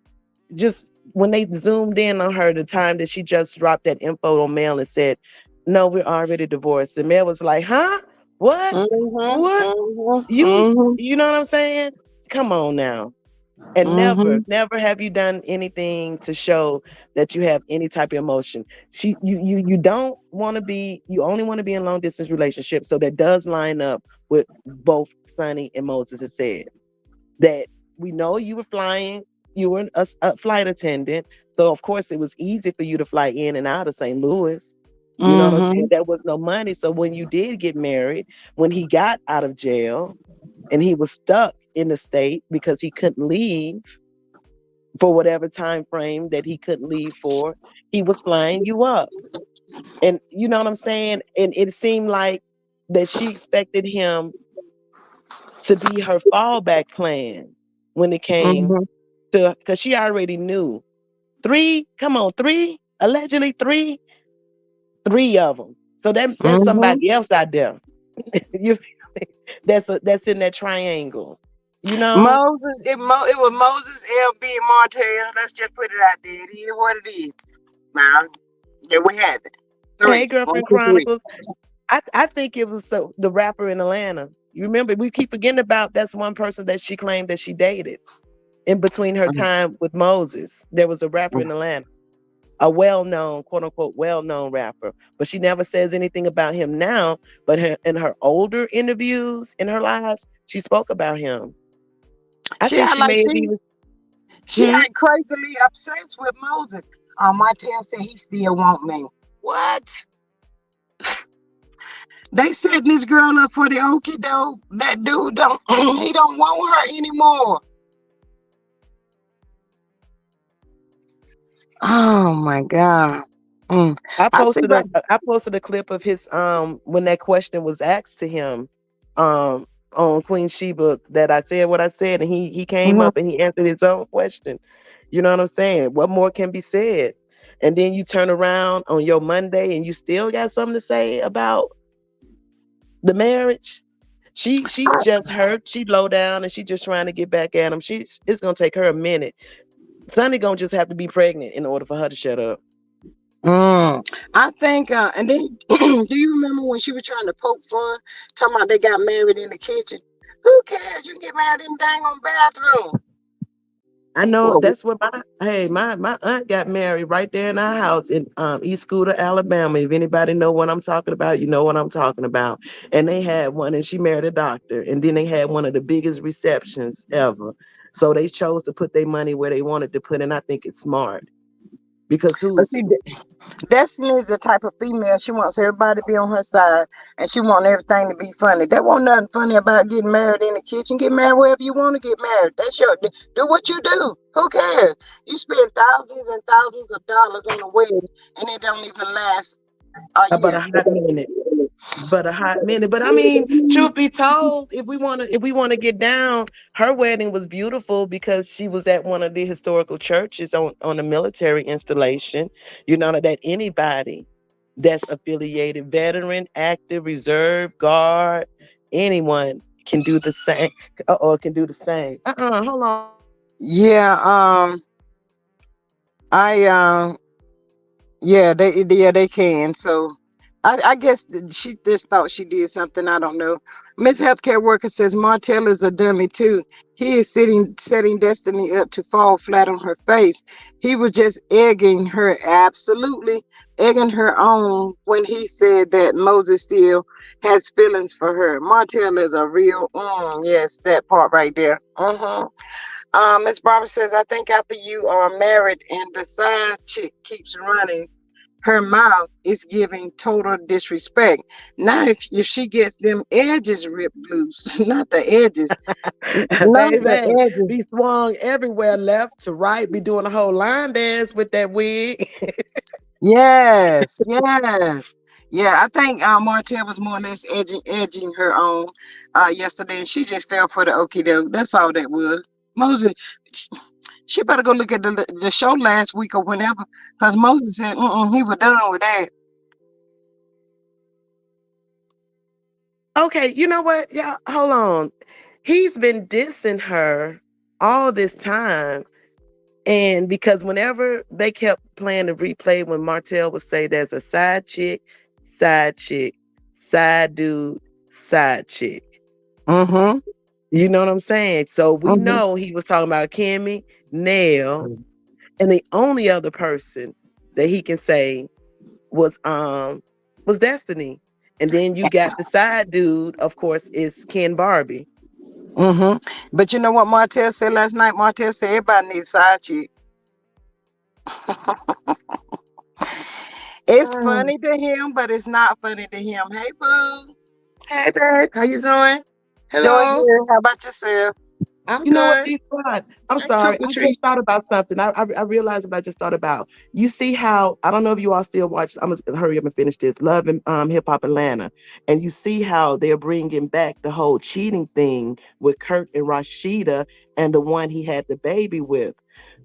just when they zoomed in on her, the time that she just dropped that info on mail and said, "No, we're already divorced," and Mel was like, "Huh? What? Mm-hmm, What? mm-hmm, You? mm-hmm, You know what I'm saying? Come on now." And never, mm-hmm, never have you done anything to show that you have any type of emotion. You don't want to be, you only want to be in long distance relationship. So that does line up with both Sonny and Moses had said that we know you were flying, you were a flight attendant. So of course it was easy for you to fly in and out of St. Louis. You know what I'm saying? mm-hmm, There was no money. So when you did get married, when he got out of jail and he was stuck in the state because he couldn't leave for whatever time frame that he couldn't leave for, he was flying you up. And you know what I'm saying? And it seemed like that she expected him to be her fallback plan when it came mm-hmm, to, because she already knew three, come on, three, allegedly three of them. So there's mm-hmm. somebody else out there. You feel me? That's in that triangle. You know? Moses, it was Moses, LB, and Martell. Let's just put it out there. It is what it is. Now, there we have it. Hey, Three. One, Girlfriend two, three. Chronicles. I think it was the rapper in Atlanta. You remember we keep forgetting about that's one person that she claimed that she dated in between her time with Moses. There was a rapper in Atlanta, a well-known, quote unquote, well-known rapper, but she never says anything about him now. But in her older interviews in her lives, she spoke about him. I She think act she like may have even. she Hmm? act crazily obsessed with Moses. Martell said he still want me. What? They setting this girl up for the okie doke. That dude don't he don't want her anymore. Oh my God. Mm. I see that. I posted a clip of his when that question was asked to him on Queen Sheba, that I said what I said, and he came Mhm. up and he answered his own question. You know what I'm saying? What more can be said? And then you turn around on your Monday and you still got something to say about the marriage. She's just hurt. She low down and she just trying to get back at him. It's gonna take her a minute. Sonny gonna just have to be pregnant in order for her to shut up. I think, and then do you remember when she was trying to poke fun, talking about they got married in the kitchen? Who cares? You can get married in the dang on bathroom. I know Well, that's what my aunt got married right there in our house in East Scooter, Alabama. If anybody know what I'm talking about, you know what I'm talking about. And they had one, and she married a doctor, and then they had one of the biggest receptions ever. So they chose to put their money where they wanted to put, and I think it's smart because but who's see, Destiny is the type of female she wants everybody to be on her side, and she want everything to be funny. There won't nothing funny about getting married in the kitchen. Get married wherever you want to get married. That's your do what you do. Who cares? You spend thousands and thousands of dollars on a wedding, and it don't even last a about a year. hot minute? but a hot minute. But I mean, truth be told, if we want to get down, her wedding was beautiful because she was at one of the historical churches on a military installation. You know that anybody that's affiliated, veteran, active, reserve, guard, anyone can do the same or can do the same. Hold on. Yeah, I they can. So I guess she just thought she did something. I don't know. Miss Healthcare Worker says Martell is a dummy too. He is setting Destiny up to fall flat on her face. He was just egging her, absolutely egging her on when he said that Moses still has feelings for her. Martell is a real, yes, that part right there. Miss Barbara says, I think after you are married and the side chick keeps running her mouth, is giving total disrespect. Now, if she gets them edges ripped loose, not the edges, not Baby, the edges. be swung everywhere, left to right, be doing a whole line dance with that wig. Yes, yes. Yeah, I think Martell was more or less edging her on yesterday, and she just fell for the okie doke. That's all that was. Moses, she better go look at the show last week or whenever, because Moses said he was done with that. Okay, you know what? Yeah, hold on. He's been dissing her all this time. And because whenever they kept playing the replay when Martell would say there's a side chick, side dude, side chick. Mm-hmm. You know what I'm saying? So we Mm-hmm. know he was talking about Kimmy, Nell, and the only other person that he can say was Destiny. And then you got the side dude, of course, is Ken Barbie. Mm-hmm. But you know what Martell said last night? Martell said everybody needs a side chick. It's Mm. funny to him, but it's not funny to him. Hey, boo. Hey, babe. How you doing? Doing Hello. good. How about yourself? I'm You know what, good. G Squad? I'm Hey, too, sorry. I Latrice. just thought about something. I realized what I just thought about. You see how I don't know if you all still watch. I'm gonna hurry up and finish this. Love and Hip Hop Atlanta, and you see how they're bringing back the whole cheating thing with Kurt and Rashida and the one he had the baby with.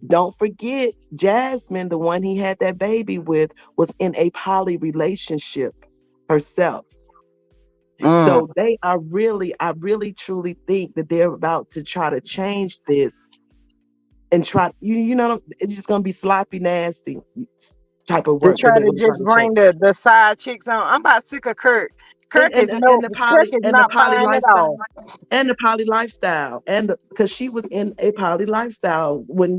Don't forget, Jasmine, the one he had that baby with, was in a poly relationship herself. Mm. So I really truly think that they're about to try to change this and try, you know, it's just gonna be sloppy, nasty type of To work that try they're to gonna try just to change. bring the side chicks on. I'm about sick of Kirk. And and and the Kirk poly is and the not poly fine at lifestyle all. and the poly lifestyle and because she was in a poly lifestyle when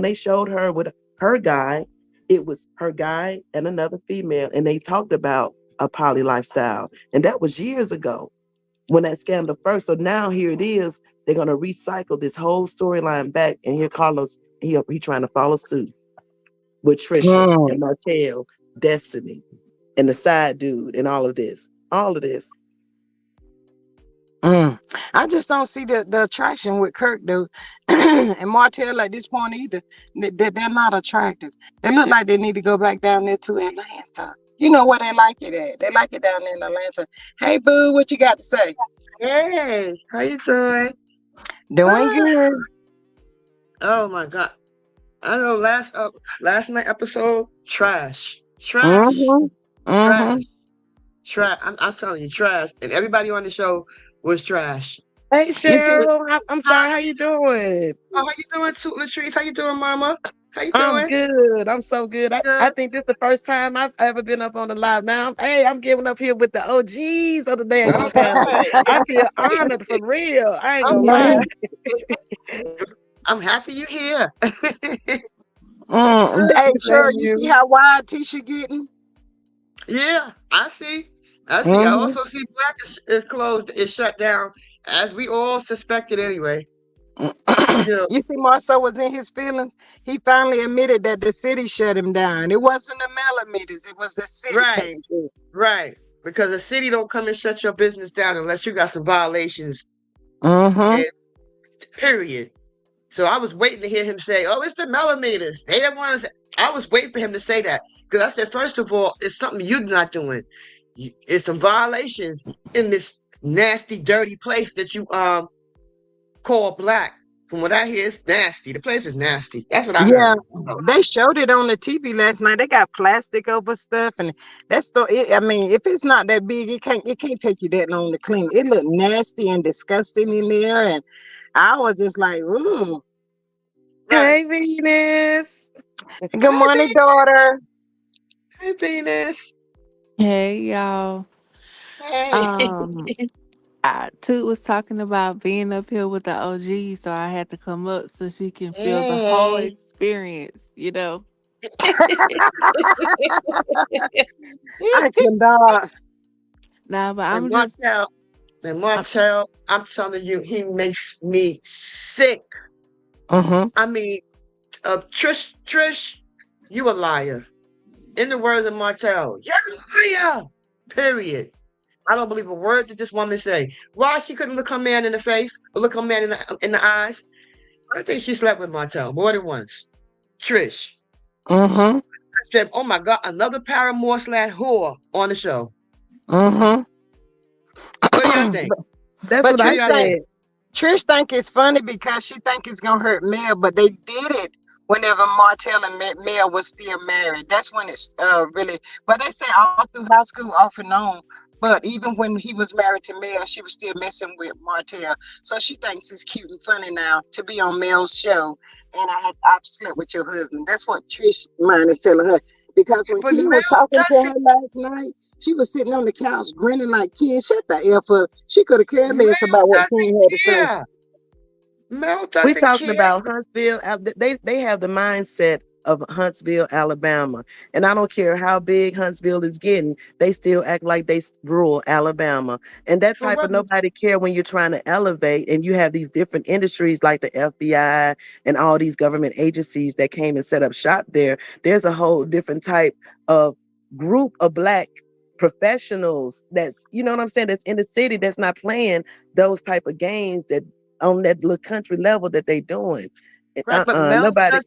they showed her with her guy, it was her guy and another female, and they talked about a poly lifestyle, and that was years ago when that scandal first. So now here it is. They're gonna recycle this whole storyline back, and here Carlos he trying to follow suit with Trisha Mm. and Martell, Destiny, and the side dude, and all of this, all of this. Mm. I just don't see the attraction with Kirk though, and Martell at this point either. They're not attractive. They look like they need to go back down there to Atlanta. You know where they like it at? They like it down there in Atlanta. Hey, boo, what you got to say? Hey, how you doing? Doing Ah, good. oh my God. I know last night episode trash, trash, Mm-hmm. Mm-hmm. trash, trash. I'm telling you, trash. And everybody on the show was trash. Hey You see, But Cheryl, I'm hi, sorry. How you doing? how you doing, too, Latrice? How you doing, Mama? How you I'm doing? good. I'm so good. I Good. think this is the first time I've ever been up on the live. Now, I'm giving up here with the OGs of the damn All channel. right. I feel honored for real. I ain't I'm gonna yeah. lie. glad. I'm happy you're here. Hey, sure. Thank You see you. how wide Tisha getting? Yeah, I see. I see. I Mm-hmm. also see Black is closed, is shut down, as we all suspected anyway. Yeah, You see, Marceau was in his feelings. He finally admitted that the city shut him down. It wasn't the millimeters. It was the city right, came through. right. Because the city don't come and shut your business down unless you got some violations. Mm-hmm. And period. So I was waiting to hear him say, "Oh, it's the millimeters." They didn't want to. I was waiting for him to say that because I said, first of all, it's something you're not doing. it's some violations in this nasty, dirty place that you call black. From what I hear, it's nasty. The place is nasty. That's what I Yeah, heard. they showed it on the TV last night. They got plastic over stuff, and that's the. I mean, if it's not that big, it can't take you that long to clean. It looked nasty and disgusting in there, and I was just like, ooh. Right. Hey, Venus. Good Hi, morning, Venus. daughter. Hi, Venus. Hey y'all. Hey. Um Toot was talking about being up here with the OG, so I had to come up so she can feel the whole Hey. experience. I cannot. Nah, but and I'm just Martell, and uh, Martell, I'm telling you, he makes me sick. Mm-hmm. I mean, Trish, you a liar. In the words of Martell, you're a liar. Period. I don't believe a word that this woman say. Why she couldn't look her man in the face or look her man in the eyes? I think she slept with Martell more than once. Trish. Mm-hmm. I said, oh my God, another paramour slash whore on the show. Mm-hmm. What do y'all think? That's But what What I do Trish y'all think think? said. Trish think it's funny because she think it's gonna hurt Mel, but they did it whenever Martell and Mel was still married. That's when it's really. But they say all through high school, off and on. But even when he was married to Mel, she was still messing with Martell. So she thinks it's cute and funny now to be on Mel's show. And I've slept with your husband. That's what Trish mind is telling her. Because when But Ken Mel was talking to doesn't. her last night, she was sitting on the couch grinning like Ken, shut the F up. She could have cared less Mel about what doesn't Ken had to say. care. Mel We doesn't talking care. about Huntsville. They have the mindset of Huntsville, Alabama, and I don't care how big Huntsville is getting, they still act like rural Alabama, and that For type what? of nobody care when you're trying to elevate, and you have these different industries like the FBI and all these government agencies that came and set up shop there. There's a whole different type of group of black professionals that's what I'm saying, that's in the city, that's not playing those type of games that on that little country level that they doing. Right, but Nobody.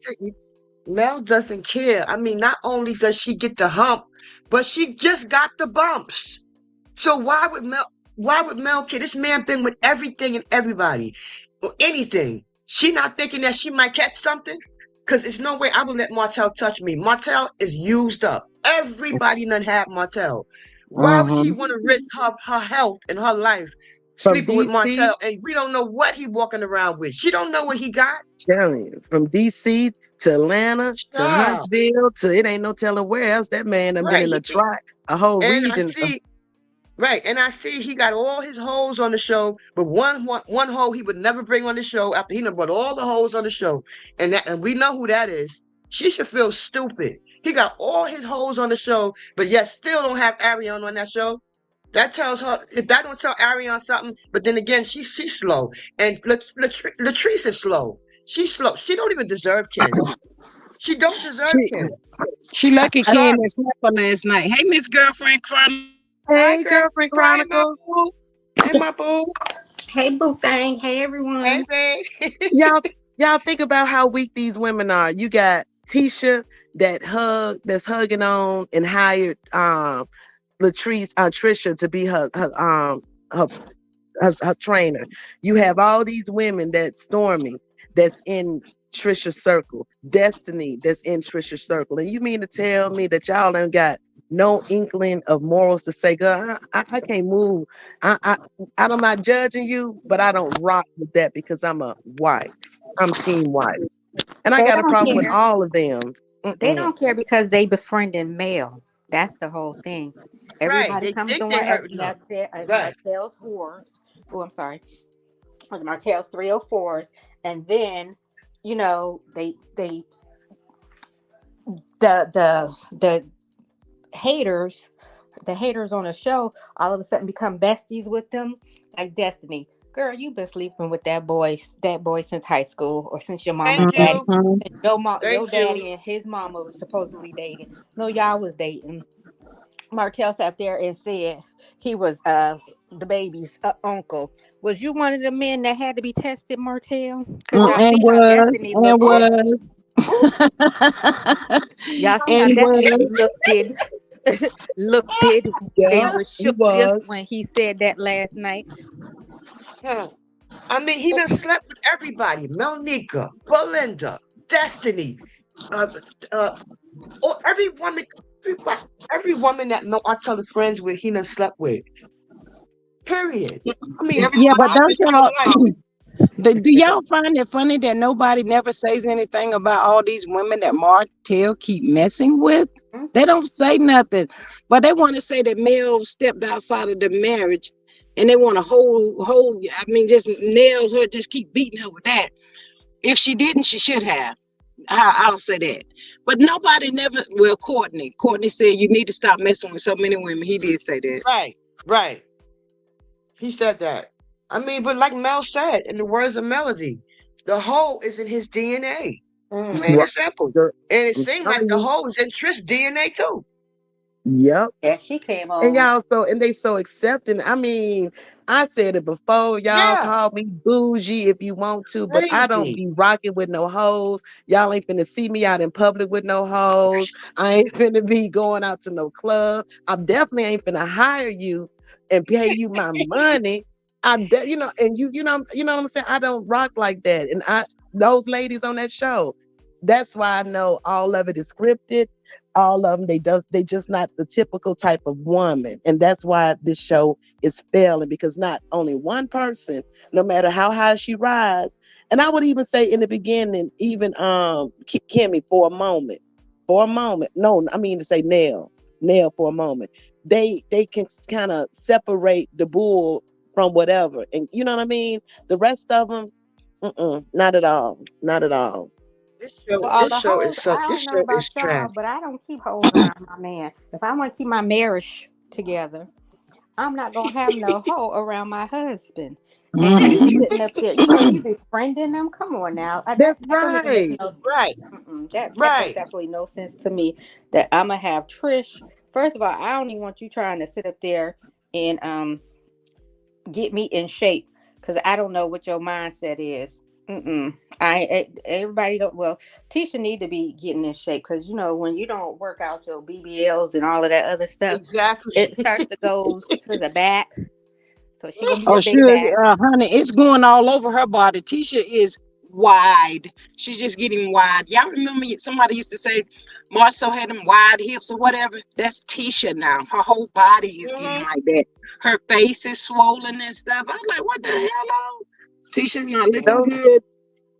Mel doesn't care. I mean, not only does she get the hump, but she just got the bumps. So why would Mel care? This man been with everything and everybody. Or anything. She not thinking that she might catch something? Cause it's no way I would let Martell touch me. Martell is used up. Everybody done had Martell. Why would she Mm-hmm. want to risk her health and her life From sleeping with DC, Martell? And we don't know what he walking around with. She don't know what he got. telling you, from DC to Atlanta to Child. Huntsville to it ain't no telling where else that man done been Right. in a whole And I region. see Right, and I see he got all his hoes on the show, but one hoe he would never bring on the show after he done brought all the hoes on the show, and we know who that is. She should feel stupid. He got all his hoes on the show, but yet still don't have Ariane on that show. That tells her if that don't tell Ariane something. But then again, she's slow, and Latrice is slow. She's slow. She don't even deserve Ken. She don't deserve She Ken. she lucky I'm Ken sorry. didn't slap her last night. Hey, Miss Girlfriend Chronicles. Hi, Hey, girlfriend girlfriend. Hi, my Chronicles. boo. Hey, my boo. Hey, boo thing. Hey, Hey, everyone. babe. Y'all, y'all think about how weak these women are. You got Tisha that's hugging on and hired Latrice Trisha to be her her trainer. You have all these women that Stormy that's in Trisha's circle, Destiny that's in Trisha's circle, and you mean to tell me that y'all ain't got no inkling of morals to say, girl, I can't move. I, I I'm not judging you, but I don't rock with that because I'm a wife. I'm team wife, and I They got a don't problem with care. all of them. They Mm-mm. don't care because they befriending male. That's the whole thing. Right. Everybody They comes think they on hurting her. as Right. Martell's whores. Oh, I'm sorry. As Martell's 304s, and then they the haters the haters on the show all of a sudden become besties with them, like Destiny. Girl, you've been sleeping with that boy since high school, or since your mama and Thank daddy, you. Mm-hmm. and your Thank you. daddy and his mama was supposedly dating. No, y'all was dating. Martell sat there and said he was the baby's uncle. Was you one of the men that had to be tested, Martell? Because Ooh, Destiny And looked ooh, it. was. ooh. Y'all see how And Destiny was. looked it. looked it Yeah, and was he shook stiff was. when he said that last night. Yeah. I mean, he Oh, done slept with everybody. Melnica, Belinda, Destiny, uh, uh, or everybody, every woman that Martell is friends with, he done slept with. Period. I mean, Yeah, but throughout don't this show y'all life. do y'all find it funny that nobody never says anything about all these women that Martell keep messing with? They don't say nothing, but they want to say that Mel stepped outside of the marriage, and they want to hold. I mean, just nail her, just keep beating her with that. If she didn't, she should have. I'll say that. But nobody never. Well, Courtney. Courtney said you need to stop messing with so many women. He did say that. Right, right. He said that. I mean, but like Mel said, in the words of Melody, the hole is in his DNA. Plain mm-hmm. Right. and simple. Girl, And it I'm seemed like telling the you. hole is in Trish's DNA too. Yep. Yeah, she came And on. y'all and they so accepting. I mean, I said it before. Y'all Yeah, call me bougie if you want to, but I don't crazy. be rocking with no hoes. Y'all ain't finna see me out in public with no hoes. I ain't finna be going out to no club. I definitely ain't finna hire you and pay you my money. And you know what I'm saying. I don't rock like that. And those ladies on that show, that's why I know all of it is scripted. All of them, they just not the typical type of woman, and that's why this show is failing, because not only one person, no matter how high she rise. And I would even say in the beginning, even Kimmy, for a moment, no, I mean to say Nell for a moment, they can kind of separate the bull from whatever, and you know what I mean. The rest of them, not at all, not at all. This show, Well, this the show hoes, is so. I This don't know show about is y'all, trash. but I don't keep hoes around my man. If I want to keep my marriage together, I'm not gonna have no hoe around my husband. And you Mhm. sitting up there, you befriending them. Come on now, That's that don't even make right. no. Right, That makes right. absolutely no sense to me. That I'm gonna have Trish. First of all, I don't even want you trying to sit up there and get me in shape, because I don't know what your mindset is. Everybody don't. Well, Tisha need to be getting in shape, because when you don't work out your BBLs and all of that other stuff, Exactly. it starts to go to the back. So she gonna be a Oh, big sure, back. honey, it's going all over her body. Tisha is wide. She's just getting wide. Y'all remember somebody used to say Marcel had them wide hips or whatever? That's Tisha now. Her whole body is getting Hmm. like that. Her face is swollen and stuff. I was like, what the hell? Tisha's not looking Those good.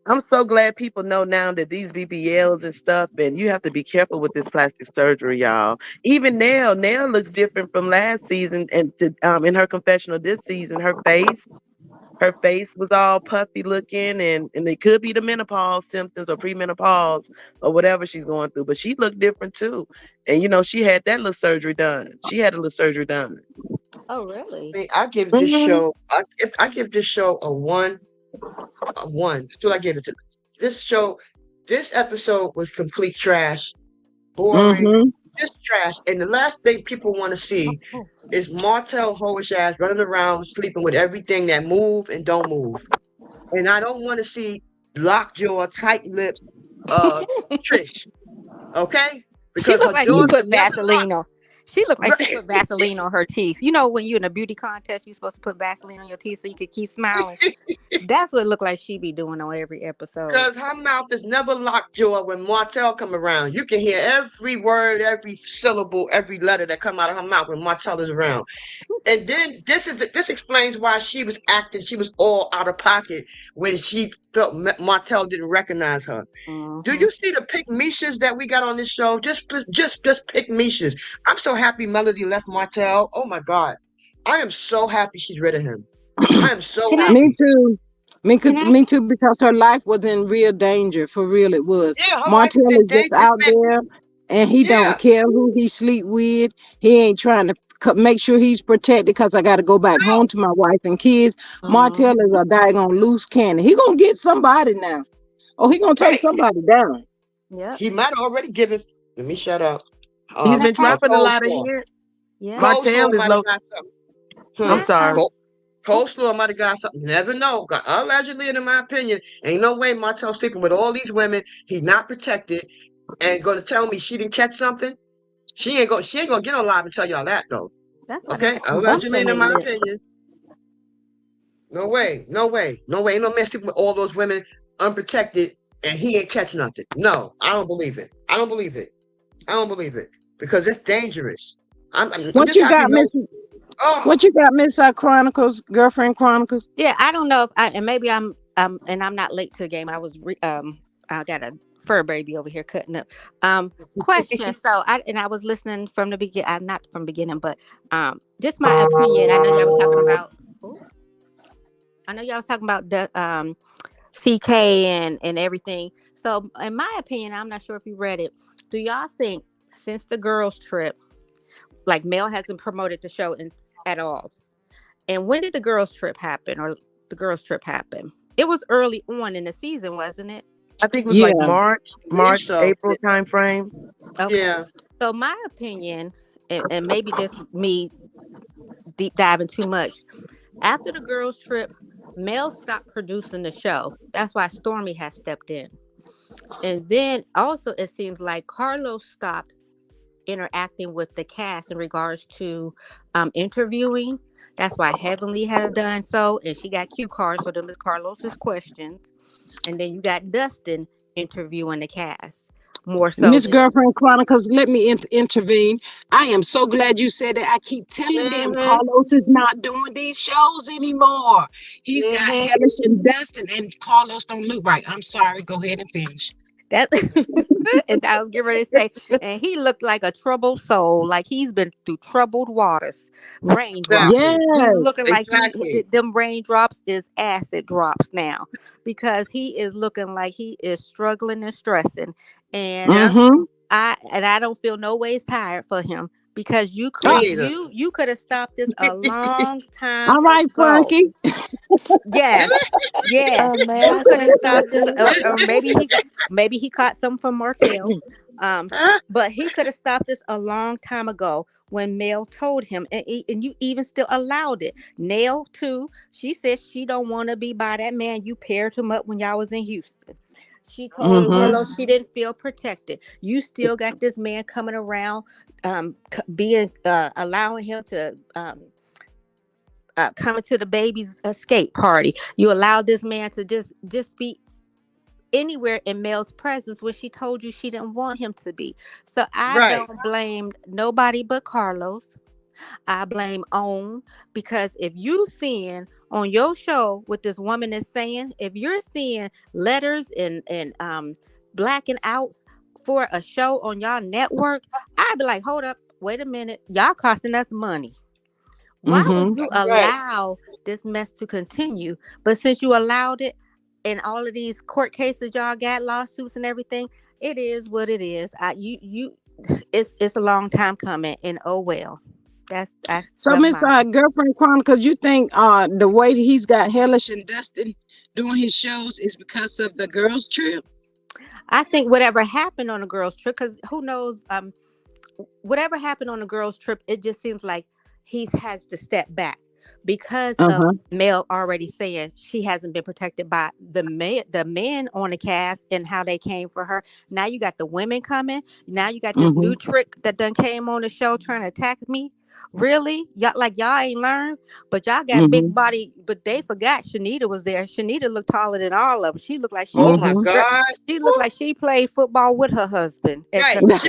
I'm so glad people know now that these BBLs and stuff, and you have to be careful with this plastic surgery, y'all. Even Nell looks different from last season, and in her confessional this season, her face was all puffy looking, and it could be the menopause symptoms or premenopause or whatever she's going through. But she looked different too, and she had that little surgery done. She had a little surgery done. Oh, really? See, I give this Hmm. show. I give this show a one. A one. Still, I give it to this show. This episode was complete trash, boring, Mm-hmm. just trash. And the last thing people want to see Oh, is Martell hoish ass running around sleeping with everything that move and don't move. And I don't want to see lockjaw, tight lip, uh, Trish. Okay, she because her looked like she jaws are put never Vaseline on. She looked like she locked. put Vaseline on her teeth. You know, when you're in a beauty contest, you're supposed to put Vaseline on your teeth so you could keep smiling. That's what it looked like she be doing on every episode. Because her mouth is never lockjaw when Martell come around. You can hear every word, every syllable, every letter that come out of her mouth when Martell is around. And then this explains why she was acting. She was all out of pocket when she felt Martell didn't recognize her. Do Hmm. you see the pick Mishas that we got on this show? Just pick Mishas. I'm so happy Melody left Martell. Oh my God, I am so happy she's rid of him. I am so Can I? Me happy. too. Can I? Me too, because her life was in real danger. For real, it was. Yeah, her life is Martell in is just danger. This out man, there, and he don't yeah, care who he sleep with. He ain't trying to make sure he's protected, because I got to go back home no, to my wife and kids. Mhm. Martell is a daggone loose cannon. He gonna get somebody now. Oh, he gonna take right. somebody down. Yep. He might have already given. Let me shut up. He's Can I been ask? dropping a lot of Coleslaw. hints. Yeah. Coleslaw Martell is might have low. got something. Can I'm Huh. I? sorry. Oh, Coleslaw might have got something. Never know. Allegedly, in my opinion, ain't no way Martell's sleeping with all these women. He's not protected and going to tell me she didn't catch something. She ain't gonna get on live and tell y'all that though. That's why they Okay, got them bumps allegedly, on in their my lips. opinion. No way, no way, no way. Ain't no man sleeping with all those women unprotected and he ain't catch nothing. No, I don't believe it. I don't believe it. I don't believe it because it's dangerous. I'm What just you happy got, to know. Miss? Oh, What you got, Miss Chronicles, girlfriend Chronicles? Yeah, I don't know if and maybe and I'm not late to the game. I got a fur baby over here cutting up. Question. So I was listening from the beginning. Not from the beginning, but just my opinion. I know y'all was talking about. Oh, I know y'all was talking about the CK and everything. So in my opinion, I'm not sure if you read it. Do y'all think since the girls trip, like Mel hasn't promoted the show at all? And when did the girls trip happen or the girls trip happen? It was early on in the season, wasn't it? I think it was like Yeah. I believe so. April time frame. Okay. Yeah, So my opinion, and maybe just me deep diving too much, after the girls trip, Mel stopped producing the show. That's why Stormy has stepped in. And then also it seems like Carlos stopped interacting with the cast in regards to interviewing. That's why Heavenly has done so, and she got cue cards for them as Carlos's questions. And then you got Dustin interviewing the cast more so Miss than. Girlfriend Chronicles, let me intervene. I am so glad you said that. I keep telling them mm-hmm, Carlos is not doing these shows anymore. He's got mm-hmm, Hellish and Dustin, and Carlos don't look right. I'm sorry. Go ahead and finish. That and I was getting ready to say, and he looked like a troubled soul, like he's been through troubled waters, raindrops. exactly, He's Yes. looking like exactly. them raindrops is acid drops now, because he is looking like he is struggling and stressing, and Yeah, Mm-hmm. I don't feel no ways tired for him because me Oh, neither. you could have stopped this a long time all right, ago. Frankie. Yes, yes, May you I could have say stopped this, something? or maybe he caught some from Martell, um, but he could have stopped this a long time ago when Mel told him, and you even still allowed it. Nail too. She said she don't want to be by that man. You paired him up when y'all was in Houston. She told Mm-hmm. Carlos she didn't feel protected. You still got this man coming around, being allowing him to coming to the baby's escape party. You allowed this man to just be anywhere in Mel's presence when she told you she didn't want him to be. So I Right. don't blame nobody but Carlos. I blame OWN, because if you seeing on your show what this woman is saying, if you're seeing letters and blacking outs for a show on y'all network, I'd be like, hold up, wait a minute, y'all costing us money. Why would Mm-hmm. you That's right. allow this mess to continue? But since you allowed it in all of these court cases y'all got, lawsuits and everything, it is what it is. It's a long time coming, and oh well. That's So, Miss my opinion. Girlfriend Chronicles, you think the way that he's got Hellish and Dustin doing his shows is because of the girls' trip? I think whatever happened on a girls' trip, because who knows, whatever happened on the girls' trip, it just seems like he has to step back because of Uh-huh. Mel already saying she hasn't been protected by the men on the cast and how they came for her. Now you got the women coming. Now you got this Mm-hmm. new trick that done came on the show trying to attack me. Really? Y'all ain't learned, but y'all got Mm-hmm. big body, but they forgot Shanita was there. Shanita looked taller than all of them. She looked like Oh my Mm-hmm. God. she looked Woo, like she played football with her husband at right. times.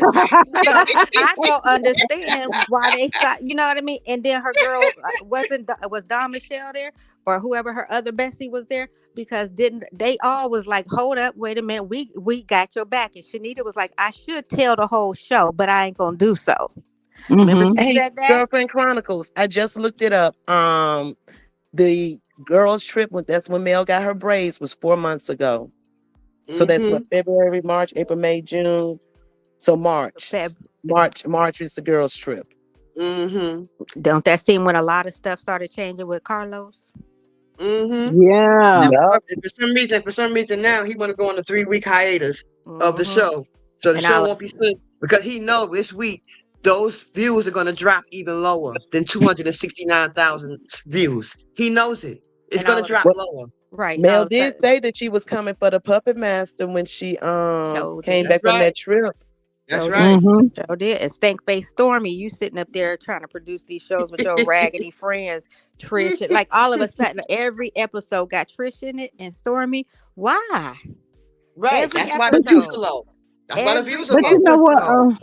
So I don't understand why they thought, you know what I mean? And then her girl was Don Michelle there, or whoever her other bestie was there, because didn't they all was like, hold up, wait a minute, we got your back. And Shanita was like, I should tell the whole show, but I ain't gonna do so. Remember Mm-hmm. she Hey, said that? Girlfriend Chronicles. I just looked it up. The girls' trip when that's when Mel got her braids was 4 months ago. So that's Mm-hmm. what February, March, April, May, June. So March. Feb. March is the girls' trip. Mm-hmm. Don't that seem when a lot of stuff started changing with Carlos? Mm-hmm. And Yeah. Yup. for some reason now he want to go on a 3 week hiatus of the Hmm. show, so the And show all won't be seen because he know this week those views are going to drop even lower than 269,000 views. He knows it. It's and going all to of a drop Well, lower. right, and all Mel of a did sudden say that she was coming for the puppet master when she showed came did. That's back from right. that trip. That's Sure right. did. Mm-hmm. Sure did. And Stank Face Stormy, you sitting up there trying to produce these shows with your raggedy friends, Trish. Like all of a sudden, every episode got Trish in it and Stormy. Why? Right. Every That's why the But you, views are episode. low. That's why the Every views are but you low. know what? episode.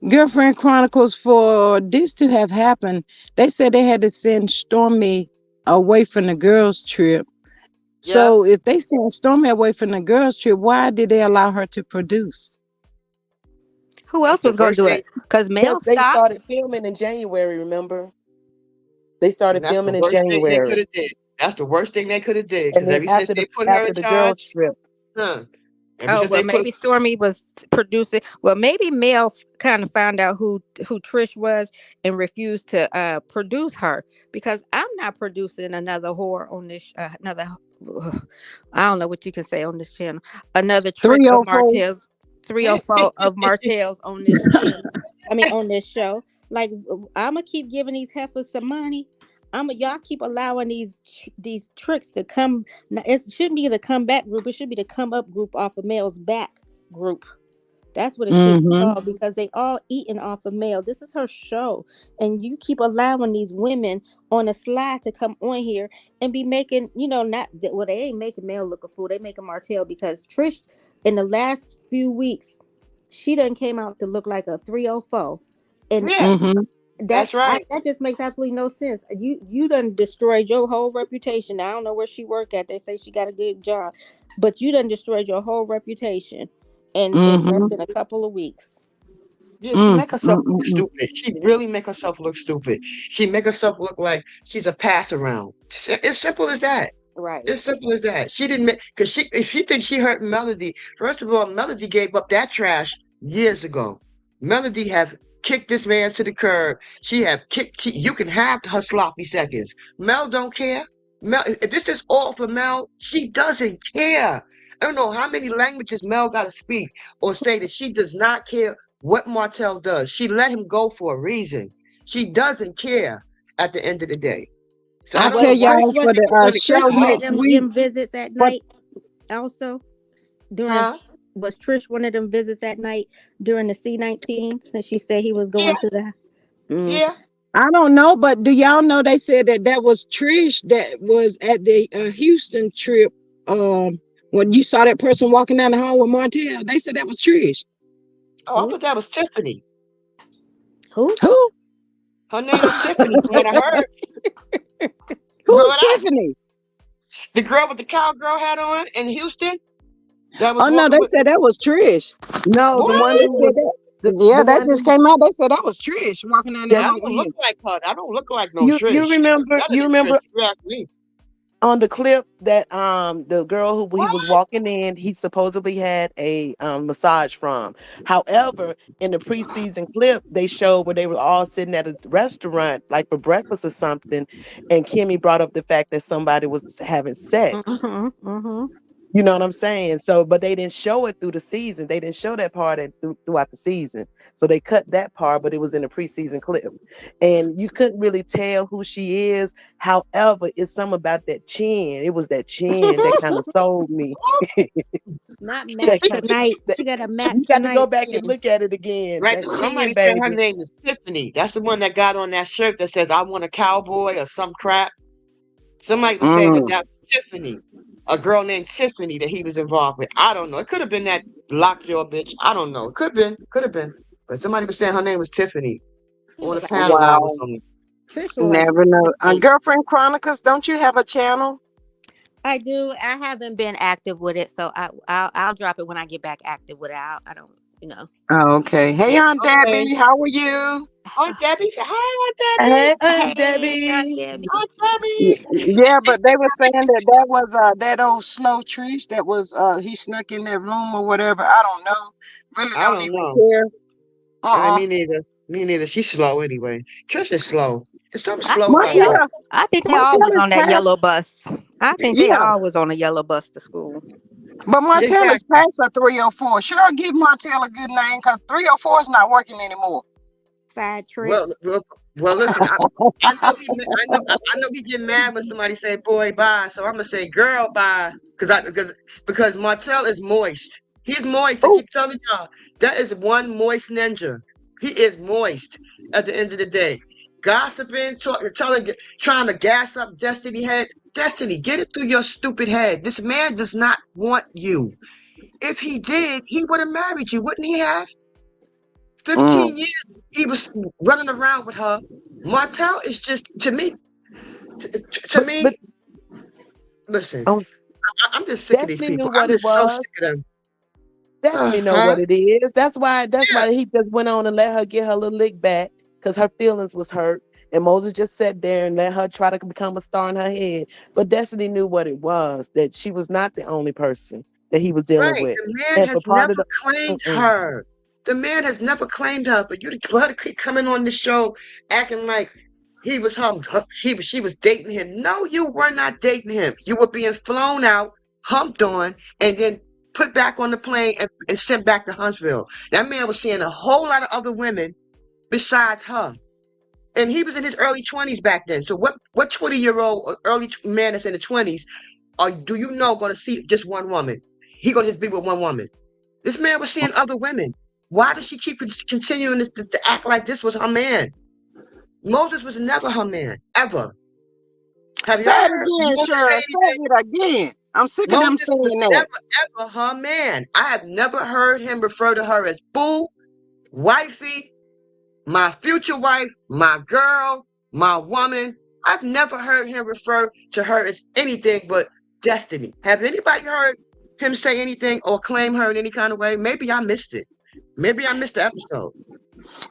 Girlfriend Chronicles, for this to have happened, they said they had to send Stormy away from the girls' trip. Yep. So if they sent Stormy away from the girls' trip, why did they allow her to produce? Who That's else the was gonna worst do thing. it? Because Because Mel they stopped. started filming in January, remember? They And started that's the filming in worst thing they could January. have did. That's the worst thing they could have did. And Because then ever since they put her after in the girls charge, trip. huh? Ever Oh since well, they put maybe Stormy was producing. Well, maybe Mel kind of found out who Trish was and refused to produce her because I'm not producing another whore on this ugh, I don't know what you can say on this channel. Another trick of 304. Martell's 304 of Martell's on this channel. I mean on this show. Like I'm gonna keep giving these heifers some money. Y'all keep allowing these tricks to come. Now, it shouldn't be the comeback group. It should be the come up group off of Mel's back group. That's what it should be Mm-hmm. called because they all eating off of Mel. This is her show, and you keep allowing these women on a slide to come on here and be making, not well. They ain't making Mel look a fool. They making Martell because Trish in the last few weeks she done came out to look like a 304, and yeah, Mm-hmm. that's right. that just makes absolutely no sense. You done destroyed your whole reputation. I don't know where she work at. They say she got a good job, but you done destroyed your whole reputation in less Mm-hmm. than a couple of weeks. Yeah, she Mm, make herself mm, look mm, mm. stupid. She really make herself look stupid. She make herself look like she's a pass around. It's simple as that. Right. It's simple as that. She didn't make because if she thinks she hurt Melody, first of all, Melody gave up that trash years ago. Melody have kicked this man to the curb. She have kicked. You can have her sloppy seconds. Mel don't care. Mel, if this is all for Mel, she doesn't care. I don't know how many languages Mel got to speak or say that she does not care what Martell does. She let him go for a reason. She doesn't care at the end of the day. So I I don't tell know why Was y'all she for Trish the think it's going to show get one of harder. next them week. gym visits at But night? Also, during Huh? was Trish one of them visits at night during the C19 since she said he was Yeah, going to the. Mm. yeah. I don't know. But do y'all know they said that was Trish that was at the Houston trip? When you saw that person walking down the hall with Martell, they said that was Trish. Oh, I Who? thought that was Tiffany. Who? Who? Her name is Tiffany from what I heard. Who's Remember that? Tiffany? The girl with the cowgirl hat on in Houston that was Oh no, walking they with said that was Trish. No, the one what? They who said was that. the Yeah, that one just who came out. They said that was Trish walking down the that That hall don't with look him. like her. That don't look like no you Trish. She look remember better than Trish. If you ask me. on the clip that the girl who he What? was walking in, he supposedly had a massage from. However, in the preseason clip, they showed where they were all sitting at a restaurant, like for breakfast or something, and Kimmy brought up the fact that somebody was having sex. Mm-hmm. Mm-hmm. You know what I'm saying? So, but they didn't show it through the season. They didn't show that part throughout the season. So they cut that part, but it was in the preseason clip, and you couldn't really tell who she is. However, it's something about that chin. It was that chin that kind of sold me. Not Matt That kind tonight. that, She got a Matt you got to go tonight back and chin. look at it again. Right, That but chin, somebody said her baby. name is Tiffany. That's the one that got on that shirt that says "I want a cowboy" or some crap. Somebody was saying that Mm. that was Tiffany, a girl named Tiffany that he was involved with. I don't know. It could have been that lockjaw bitch. I don't know. It could have been. But somebody was saying her name was Tiffany He on look the like panel that I was Wow. on. Trish look like Never know. a Girlfriend Chronicles, don't you have a channel? I do. I haven't been active with it, so I'll drop it when I get back active with it. I don't, you know. Oh, okay. Hey, Aunt Okay. Debbie, how are you? Aunt Debbie said, "Hi, Aunt Debbie. Hey, Aunt Hey, Aunt Debbie. Debbie. Aunt Debbie." Yeah, but they were saying that was that old slow Trish that was he snuck in that room or whatever. I don't know. Really I don't don't even know. care. Me Uh-uh. neither. Me neither. She's slow anyway. Trish is slow. There's something I slow think about they all. her. Martell, I think they all Martell was is on that past. yellow bus. I think they Yeah, all was on a yellow bus to school. but Martell is Exactly. past a 304. Sure, give Martell a good name because 304 is not working anymore. Side trick. Well, well, well, listen. I know I know he get mad when somebody say "boy, bye." So I'm gonna say "girl, bye," because Martell is moist. He's moist. I Oh, keep telling y'all That is one moist ninja. He is moist at the end of the day. Gossiping, trying to gas up Destiny head. Destiny, get it through your stupid head. This man does not want you. If he did, he would have married you, wouldn't he have? Mm. 15 years he was running around with her. Martell is just, to me, But listen, um, I'm just sick of these Destiny knew people. what I'm it just so was. sick of them. Destiny know Huh? what it is. That's why. That's Yeah, why he just went on and let her get her little lick back because her feelings was hurt. And Moses just sat there and let her try to become a star in her head. But Destiny knew what it was. That she was not the only person that he was dealing right. with. The man And for has part of never the, claimed mm-mm. her. The man has never claimed her. For her to keep coming on the show acting like he was she was dating him. No, you were not dating him. You were being flown out, humped on, and then put back on the plane and sent back to Huntsville. That man was seeing a whole lot of other women besides her. And he was in his early 20s back then. So what 20-year-old or man that's in the 20s do you know going to see just one woman? He going to just be with one woman. This man was seeing other women. Why does she keep continuing to act like this was her man? Moses was never her man, ever. Have y'all Say it heard again, Moses say Cheryl. anything? Say it again. I'm sick of them Moses was saying that. never, ever her man. I have never heard him refer to her as boo, wifey, my future wife, my girl, my woman. I've never heard him refer to her as anything but destiny. Have anybody heard him say anything or claim her in any kind of way? Maybe I missed it. Maybe I missed the episode.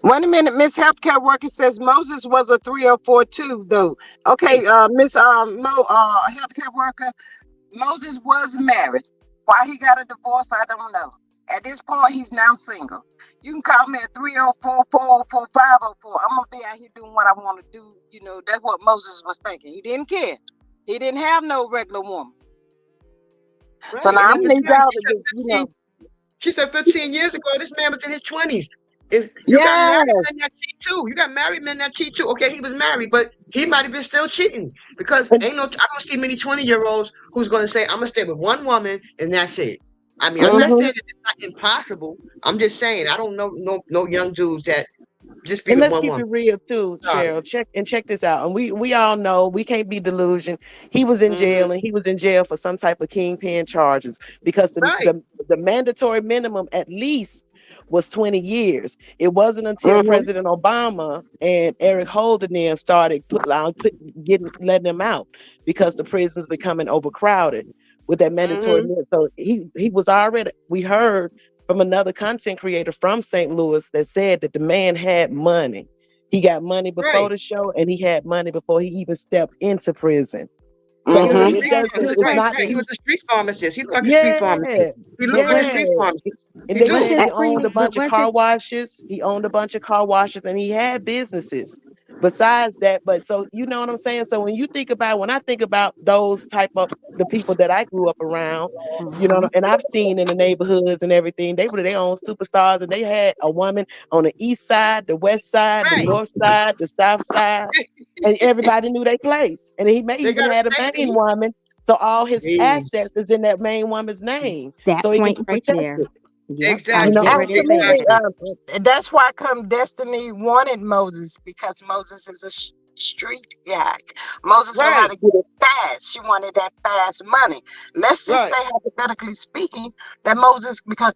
Wait a minute, Miss Healthcare Worker says Moses was a 304 too, though. Hey, Okay, Miss Healthcare Worker, Moses was married. Why he got a divorce, I don't know. At this point, he's now single. You can call me at 304 404 504. I'm gonna be out here doing what I want to do. You know, that's what Moses was thinking. He didn't care. He didn't have no regular woman. So right. now And I'm at the gonna need time, y'all to just, you know, she said 15 years ago, this man was in his 20s. If you got married yes. men that cheat too, you got married men that cheat too. Okay, he was married, but he might have been still cheating because And, I don't see many 20-year-olds who's going to say, I'm going to stay with one woman and that's it. I mean, I'm and not let's Mm-hmm. saying that it's not impossible. I'm just saying, I don't know no young dudes that just be And with let's one keep woman. it real too, Sorry. Cheryl. Check this out. And we all know we can't be delusion. He was in Hmm. jail and he was in jail for some type of kingpin charges because the Right, the, the mandatory minimum at least was 20 years. It wasn't until Mm-hmm. President Obama and Eric Holder then started letting him out because the prisons becoming overcrowded with that mandatory hmm, minimum. So he was already, we heard from another content creator from St. Louis that said that the man had money. He got money before right. the show and he had money before he even stepped into prison. He So was a Mm-hmm. it street, Because doesn't, but it's what right, not right. that He was he, a street pharmacist. He looked like a street pharmacist. yeah, He looked but like a what street yeah. pharmacist. And He they what's do. said his he owned a pre bunch but of what's his car washes. He owned a bunch of car washes and he had businesses besides that. But so you know what I'm saying? So when I think about those type of the people that I grew up around, you know, Mhm. and I've seen in the neighborhoods and everything, they were their own superstars and they had a woman on the east side, the west side, the Right. north side, the south side, and everybody knew their place. And he may They even got a had a main state. woman. So all his assets Jeez. is in that main woman's name. that So he can point be right there. protected. Yep, I was You Exactly. getting know, ready to say Absolutely. that. Exactly. That's why come Destiny wanted Moses because Moses is a street guy. Moses know how Right. to get it fast. She wanted that fast money. Let's just Right. say, hypothetically speaking, that Moses, because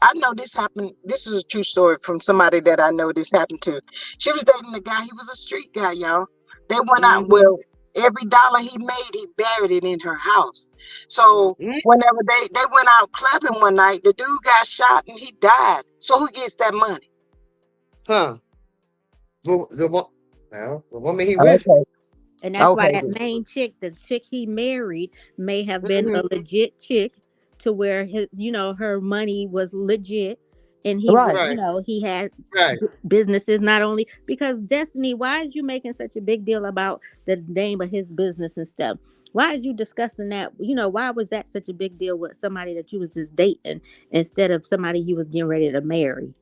I know this happened. This is a true story from somebody that I know this happened to. She was dating a guy. He was a street guy, y'all. They went out. Hmm. Well, every dollar he made, he buried it in her house. So Hmm. whenever they went out clubbing one night, the dude got shot and he died. So who gets that money? Huh. The woman he with. Okay. And that's why Okay. that main chick, the chick he married, may have been Hmm. a legit chick to where his, her money was legit. And he was, right. Right. he had Right. businesses not only because Destiny, why is you making such a big deal about the name of his business and stuff? Why is you discussing that? Why was that such a big deal with somebody that you was just dating instead of somebody you was getting ready to marry?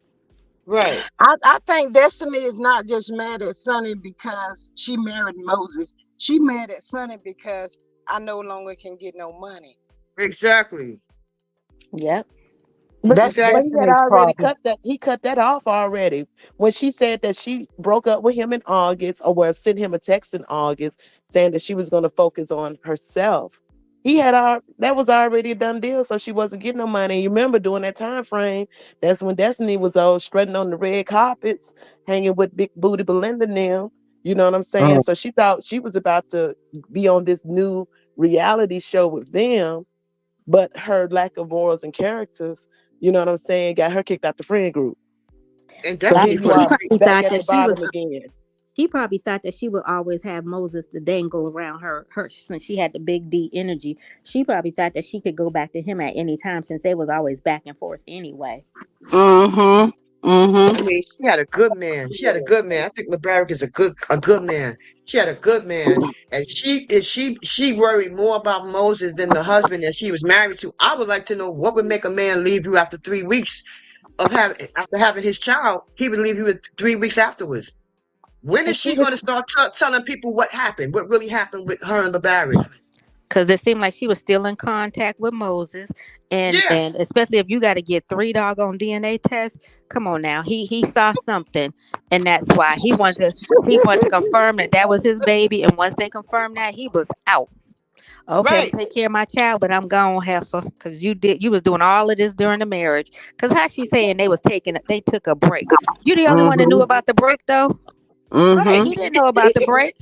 Right. I think Destiny is not just mad at Sonny because she married Moses. She mad at Sonny because I no longer can get no money. Exactly. Yep. But That's Okay. he had Destiny's already problem. cut that. He cut that off already when she said that she broke up with him in August, or well, sent him a text in August saying that she was going to focus on herself. He had that was already a done deal, so she wasn't getting no money. You remember during that time frame, that's when Destiny was strutting on the red carpets, hanging with Big Booty Belinda now. You know what I'm saying? Mm. So she thought she was about to be on this new reality show with them, but her lack of morals and characters, you know what I'm saying, got her kicked out the friend group. And So here Destiny you full of She are shit. probably back thought at that the she was. bottom again. She probably thought that she would always have Moses to dangle around her since she had the big D energy. She probably thought that she could go back to him at any time since they was always back and forth anyway. Mhm. I Mhm. mean, she had a good man. She had a good man. I think LeBaric is a good man. She had a good man, and she worried more about Moses than the husband that she was married to. I would like to know what would make a man leave you after 3 weeks of having his child. He would leave you with 3 weeks afterwards. When is Cause she she going to was, start telling people what happened? What really happened with her and LeBaric? cause it seemed like she was still in contact with Moses, and Yeah, and especially if you got to get three doggone DNA tests. Come on now, he saw something, and that's why he wanted to confirm that that was his baby. And once they confirmed that, he was out. Okay, I'm right. gonna take care of my child, but I'm gone, heifer, because you was doing all of this during the marriage. Because how she saying they took a break? You the only one that knew Mhm. about the break though. Right. Mhm. He didn't know about It, the it, break.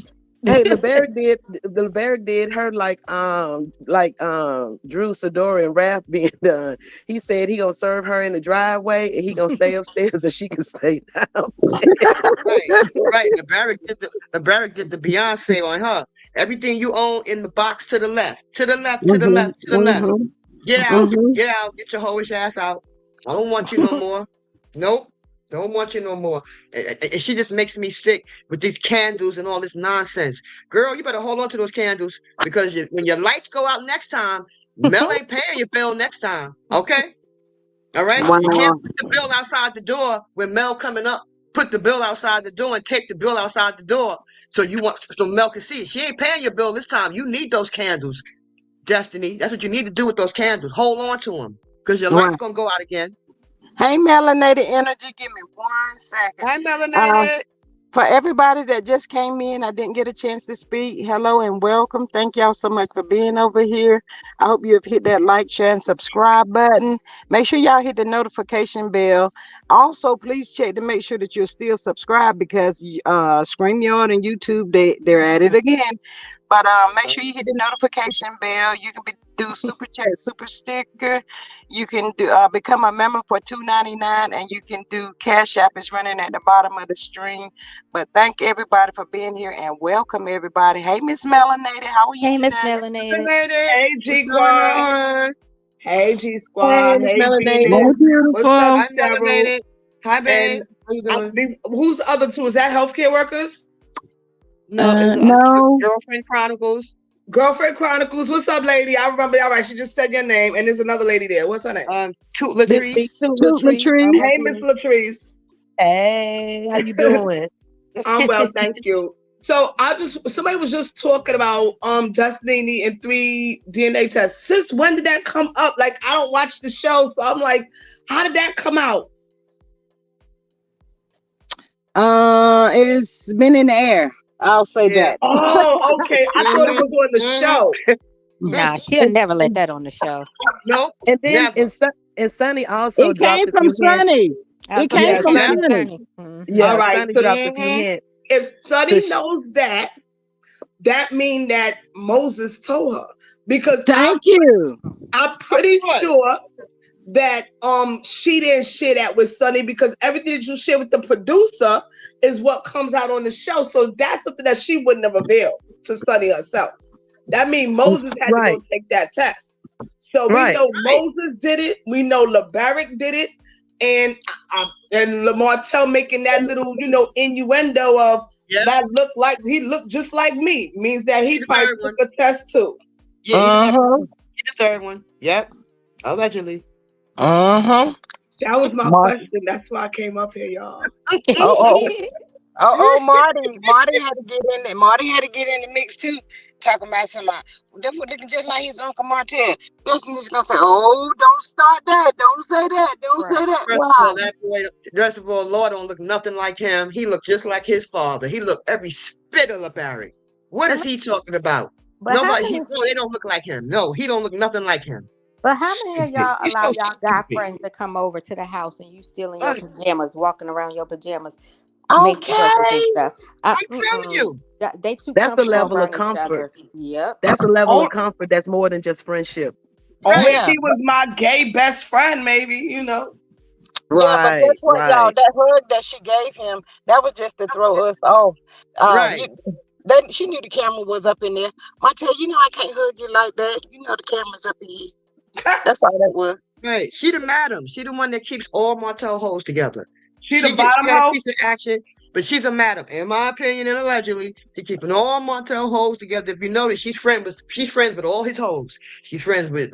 hey, LeBaric did her like Drew Sidori and Raph being done. He said he gonna serve her in the driveway and he gonna stay upstairs so she can stay downstairs. Right, right. The Beyonce on her. Everything you own in the box to the left, to the left, to the Mhm. left, to the left. Mhm. Mhm. Get out, get your hoish ass out. I don't want you no more. Nope, don't want you no more. And she just makes me sick with these candles and all this nonsense. Girl, you better hold on to those candles because when your lights go out next time, Mel ain't paying your bill next time. Okay? All right. You can't Wow. put the bill outside the door when Mel coming up. Put the bill outside the door and take the bill outside the door so Mel can see it. She ain't paying your bill this time. You need those candles, Destiny. That's what you need to do with those candles. Hold on to them because your light's Right. gonna go out again. Hey, melanated energy. Give me 1 second. Hi, Uh, melanated. For everybody that just came in, I didn't get a chance to speak. Hello and welcome. Thank y'all so much for being over here. I hope you have hit that like, share, and subscribe button. Make sure y'all hit the notification bell. Also, please check to make sure that you're still subscribed because StreamYard and YouTube, they're at it again. But make sure you hit the notification bell. You can do super chat, super sticker. You can do become a member for $2.99, and you can do Cash App is running at the bottom of the stream. But thank everybody for being here and welcome everybody. Hey, Miss Melanated, how are you Hey, Miss today? Melanated. Melanated. Hey, What's G going Squad. on? Hey, G Hey, Squad. Miss Hey, Hey, Melanated. Venus. What's up, beautiful. Hi, Cheryl? melanated. Hi, babe. And How you doing? who's the other two? Is that healthcare workers? No, it's No. Girlfriend Chronicles. Girlfriend Chronicles. What's up, lady? I remember. All right, she just said your name, and there's another lady there. What's her name? Toot This big Latrice. two Toot Latrice. I'm Latrice. up Hey, Miss here. Latrice. Hey, how you doing? I'm well, thank you. So somebody was just talking about Destiny needing 3 DNA tests. Since when did that come up? Like, I don't watch the show, so I'm like, how did that come out? It's been in the air. I'll say Yeah. that. Oh, okay. I thought it Mm-hmm. was on the Mm-hmm. show. Nah, she'll And, never let that on the show. Nope. and then Never. and Sonny also It came dropped a from few hints. Sunny. I was It gonna came Yeah, say from Sunny Sonny. Sunny. Sunny. Mm-hmm. All Yeah, right. Sonny So dropped a few Mm-hmm. hints. if To Sonny knows that, that means that Moses told her. Because Thank you. I'm Of pretty course. sure that she didn't share that with Sonny, because everything that you share with the producer is what comes out on the show. So that's something that she wouldn't have revealed to Sonny herself. That means Moses had to go Right, take that test. So we right. know Moses did it. We know LeBaric did it, and Martell making that little, innuendo of Yep. that looked like he looked just like me means that He he the probably third took one. a test too. Yeah, Uh-huh. he the third one. Yep. Allegedly. Uh-huh. That was my Mar- question. That's why I came up here, y'all. oh, oh, oh, Marty. Marty had to get in there. Marty had to get in the mix too talking about somebody. That's what looking just like his Uncle Martell. Destiny's gonna say, "Oh, don't start that. Don't say that. Don't say Right. that." First of all, Why? that boy, first of all, Lord don't look nothing like him. He looked just like his father. He looked every spit of a Barry. What And is he talking about? but how Nobody, many? no, they don't look like him. No, he don't look nothing like him. But how many of Stupid. y'all He's allow so y'all guy stupid. friends to come over to the house and you still in your Uh, pajamas, walking around your pajamas, making jokes and Okay. stuff? I'm telling you. They too That's a comfortable level of around each comfort. other. Yep. That's a level On- of comfort that's more than just friendship. Only Right. if Yeah. he was my gay best friend, maybe, you know. Yeah, but Right, guess what, y'all? right. That hug that she gave him, that was just to throw us off. Right. You, then she knew the camera was up in there. Martell, you know I can't hug you like that. You know the camera's up in here. That's all that was. Right. She the madam. She the one that keeps all Martell hoes together. She the She bottom got a hoe. piece of action, but she's a madam, in my opinion, and allegedly, she's keeping all Martell hoes together. If you notice, she's friends with all his hoes. She's friends with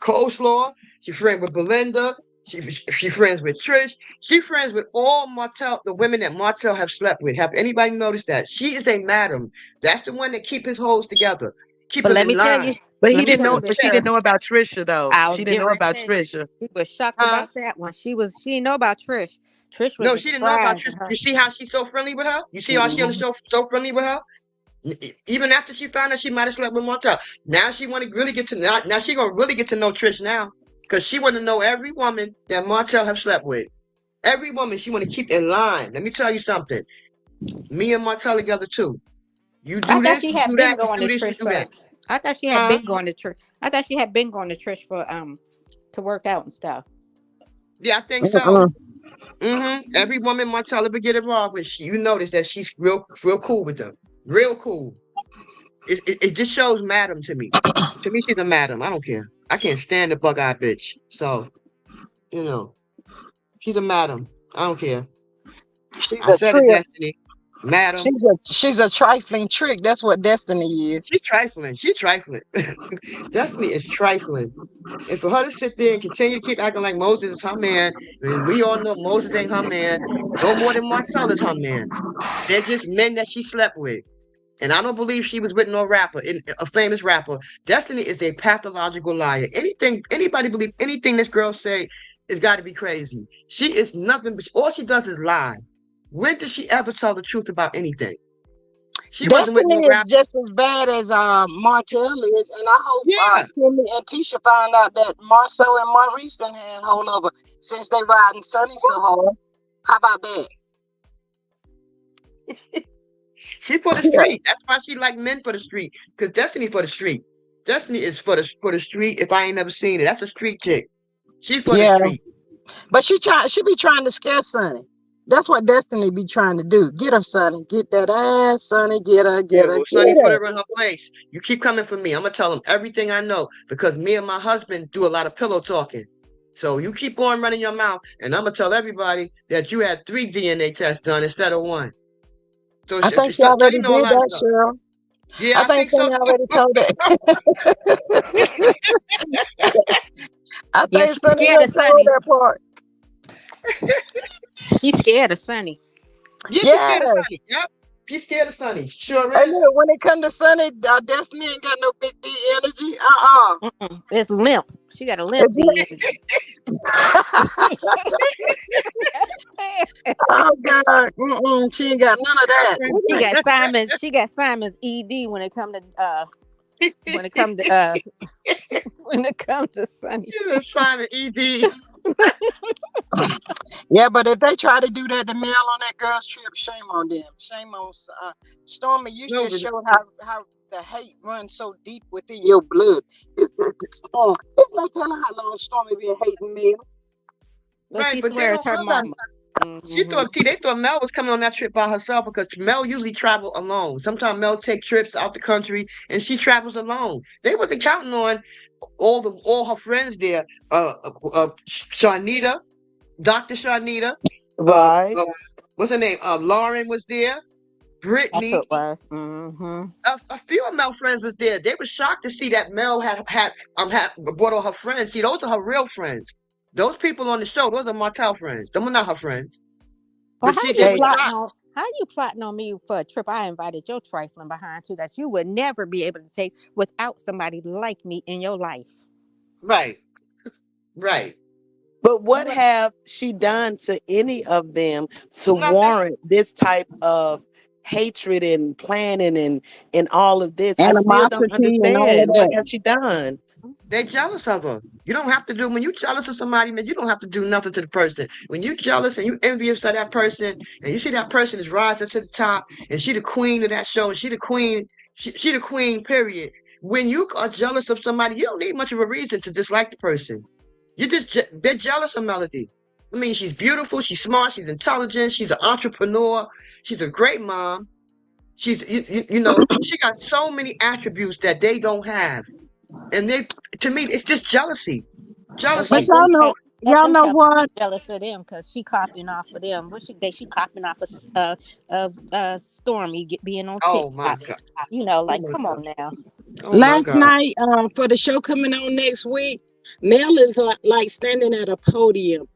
Coleslaw. She's friends with Belinda. She friends with Trish. She friends with all Martell, the women that Martell have slept with. Have anybody noticed that? She is a madam. That's the one that keep his hoes together, keep But them let in me tell line. you, But let he me didn't tell Keep you, know. them But Big she checked. didn't Sir. know about Trisha though. I She was didn't getting know ready to about say Trisha. she was shocked Huh? about that one. She didn't know about Trish. Trish was No, a she didn't know about surprise Trish. in her. You see how she's so friendly with her? You see how she on the Mhm. show so friendly with her? Even after she found out she might have slept with Martell. Now she want to really get to now she gonna really get to know Trish now. Because she want to know every woman that Martell have slept with. Every woman she want to keep in line. Let me tell you something. Me and Martell together too. You I do thought this, she you had do been that, you going do to this, you Trish do that. for. I thought she had Huh? been going to Trish. I thought she had been going to Trish for to work out and stuff. Yeah, I think so. Mm-mm. Every woman Martell ever get involved with, you notice that she's real cool with them. Real cool. It just shows madam to me. To me, she's a madam. I don't care. I can't stand the bug-eyed bitch. So, you know, she's a madam. I don't care. She's I a said it, trick. Destiny. Madam. She's a trifling trick. That's what Destiny is. She's trifling. She's trifling. Destiny is trifling. And for her to sit there and continue to keep acting like Moses is her man, and we all know Moses ain't her man, no more than Marcel is her man. They're just men that she slept with. And I don't believe she was with no rapper, a famous rapper. Destiny is a pathological liar. Anybody believe anything this girl say has got to be crazy. She is nothing, but all she does is lie. When did she ever tell the truth about anything? She wasn't with Destiny no is rapper. just as bad as Martell is, and I hope Yeah, Kimmy and Tisha find out that Marceau and Maurice done had hold over since they riding Sunny so hard. How about that? she for the Yeah. street. That's why she like men for the street. Cause Destiny for the street. Destiny is for the street. If I ain't never seen it, that's a street chick. She for the Yeah, street. but she be trying to scare Sonny. That's what Destiny be trying to do. Get her, Sonny. Get that ass, Sonny. Get her, Yeah, get her, well, Sonny get put her. her in her place. You keep coming for me. I'm gonna tell him everything I know because me and my husband do a lot of pillow talking. So you keep on running your mouth, and I'm gonna tell everybody that you had 3 DNA tests done instead of 1. So I think she Sonny already know a did lot of that, stuff. Cheryl. Yeah, I I think think so Sonny too. already told that. I Yeah, think she's Sonny scared done of told Sunny. that part. She's scared of Sunny. Yeah, she's scared of Yes. Sonny. Yep, she's scared of Sonny. Sure Hey, is. look, when it come to Sunny, Destiny ain't got no big D energy. Uh-uh. Mm-mm. It's limp. She got a limp It's D energy. oh God. Mm-mm, she ain't got none of that. What She the- got Simon's. She got Simon's ED when it come to when it come to when it comes to Sunny. She's a Simon ED. Yeah, but if they try to do that to Mel on that girl's trip, shame on them. Shame on Stormy. You No, just but showed how the hate runs so deep within your blood. It's Storm. It's no telling how long Stormy been hating Mel. But right, she but they swears don't her realize. mama. Hmm. They thought Mel was coming on that trip by herself because Mel usually travel alone. Sometimes Mel take trips out the country and she travels alone. They wasn't counting on all her friends there. Sharnita, Dr. Sharnita, uh, Right. uh what's her name? Lauren was there, That's what Brittany. it was. Hmm. A few of Mel friends was there. They were shocked to see that Mel had brought all her friends. See, those are her real friends. Those people on the show, those are Martell friends. Them are not her friends. Well, But how see, they you were Hey, plotting shocked. on? How you plotting on me for a trip I invited your trifling behind to that you would never be able to take without somebody like me in your life? Right, right. But what You would have she done to any of them to Nothing. warrant this type of hatred and planning and all of this? I still don't Animosity and all of understand. What has that. she done? They're jealous of her. You don't have to do when you jealous of somebody, man. You don't have to do nothing to the person. When you jealous and you envious of that person, and you see that person is rising to the top, and she the queen of that show, and she the queen, she the queen. Period. When you are jealous of somebody, you don't need much of a reason to dislike the person. They're jealous of Melody. I mean, she's beautiful, she's smart, she's intelligent, she's an entrepreneur, she's a great mom. She got so many attributes that they don't have. And to me, it's just jealousy. well, But Jealousy. let y'all them know tell she what? jealous of them because she copying off of them. She copying off of Stormy being on Oh my TikTok. God. Oh Like my come God. on now. Oh my Last God. night, for the show coming on next week, Mel is like standing at a podium.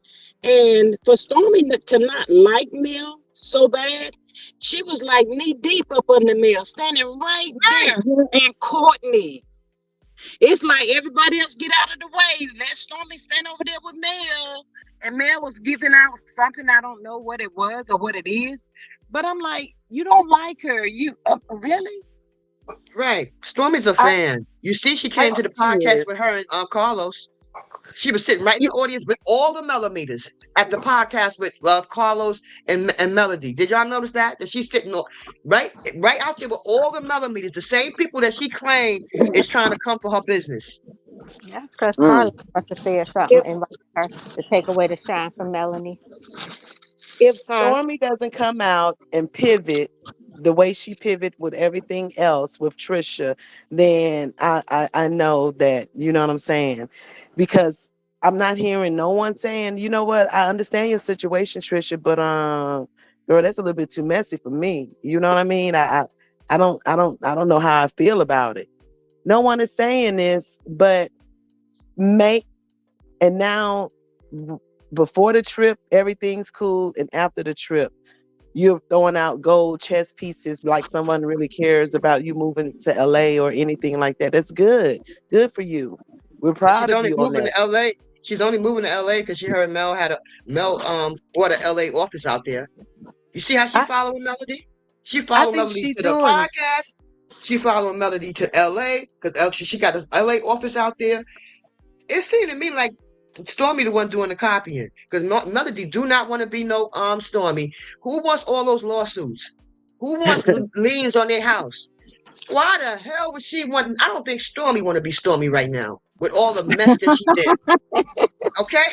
And for Stormy to not like Mel so bad, she was like knee deep up under Mel, standing right there, Right. her and Courtney. It's like everybody else get out of the way. Let Stormy stand over there with Mel. And Mel was giving out something. I don't know what it was or what it is. But I'm like, you don't like her. You really? Right. Stormy's a I, fan. You see, she I came to the she podcast is. with her and Carlos. She was sitting right in the You, audience with all the millimeters at the podcast with Carlos and Melody. Did y'all notice that? That she's sitting right out there with all the millimeters, the same people that she claimed is trying to come for her business. That's because mm. Carla must have said something If and invited her to take away the shine from Melanie. if Huh? Stormy doesn't come out and pivot the way she pivot with everything else with Trisha, then I know that, you know what I'm saying, because I'm not hearing no one saying, you know what, I understand your situation, Trisha, but girl, that's a little bit too messy for me. You know what I mean? I don't know how I feel about it. No one is saying this, but make and now before the trip, everything's cool, and after the trip, you're throwing out gold chess pieces like someone really cares about you moving to LA or anything like that. That's good. Good for you. We're And proud of you on that. She's only moving to LA because she heard Mel bought a LA office out there. You see how she I, following Melody? She I followed think Melody she to the doing podcast. She followed Melody to LA because she got an LA office out there. It seemed to me like Stormy the one doing the copying because Melody do not want to be no Stormy. Who wants all those lawsuits? Who wants liens on their house? Why the hell would she want? I don't think Stormy want to be Stormy right now with all the mess that she's in. Okay,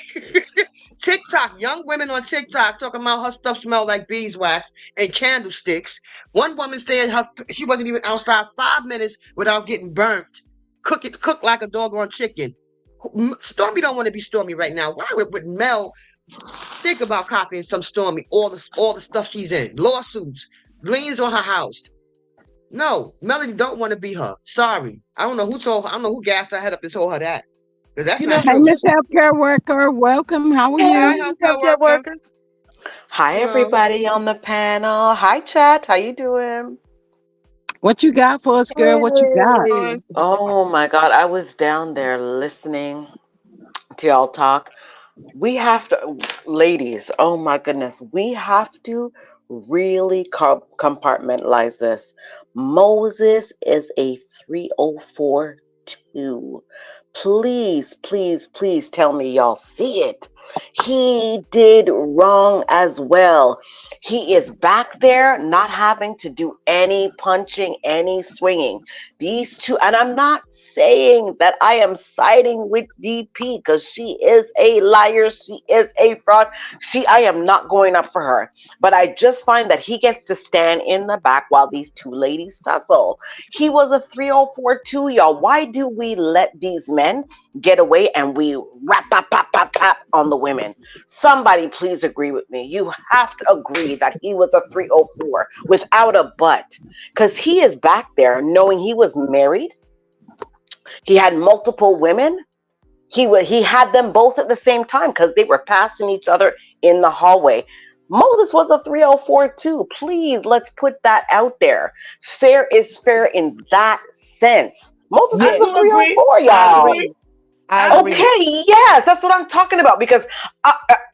TikTok, young women on TikTok talking about her stuff smell like beeswax and candlesticks. One woman saying she wasn't even outside 5 minutes without getting burnt. Cook like a doggone chicken. Stormy don't want to be Stormy right now. Why would Mel think about copying some Stormy? All the stuff she's in, lawsuits, liens on her house. No, Melody don't want to be her. Sorry, I don't know who told her. I don't know who gassed her head up and told her that because that's you know, not Hey, true. Miss Healthcare Worker, welcome. How are hey, Hi, you? healthcare healthcare worker. workers. Hi, Hello. everybody on the panel. Hi, chat. How you doing? What you got for us, girl? What you got? Hey. Oh my God, I was down there listening to y'all talk. We have to, ladies. Oh my goodness, we have to really compartmentalize this. Moses is a 3042. Please, please, please tell me y'all see it. He did wrong as well. He is back there not having to do any punching, any swinging. These two, and I'm not saying that I am siding with DP because she is a liar, she is a fraud. I am not going up for her. But I just find that he gets to stand in the back while these two ladies tussle. He was a 3042, y'all. Why do we let these men get away and we rap, pap, pap, pap, pap on the women? Somebody please agree with me. You have to agree that he was a 304 without a but. Because he is back there knowing he was married. He had multiple women. He had them both at the same time because they were passing each other in the hallway. Moses was a 304 too. Please, let's put that out there. Fair is fair in that sense. Moses I was Yes, a do agree. 304, I I y'all. agree. agree. I I agree. agree. Okay, yes, that's what I'm talking about. Because,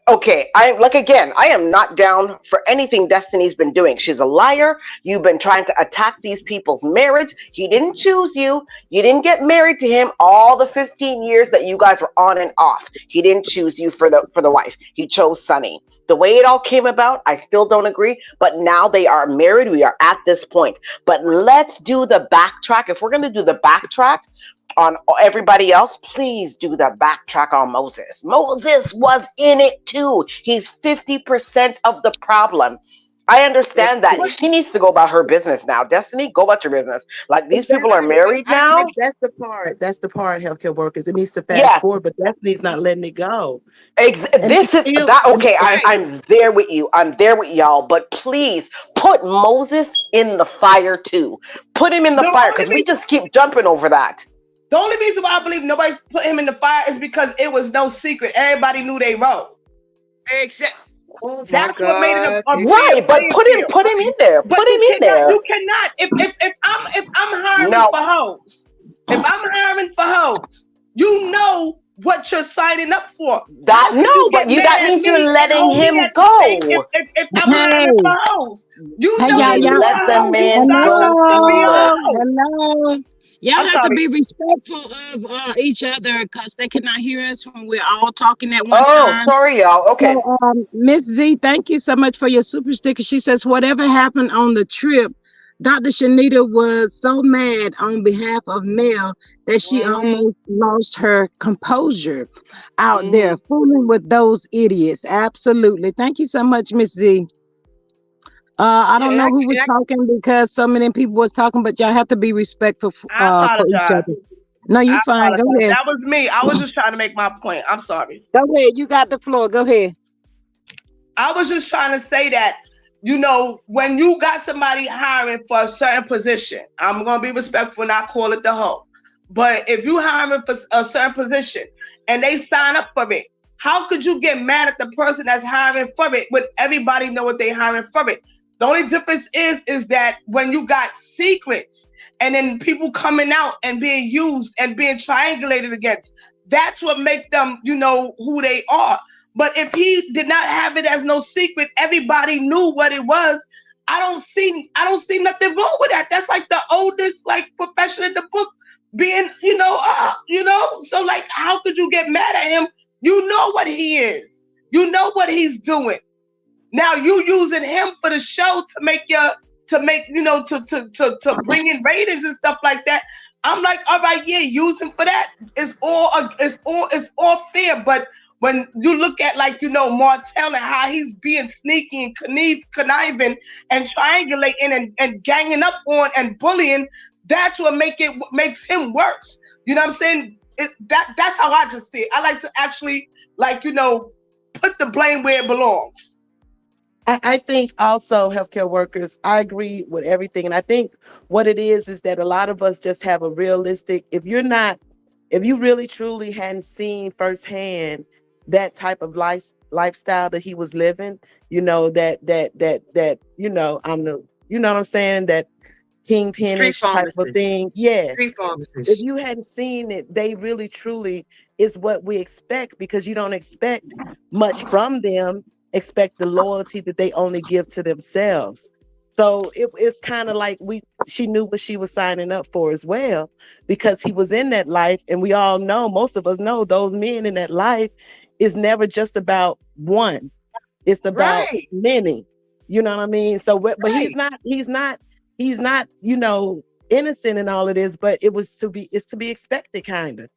okay, I like again, I am not down for anything Destiny's been doing. She's a liar. You've been trying to attack these people's marriage. He didn't choose you. You didn't get married to him all the 15 years that you guys were on and off. He didn't choose you for the wife. He chose Sunny. The way it all came about, I still don't agree. But now they are married. We are at this point. But let's do the backtrack. If we're gonna do the backtrack on everybody else, please do the backtrack on Moses. Moses was in it too. He's 50% of the problem. I That's understand that. true. She needs to go about her business now. Destiny, go about your business. Like these people are Exactly. But married now. that's the part. That's the part, healthcare workers. It needs to fast Yeah, forward, but Destiny's not letting it go. And they this is still that. and Okay, Right. I'm there with you. I'm there with y'all. But please put Moses in the fire too. Put him in the The fire only because we reason, just keep jumping over that. the only reason why I believe nobody's put him in the fire is because it was no secret. Everybody knew they role. Exact. Oh my That's what made it God. a fair Right, but playing field. put him in there. But Put him in there. you cannot. If I'm hiring No, for hoes, if I'm hiring for hoes, you know what you're signing up for. that How could you no, get but you mad that at means you're me and letting hold me him at the stake if go. I'm hiring Hey, for hoes? You hey, know y'all, that you y'all. Let a the hoe. You man signed go up to be a Hello, forward. hoe. hello. Y'all I'm have to sorry. be respectful of each other because they cannot hear us when we're all talking at one Oh, time. sorry, y'all. Okay. So, Miss Z, thank you so much for your super sticker. She says, whatever happened on the trip, Dr. Shanita was so mad on behalf of Mel that she Mm-hmm. almost lost her composure out Mm-hmm. there, fooling with those idiots. Absolutely. Thank you so much, Miss Z. I Yeah, don't know who was and I talking because so many people was talking, but y'all have to be respectful I for each apologize. other. No, you I fine. Go apologize. ahead. That was me. I was just trying to make my point. I'm sorry. Go ahead. You got the floor. Go ahead. I was just trying to say that, when you got somebody hiring for a certain position, I'm gonna be respectful and not call it the hoe. But if you hiring for a certain position and they sign up for it, how could you get mad at the person that's hiring for it when everybody know what they hiring for it? The only difference is that when you got secrets and then people coming out and being used and being triangulated against, that's what make them, who they are. But if he did not have it as no secret, everybody knew what it was. I don't see nothing wrong with that. That's like the oldest like profession in the book being, So like, how could you get mad at him? You know what he is. You know what he's doing. Now you using him for the show to bring in ratings and stuff like that. I'm like, all right, yeah, use him for that. It's all fair. But when you look at like Martell and how he's being sneaky and conniving and triangulating and ganging up on and bullying, that's what makes him worse. You know what I'm saying? That's how I just see it. I like to actually like put the blame where it belongs. I think also healthcare workers, I agree with everything. And I think what it is that a lot of us just have a realistic, if you really truly hadn't seen firsthand that type of lifestyle that he was living, I'm the, you know what I'm saying? That street kingpinish type of pharmacist. thing. Yes. Street If pharmacist. you hadn't seen it, they really truly is what we expect because you don't expect much from them, expect the loyalty that they only give to themselves. So it's kind of like she knew what she was signing up for as well, because he was in that life, and we all know, most of us know, those men in that life is never just about one. It's about Right. many. You know what I mean? So, but Right. he's not, innocent in all of this, but it's to be expected, kind of.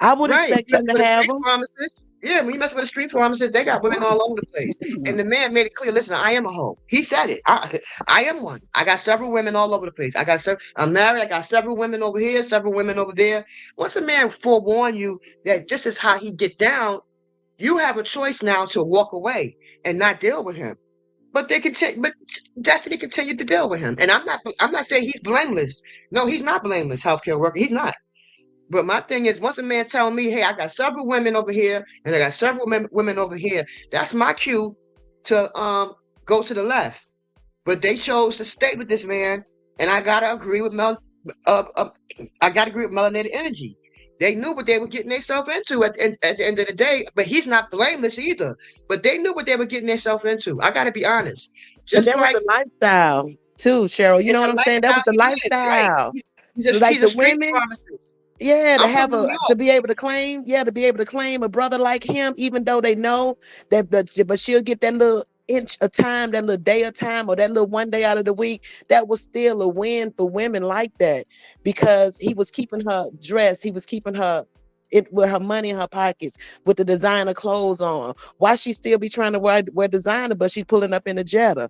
I would Right. You expect him messing to with a have street them. pharmacist. Yeah, when you mess with a street pharmacist, they got women all over the place. And the man made it clear, listen, I am a hoe. He said it. I am one. I got several women all over the place. I'm married. I got several women over here, several women over there. Once a man forewarn you that this is how he get down, you have a choice now to walk away and not deal with him. But but Destiny continued to deal with him. And I'm not saying he's blameless. No, he's not blameless, healthcare worker. He's not. But my thing is, once a man tell me, hey, I got several women over here and I got several women over here, that's my cue to go to the left. But they chose to stay with this man, and I gotta agree with uh, uh, I gotta agree with melanated energy. They knew what they were getting themselves into at the end of the day, but he's not blameless either. But they knew what they were getting themselves into. I gotta be honest. And Just that was like the lifestyle too, Cheryl. You know it's a what I'm saying? That lifestyle was the he lives, right? lifestyle. He's Like a the street women, pharmacist. yeah, I'm from New to York. be able to claim, a brother like him, even though they know that but she'll get that little inch of time, that little day of time, or that little one day out of the week. That was still a win for women like that, because he was keeping her dressed, he was keeping her it with her money in her pockets, with the designer clothes on. Why she still be trying to wear designer, but she's pulling up in a Jetta?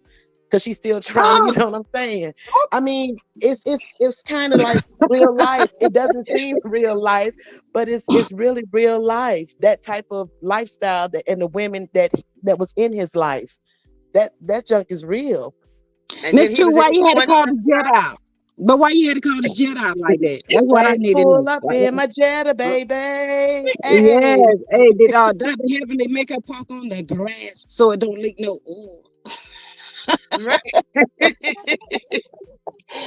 Because she's still trying to, you know what I'm saying? I mean, it's kind of like real life. It doesn't seem real life, but it's really real life. That type of lifestyle that, and the women that was in his life, that junk is real. And Miss then he Two, was in why his you had to 20s call at the the jet time. out? But why you had to call the jet out like that? That's what I Hey, need to know. pull up in my Jetta, baby. Yes. Hey. Hey, did Dr. Heaven they make her park on the grass so it don't leak no oil? Right.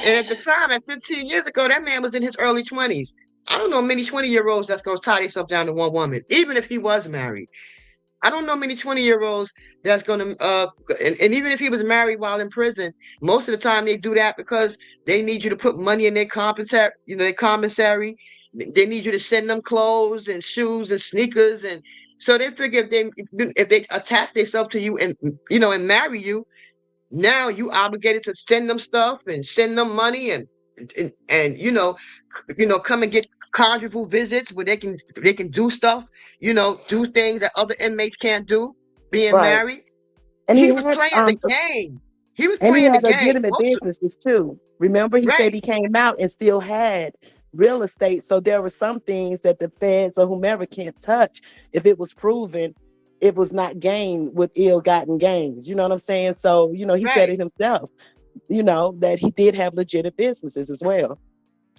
And at the time, at 15 years ago, that man was in his early 20s. I don't know many 20-year-olds that's going to tie themselves down to one woman, even if he was married. I don't know many 20-year-olds that's going to, and even if he was married while in prison, most of the time they do that because they need you to put money in their compensatory, their commissary. They need you to send them clothes and shoes and sneakers. And so they figure if they attach themselves to you and, and marry you, now you obligated to send them stuff and send them money and come and get conjugal visits where they can do stuff, do things that other inmates can't do being Right. married. And He he was had playing the game. He was And he playing the had game. legitimate businesses too. Remember, he said Right, he came out and still had real estate. So there were some things that the feds or whomever can't touch if it was proven it was not gained with ill-gotten gains. You know what I'm saying? So, he said right. it himself, that he did have legitimate businesses as well.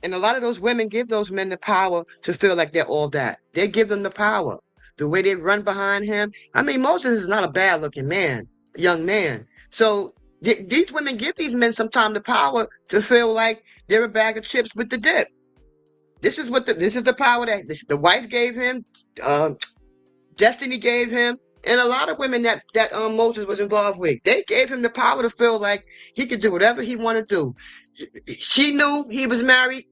And a lot of those women give those men the power to feel like they're all that. They give them the power. The way they run behind him. I mean, Moses is not a bad looking man, young man. So these women give these men sometimes the power to feel like they're a bag of chips with the dip. This is the power that the wife gave him, um, Destiny gave him, and a lot of women that Moses was involved with. They gave him the power to feel like he could do whatever he wanted to do. She knew he was married.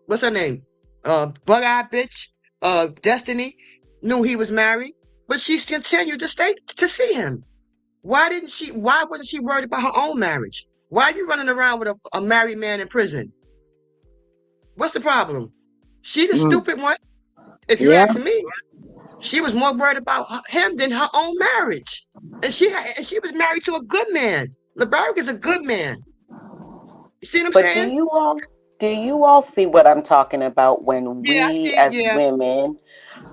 What's her name? Bug-eyed bitch. Destiny knew he was married, but she continued to stay to see him. Why wasn't she worried about her own marriage? Why are you running around with a married man in prison? What's the problem? She the Mm. stupid one. If you Yeah. ask me, she was more worried about him than her own marriage. And she was married to a good man. LeBarrick is a good man. You see what I'm But saying? do you all see what I'm talking about when Yeah, I we see. as Yeah, women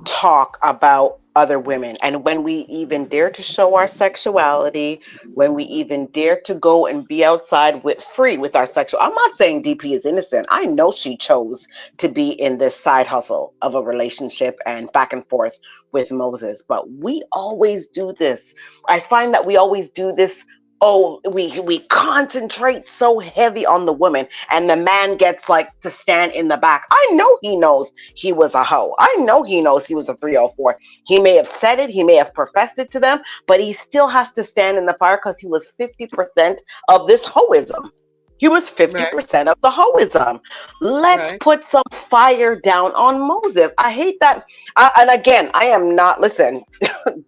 talk about other women, and when we even dare to show our sexuality, when we even dare to go and be outside with free with our sexual, I'm not saying DP is innocent. I know she chose to be in this side hustle of a relationship and back and forth with Moses, but we always do this. I find that we always do this. Oh, we concentrate so heavy on the woman, and the man gets like to stand in the back. I know he knows he was a hoe. I know he knows he was a 304. He may have said it, he may have professed it to them, but he still has to stand in the fire because he was 50% of this hoism. He was right, 50% of the hoism. Let's right. put some fire down on Moses. I hate that. And again, I am not, listen,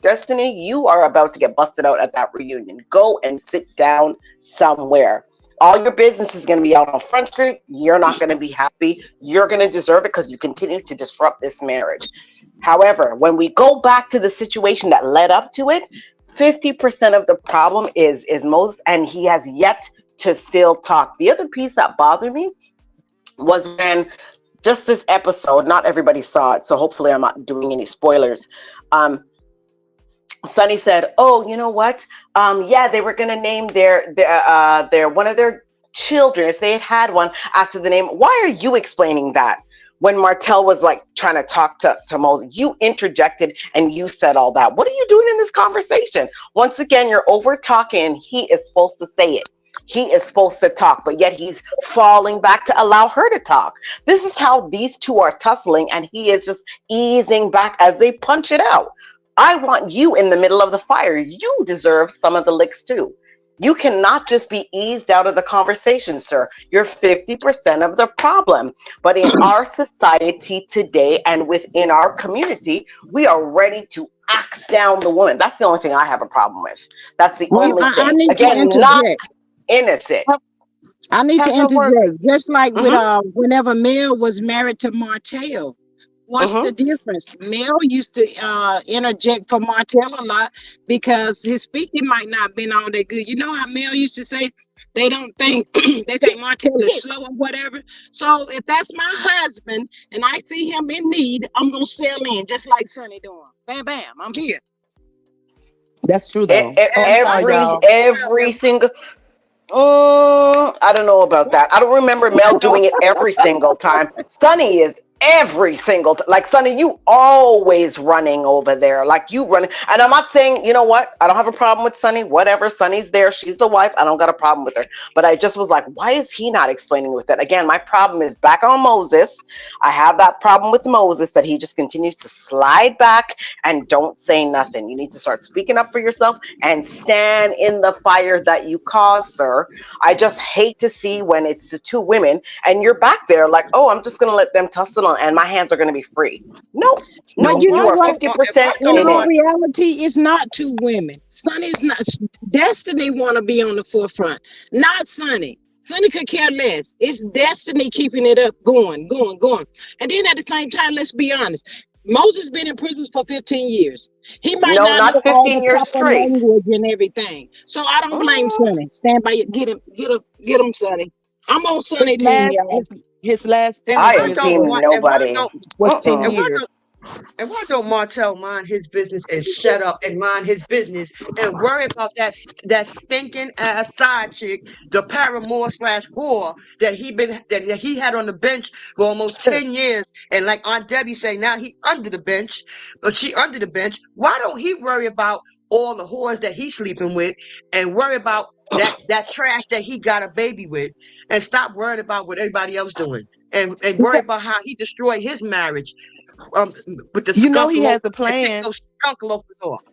Destiny, you are about to get busted out at that reunion. Go and sit down somewhere. All your business is going to be out on Front Street. You're not going to be happy. You're going to deserve it because you continue to disrupt this marriage. However, when we go back to the situation that led up to it, 50% of the problem is Moses, and he has yet to still talk. The other piece that bothered me was when just this episode, not everybody saw it, so hopefully I'm not doing any spoilers. Sonny said, "Oh, you know what? Yeah, they were gonna name their one of their children, if they had one, after the name. Why are you explaining that? when Martell was like trying to talk to Moses. You interjected and you said all that. What are you doing in this conversation? Once again, you're over talking. He is supposed to say it. He is supposed to talk, but yet he's falling back to allow her to talk. This is how these two are tussling, and he is just easing back as they punch it out. I want you in the middle of the fire. You deserve some of the licks too. You cannot just be eased out of the conversation, sir. You're 50% of the problem. But in our society today and within our community, we are ready to axe down the woman. That's the only thing I have a problem with. That's the Well, only I thing. need to Again, not interject. innocent. I need to Have her work. interject. Just like with Mm-hmm. whenever Mel was married to Martell, what's the Mm-hmm. difference? Mel used to interject for Martell a lot because his speaking might not have been all that good. You know how Mel used to say they don't think they think Martell is slow or whatever. So if that's my husband and I see him in need, I'm gonna sell in just like Sonny doing. Bam bam, I'm here. That's true though. Oh, I'm sorry, Every y'all. every single I don't know about that. I don't remember Mel doing it every single time. Sonny is every single time. Like, Sonny, you always running over there. Like, you running. And I'm not saying, you know what? I don't have a problem with Sonny. Whatever. Sonny's there. She's the wife. I don't got a problem with her. But I just was like, why is he not explaining with that? Again, my problem is back on Moses. I have that problem with Moses that he just continues to slide back and don't say nothing. You need to start speaking up for yourself and stand in the fire that you caused, sir. I just hate to see when it's the two women and you're back there like, oh, I'm just going to let them tussle and my hands are going to be free. No, But no, you you know are what? 50% In in all it. reality, it's not two women. Sonny's not. Destiny want to be on the forefront, not Sonny. Sonny could care less. It's Destiny keeping it up, going. And then at the same time, let's be honest. Moses been in prison for 15 years. He might No, not know not all 15 the years proper straight. language and everything. So I don't blame Mm, Sonny. Stand by you. Get him, Sonny. I'm on His Sonny team, last y'all. his last And I why am sentence don't team and why nobody. don't was 10 Mm-mm. and why years. don't and why don't Martell mind his business and shut up and mind his business and worry about that stinking ass side chick, the paramour slash whore that he had on the bench for almost 10 years. And like Aunt Debbie say, now he under the bench, but she under the bench. Why don't he worry about all the whores that he's sleeping with and worry about that trash that he got a baby with and stop worrying about what everybody else doing and worry Because about how he destroyed his marriage um with the you know skunk he loaf has a and take plan. those skunk loafers off,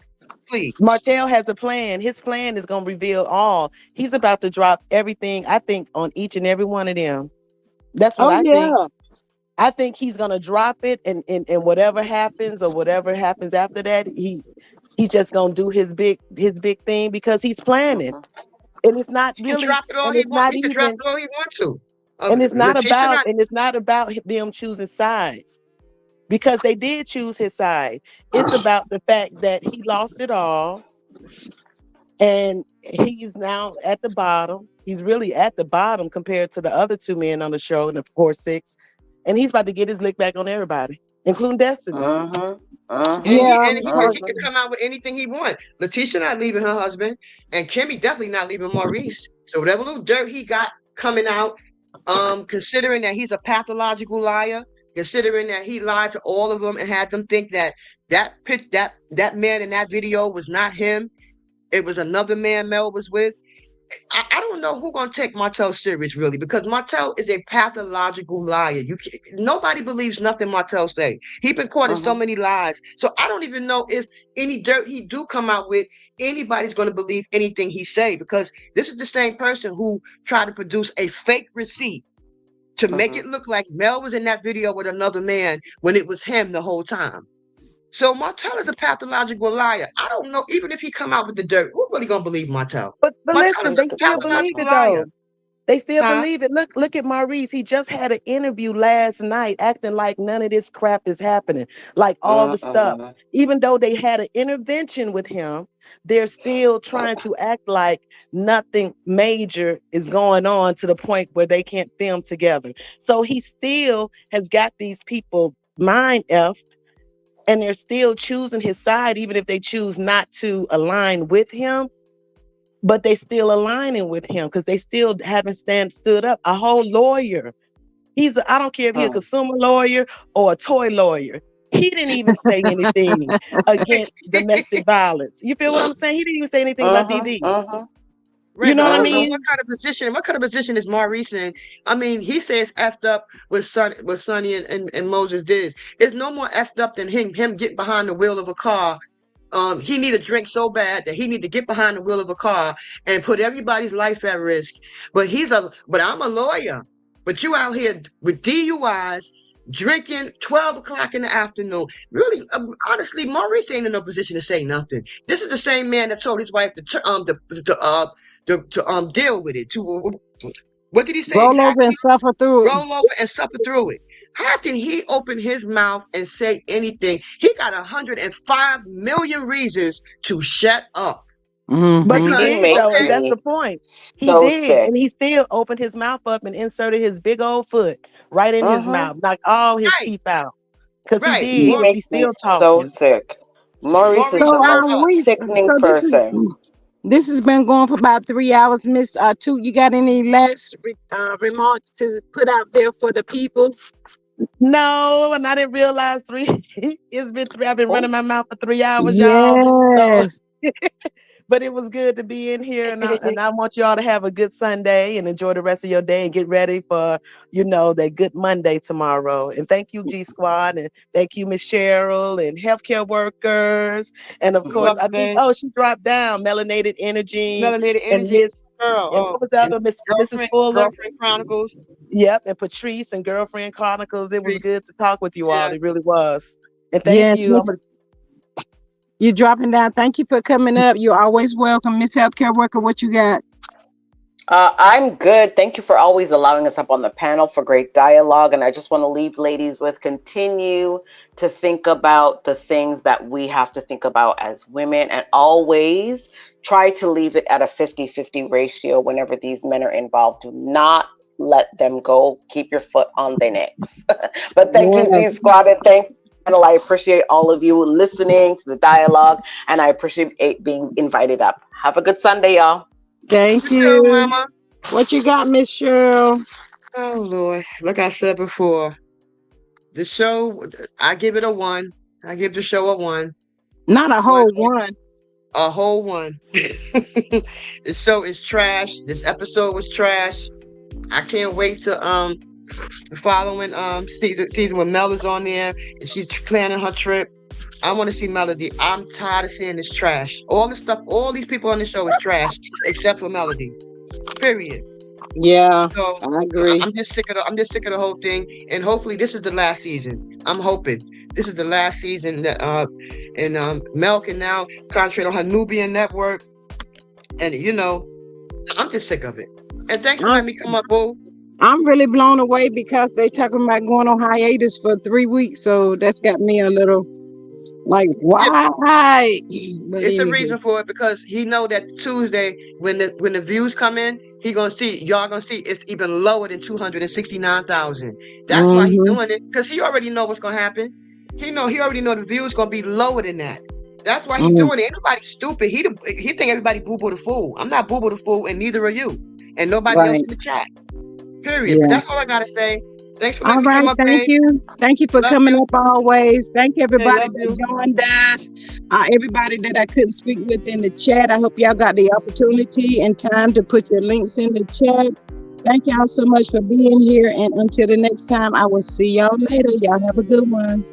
please. Martell has a plan. His plan is going to reveal all. He's about to drop everything, I think, on each and every one of them. That's what Oh I think. yeah. I think he's going to drop it, and whatever happens or whatever happens after that, he's just going to do his big thing because he's planning. Mm-hmm. And it's not He can really, drop it all and he it's want. not He can drop even, it all he want to. and it's not Letitia about, not. and it's not about them choosing sides because they did choose his side. It's about the fact that he lost it all and he's now at the bottom. He's really at the bottom compared to the other two men on the show, and of course six. And he's about to get his lick back on everybody, including Destiny. Mm-hmm. And Mm-hmm. he Yeah, and he and he can Mm-hmm. come out with anything he wants. Letitia not leaving her husband, and Kimmy definitely not leaving Maurice. So whatever little dirt he got coming out, considering that he's a pathological liar, considering that he lied to all of them and had them think that that man in that video was not him, it was another man Mel was with. I don't know who's gonna take Martell serious really because Martell is a pathological liar. Nobody believes nothing Martell say. He been caught in so Mm-hmm. many lies. So I don't even know if any dirt he do come out with, anybody's gonna believe anything he say because this is the same person who tried to produce a fake receipt to make Mm-hmm. it look like Mel was in that video with another man when it was him the whole time. So Martell is a pathological liar. I don't know, even if he come out with the dirt, who really gonna believe Martell? But Martell listen, is a they still believe pathological it liar. though. They still Huh? believe it. Look at Maurice. He just had an interview last night acting like none of this crap is happening. Like all the stuff. Mm-hmm. Even though they had an intervention with him, they're still trying to act like nothing major is going on to the point where they can't film together. So he still has got these people mind effed and they're still choosing his side, even if they choose not to align with him, but they still aligning with him because they still haven't stood up. A whole lawyer I don't care if he's a Mm. consumer lawyer or a toy lawyer. He didn't even say anything against domestic violence. You feel what I'm saying? He didn't even say anything about Mhm. DV. Mhm. You Right, know but what I Mhm. mean? what kind of position is Maurice in? I mean, he says effed up what Sonny and Moses did. It's no more effed up than him getting behind the wheel of a car. He need a drink so bad that he need to get behind the wheel of a car and put everybody's life at risk. But I'm a lawyer. But you out here with DUIs, drinking 12 o'clock in the afternoon. Really, honestly, Maurice ain't in no position to say nothing. This is the same man that told his wife to deal with it. What did he say Roll over and exactly? suffer through it. Roll over and suffer through it. How can he open his mouth and say anything? He got 105 million reasons to shut up. But he Mm-hmm. He did though, makes and Okay, that's me the point. He so did, and sick. he still opened his mouth up and inserted his big old foot right in his Mhm. mouth, knocked all his right, teeth out. Cause he right. did, He cause Maurice, he's makes me still so talking. sick. Maurice So is Maurice the shut most up. sickening so person. this has been going for about 3 hours, Miss Two. You got any last remarks to put out there for the people? No, and I didn't realize three. It's been three. I've been Oh, running my mouth for 3 hours, y'all. So Yes. but it was good to be in here, and I want y'all to have a good Sunday and enjoy the rest of your day and get ready for that good Monday tomorrow. And thank you, G Squad, and thank you, Miss Cheryl, and healthcare workers, and of You're course I welcome, think man. she dropped down Melanated Energy Melanated and energy, Miss girl. and what was the And other Mrs. girlfriend, Fuller. girlfriend chronicles. Yep, and Patrice and Girlfriend Chronicles. It was Please, good to talk with you all. yeah. It really was. And thank Yes, you. Miss. You dropping down. Thank you for coming up. You're always welcome, Miss Healthcare Worker. What you got? I'm good. Thank you for always allowing us up on the panel for great dialogue. And I just want to leave ladies with continue to think about the things that we have to think about as women and always try to leave it at a 50-50 ratio whenever these men are involved. Do not let them go. Keep your foot on their necks. But thank you, G Yes. Squad, and thank you, panel. I appreciate all of you listening to the dialogue, and I appreciate it being invited up. Have a good Sunday, y'all. Thank You too, you. mama. What you got, Miss Cheryl? Oh Lord, like I said before, the show, I give it a 1. I give the show a 1. Not a One, whole one. a whole 1. The show is trash. This episode was trash. I can't wait to the following season when Mel is on there and she's planning her trip. I want to see Melody. I'm tired of seeing this trash. All this stuff, all these people on the show is trash except for Melody. Period. Yeah, So I agree. I'm just sick of the whole thing. And hopefully this is the last season. I'm hoping this is the last season that and Mel can now concentrate on her Nubian network. And I'm just sick of it. And thanks for I'm, letting me come up, boo. I'm really blown away because they talking about going on hiatus for 3 weeks. So that's got me a little like, Yeah, why? But it's a anyway, reason for it because he know that Tuesday when the views come in, y'all gonna see it's even lower than 269,000. That's why he mm-hmm. doing it because he already know what's gonna happen. He already know the views gonna be lower than that. That's why he Mm, doing it. Ain't nobody stupid. He think everybody boo boo the fool. I'm not boo boo the fool, and neither are you, and nobody else right. in the chat. Period. But Yeah. that's all I gotta say. Thanks for All letting me come right. up, Thank babe. you. Thank you for Love coming you. up always. Thank you, Hey, everybody love you. that joined us. Everybody that I couldn't speak with in the chat. I hope y'all got the opportunity and time to put your links in the chat. Thank y'all so much for being here. And until the next time, I will see y'all later. Y'all have a good one.